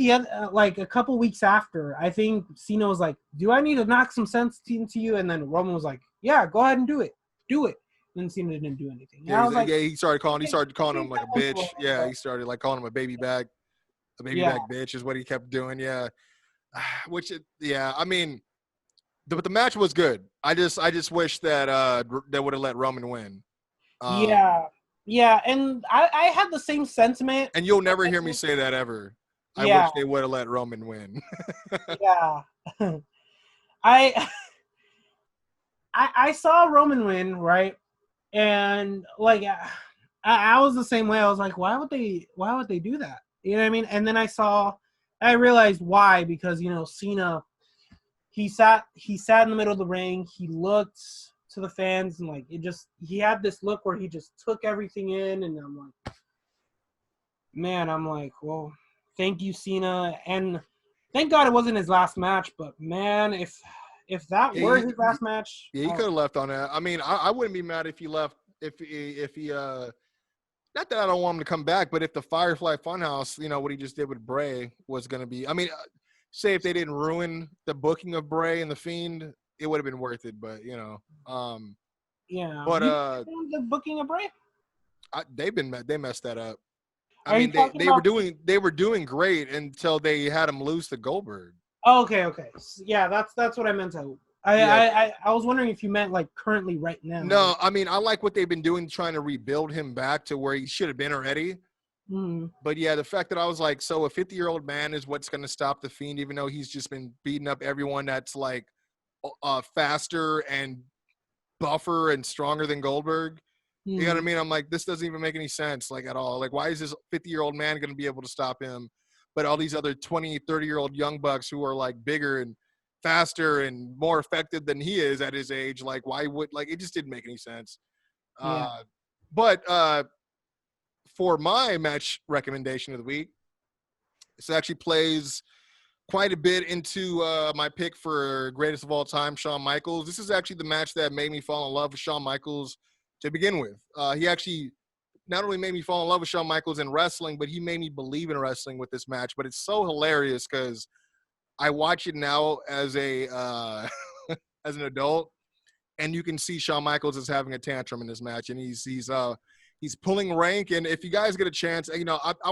like a couple weeks after, I think Cena was like, "Do I need to knock some sense into you?" And then Roman was like, "Yeah, go ahead and do it." And then Cena didn't do anything. Yeah, he started calling him like a bitch. Yeah, he started like calling him a baby bag bitch is what he kept doing. Yeah, I mean, but the match was good. I just wish that they would have let Roman win. Yeah, and I had the same sentiment. And you'll never hear me say that ever. I wish they would have let Roman win. Yeah. I saw Roman win, right? And like I was the same way. I was like, why would they do that? You know what I mean? And then I realized why, because you know, Cena, he sat in the middle of the ring, he looked to the fans and like he had this look where he just took everything in, and I'm like, well, thank you, Cena, and thank God it wasn't his last match, but man, if that were his last match, he could have left on that. I mean, I wouldn't be mad if he left if he not that I don't want him to come back, but if the Firefly Funhouse, you know, what he just did with Bray was going to be, I mean, say if they didn't ruin the booking of Bray and The Fiend, it would have been worth it, but you know, yeah. But the booking of Bray, they messed that up. I mean, they were doing great until they had him lose to Goldberg. Oh, okay, yeah, that's what I meant to. I was wondering if you meant like currently right now. No, I mean I like what they've been doing, trying to rebuild him back to where he should have been already. But yeah, the fact that I was like, so a 50-year-old man is what's going to stop the Fiend, even though he's just been beating up everyone that's like faster and buffer and stronger than Goldberg. You know what I mean? I'm like, this doesn't even make any sense, like at all. Like, why is this 50-year-old man going to be able to stop him? But all these other 20, 30-year-old young bucks who are like bigger and faster and more effective than he is at his age, like why would, like, it just didn't make any sense. But for my match recommendation of the week, this actually plays quite a bit into my pick for greatest of all time, Shawn Michaels. This is actually the match that made me fall in love with Shawn Michaels to begin with. He actually not only made me fall in love with Shawn Michaels in wrestling, but he made me believe in wrestling with this match. But it's so hilarious because I watch it now as a as an adult, and you can see Shawn Michaels is having a tantrum in this match, and he's pulling rank. And if you guys get a chance, you know, I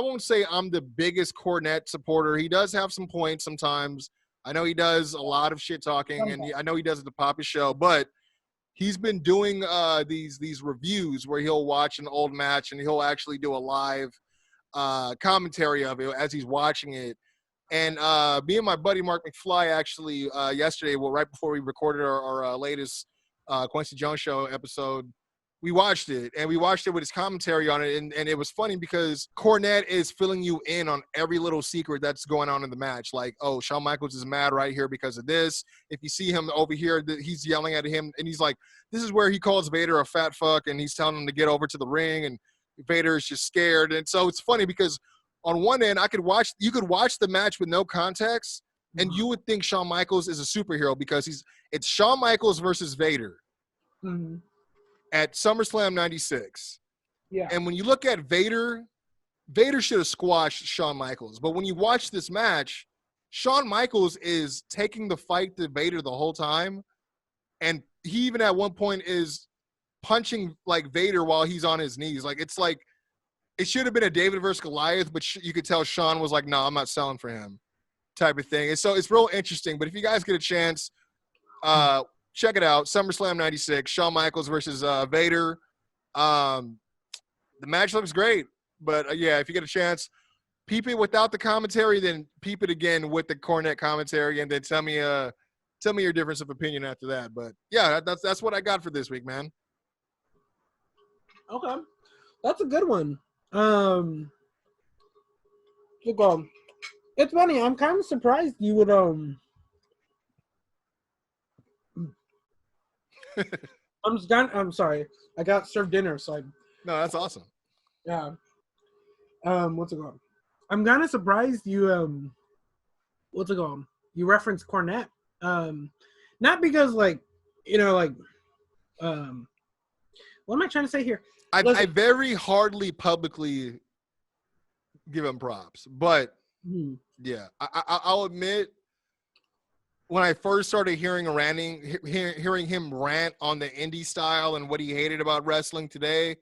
won't say I'm the biggest Cornette supporter. He does have some points sometimes. I know he does a lot of shit talking, and I know he does it to pop his show, but he's been doing these reviews where he'll watch an old match and he'll actually do a live commentary of it as he's watching it. And me and my buddy Mark McFly actually yesterday, well, right before we recorded our latest Kwency Jones Show episode, we watched it, and we watched it with his commentary on it, and it was funny because Cornette is filling you in on every little secret that's going on in the match. Like, oh, Shawn Michaels is mad right here because of this. If you see him over here, he's yelling at him, and he's like, this is where he calls Vader a fat fuck, and he's telling him to get over to the ring, and Vader is just scared. And so it's funny because on one end, you could watch the match with no context, and you would think Shawn Michaels is a superhero because it's Shawn Michaels versus Vader. Mm-hmm. At SummerSlam 96. Yeah. And when you look at Vader should have squashed Shawn Michaels. But when you watch this match, Shawn Michaels is taking the fight to Vader the whole time. And he even at one point is punching like Vader while he's on his knees. Like, it's like, it should have been a David versus Goliath, but you could tell Shawn was like, no, I'm not selling for him type of thing. And so it's real interesting. But if you guys get a chance, check it out. SummerSlam 96, Shawn Michaels versus Vader. The match looks great. But, yeah, if you get a chance, peep it without the commentary, then peep it again with the Cornette commentary, and then tell me your difference of opinion after that. But, yeah, that's what I got for this week, man. Okay. That's a good one. It's funny. I'm kind of surprised you would I'm sorry. I got served dinner, so No, that's awesome. Yeah. What's it called? I'm kind of surprised you what's it called? You referenced Cornette. Not because what am I trying to say here? I very hardly publicly give him props, but yeah, I'll admit, when I first started hearing him rant on the indie style and what he hated about wrestling today,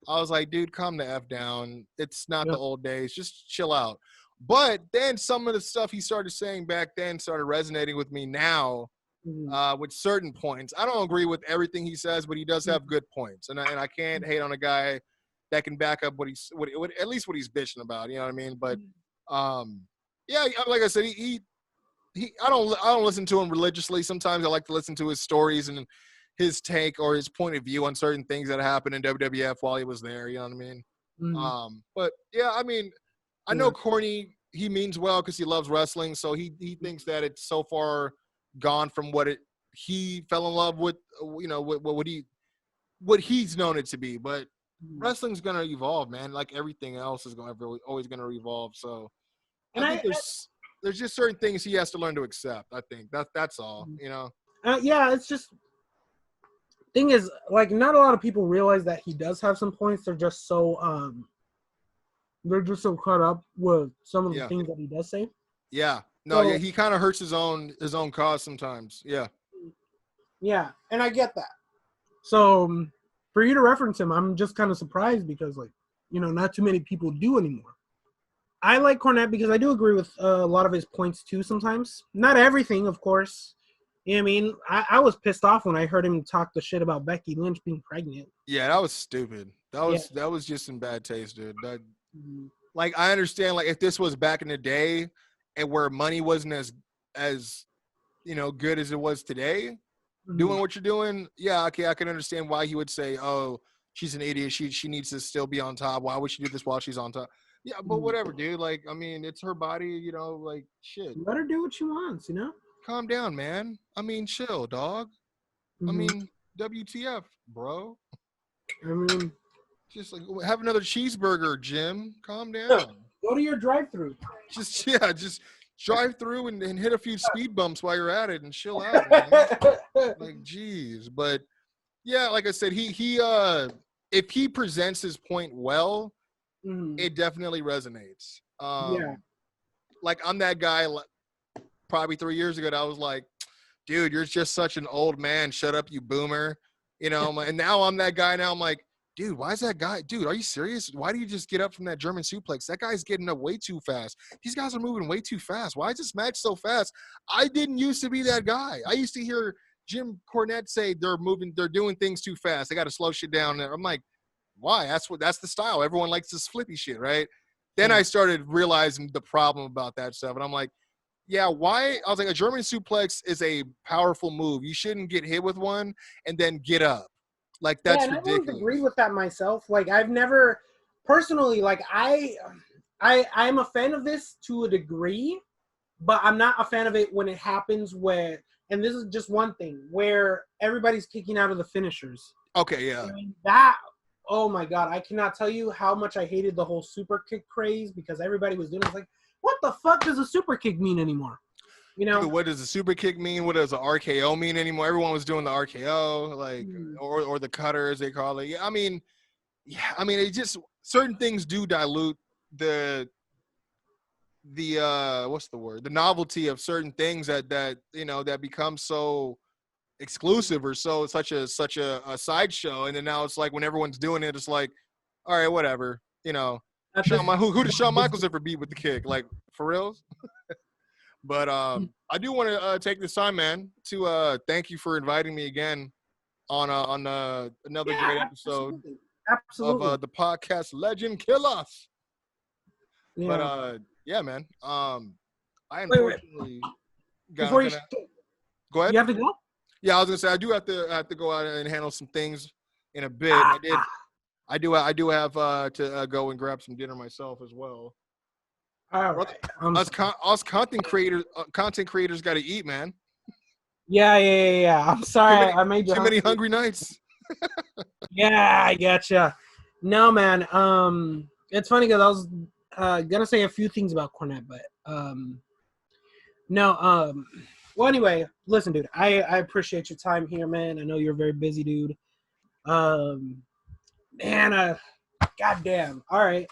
I was like, dude, calm the F down. It's not the old days. Just chill out. But then some of the stuff he started saying back then started resonating with me now with certain points. I don't agree with everything he says, but he does have good points. And I can't hate on a guy that can back up what at least what he's bitching about. You know what I mean? But, yeah, like I said, I don't listen to him religiously. Sometimes I like to listen to his stories and his take or his point of view on certain things that happened in WWF while he was there. You know what I mean? But yeah, I mean, I know Corny, he means well because he loves wrestling. So he thinks that it's so far gone from he fell in love with, what he's known it to be. But wrestling's going to evolve, man. Like everything else is always going to evolve. So I think there's just certain things he has to learn to accept. I think that's all, you know? Yeah, it's just, thing is, like, not a lot of people realize that he does have some points. They're just so caught up with some of the things that he does say. Yeah. No, yeah, he kind of hurts his own cause sometimes. Yeah. Yeah, and I get that. So for you to reference him, I'm just kind of surprised because, like, not too many people do anymore. I like Cornette because I do agree with a lot of his points too sometimes. Not everything, of course. You know what I mean? I was pissed off when I heard him talk the shit about Becky Lynch being pregnant. Yeah, that was stupid. That was just in bad taste, dude. Like, I understand, like, if this was back in the day and where money wasn't as good as it was today, doing what you're doing, yeah, okay, I can understand why he would say, oh, she's an idiot. She needs to still be on top. Why would she do this while she's on top? Yeah, but whatever, dude. Like, I mean, it's her body, like, shit. Let her do what she wants, Calm down, man. I mean, chill, dog. I mean, WTF, bro. I mean, just like have another cheeseburger, Jim. Calm down. Go to your drive-through. Just drive through and hit a few speed bumps while you're at it and chill out, man. Like, geez. But yeah, like I said, he if he presents his point well, it definitely resonates. Like, I'm that guy. Probably 3 years ago, I was like, dude, you're just such an old man. Shut up, you boomer. And now I'm that guy. Now I'm like, dude, why is that guy? Dude, are you serious? Why do you just get up from that German suplex? That guy's getting up way too fast. These guys are moving way too fast. Why is this match so fast? I didn't used to be that guy. I used to hear Jim Cornette say they're doing things too fast. They got to slow shit down. I'm like, why? That's the style. Everyone likes this flippy shit, right? Then I started realizing the problem about that stuff. And I'm like, yeah, why? I was like, a German suplex is a powerful move. You shouldn't get hit with one and then get up. Like, that's and ridiculous. I've always agreed with that myself. Like, I've never personally, like, I'm a fan of this to a degree, but I'm not a fan of it when it happens where, and this is just one thing, where everybody's kicking out of the finishers. Okay, yeah. And that, oh my God, I cannot tell you how much I hated the whole super kick craze because everybody was doing it. It's like, what the fuck does a super kick mean anymore? You know, what does a super kick mean? What does an RKO mean anymore? Everyone was doing the RKO, like, or the cutter as they call it. I mean, it just, certain things do dilute the what's the word? The novelty of certain things that become so exclusive or such a sideshow. And then now it's like when everyone's doing it, it's like, all right, whatever. You know, who does Shawn Michaels ever beat with the kick? Like, for reals? But I do want to take this time, man, to thank you for inviting me again on another great episode of the podcast Legend Kill Us. Yeah. But yeah, man. I unfortunately go ahead. You have to go? Yeah, I was gonna say I do have to go out and handle some things in a bit. I do have to go and grab some dinner myself as well. All right. Us content creators got to eat, man. Yeah. I'm sorry. I made you too many hungry nights. Yeah, I gotcha. No, man. It's funny because I was gonna say a few things about Cornette, but no. Well, anyway, listen, dude. I appreciate your time here, man. I know you're a very busy dude. Man, goddamn. All right.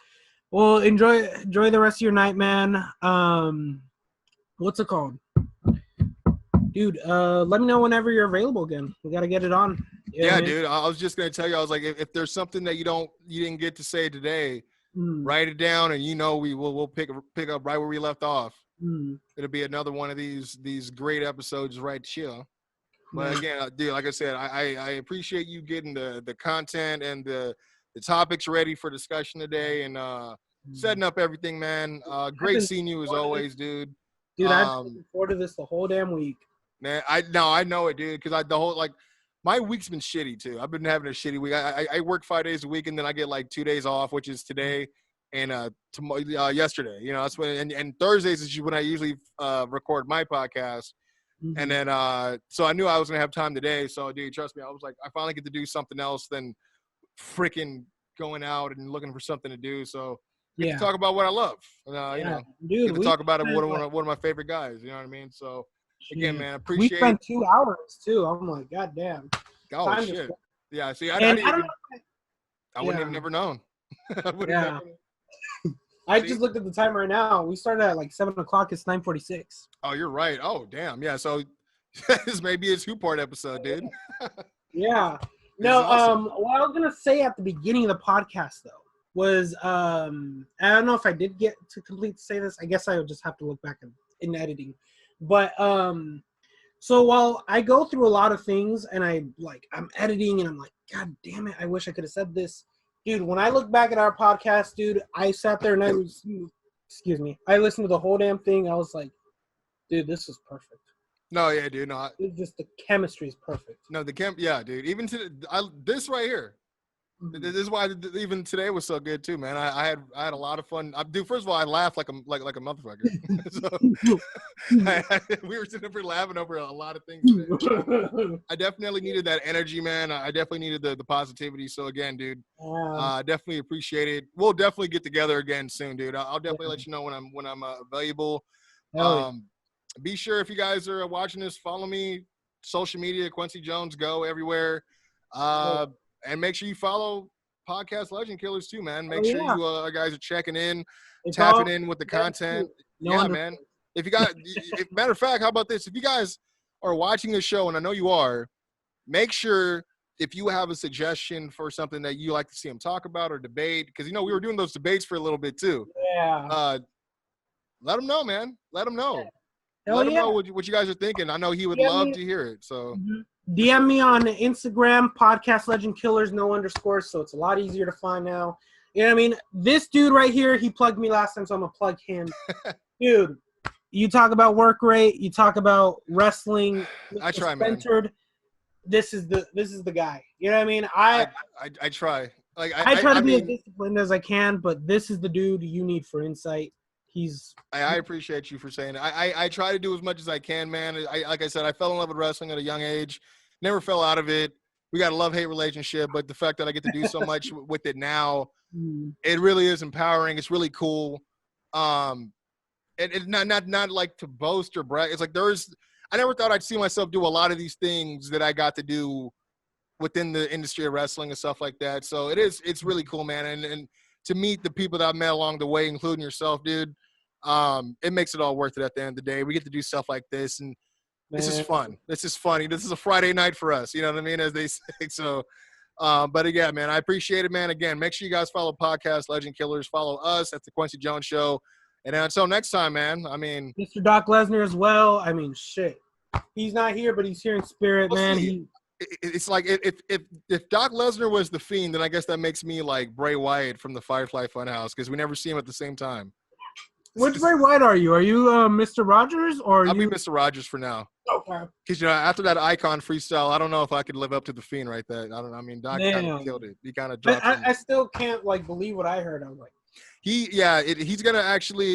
Well, enjoy the rest of your night, man. What's it called? Dude, let me know whenever you're available again. We got to get it on. Yeah, dude. I was just going to tell you, I was like, if there's something that you didn't get to say today, write it down and we'll pick up right where we left off. It'll be another one of these great episodes right here. But again, dude, like I said, I appreciate you getting the content and the topics ready for discussion today and setting up everything, man. Great seeing you as always, dude. Dude, I've been looking forward to this the whole damn week. Man, I know it, dude, because my week's been shitty too. I've been having a shitty week. I work 5 days a week and then I get like 2 days off, which is today and yesterday. You know, that's when and Thursdays is when I usually record my podcast. And then so I knew I was gonna have time today. So dude, trust me, I was like, I finally get to do something else than freaking going out and looking for something to do. So get to talk about what I love. You know, dude, get to talk about it with one of my favorite guys. You know what I mean? So again, man, appreciate. We spent 2 hours too. I'm like, god damn. Oh shit. Yeah. See, I wouldn't have never known. I just looked at the time right now. We started at like 7 o'clock. It's 9:46. Oh, you're right. Oh, damn. Yeah. So this may be a 2-part episode, dude. Yeah. No. Awesome. What I was gonna say at the beginning of the podcast though was I don't know if I did get to complete to say this. I guess I would just have to look back in editing. But so while I go through a lot of things and I'm editing and I'm like, god damn it, I wish I could have said this. Dude, when I look back at our podcast, dude, I sat there and I listened to the whole damn thing. I was like, dude, this is perfect. No, yeah, dude, no. Just the chemistry is perfect. No, yeah, dude. Even this right here, this is why even today was so good too, man. I had a lot of fun. Dude, first of all, I laughed like a motherfucker. So we were sitting there laughing over a lot of things today. I definitely needed that energy, man. I definitely needed the positivity. So again, dude, definitely appreciate it. We'll definitely get together again soon, dude. I'll definitely let you know when I'm available. Be sure if you guys are watching this, follow me, social media, Kwency Jones, go everywhere. And make sure you follow Podcast Legend Killers too, man. Make sure you guys are checking in, tapping in with the content. Man. If you guys, matter of fact, how about this? If you guys are watching the show, and I know you are, make sure if you have a suggestion for something that you like to see him talk about or debate, because we were doing those debates for a little bit too. Yeah. Let him know, man. Let him know. Let him know what you guys are thinking. I know he would love to hear it. So. DM me on Instagram, Podcast Legend Killers, no underscores, so it's a lot easier to find now. You know what I mean? This dude right here, he plugged me last time, so I'm gonna plug him. Dude, you talk about work rate, you talk about wrestling. I try, centered. Man. This is the guy. You know what I mean? I try. Like I try to be as disciplined as I can, but this is the dude you need for insight. I appreciate you for saying it. I try to do as much as I can, man. Like I said, I fell in love with wrestling at a young age. Never fell out of it. We got a love-hate relationship, but the fact that I get to do so much with it now, it really is empowering. It's really cool. It's not like to boast or brag. It's like I never thought I'd see myself do a lot of these things that I got to do within the industry of wrestling and stuff like that. So it's really cool, man. And to meet the people that I've met along the way, including yourself, dude, it makes it all worth it at the end of the day. We get to do stuff like this, and this is fun. This is funny. This is a Friday night for us. You know what I mean? As they say. So, but again, man, I appreciate it, man. Again, make sure you guys follow podcast Legend Killers. Follow us at the Kwency Jones Show. And until next time, man, I mean. Mr. Doc Lesnar as well. I mean, shit. He's not here, but he's here in spirit, man. It's like if Doc Lesnar was the Fiend, then I guess that makes me like Bray Wyatt from the Firefly Funhouse because we never see him at the same time. Which Bray Wyatt are you? Are you Mr. Rogers or? I'll be Mr. Rogers for now. Okay. Because after that Icon freestyle, I don't know if I could live up to the Fiend right there. I mean, Doc kind of killed it. He kind of dropped. I still can't like believe what I heard. I was like, he's gonna actually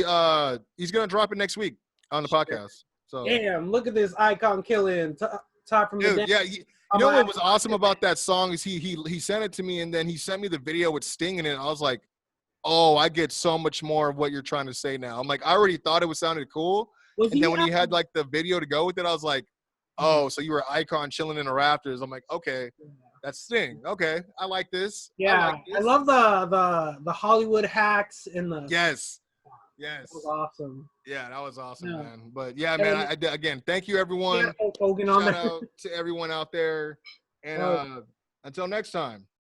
he's gonna drop it next week on the podcast. So damn, look at this Icon killing top from dude, the yeah. You know what was awesome about that song is he sent it to me and then he sent me the video with Sting in it. I was like, oh, I get so much more of what you're trying to say now. I'm like, I already thought it sounded cool. And then when he had like the video to go with it, I was like, oh, so you were Icon chilling in the rafters. I'm like, okay, that's Sting. Okay, I like this. Yeah, I love the Hollywood hacks and the yes. That was awesome. Yeah, that was awesome, man. But yeah, man, again, thank you, everyone. Shout out to everyone out there. And until next time.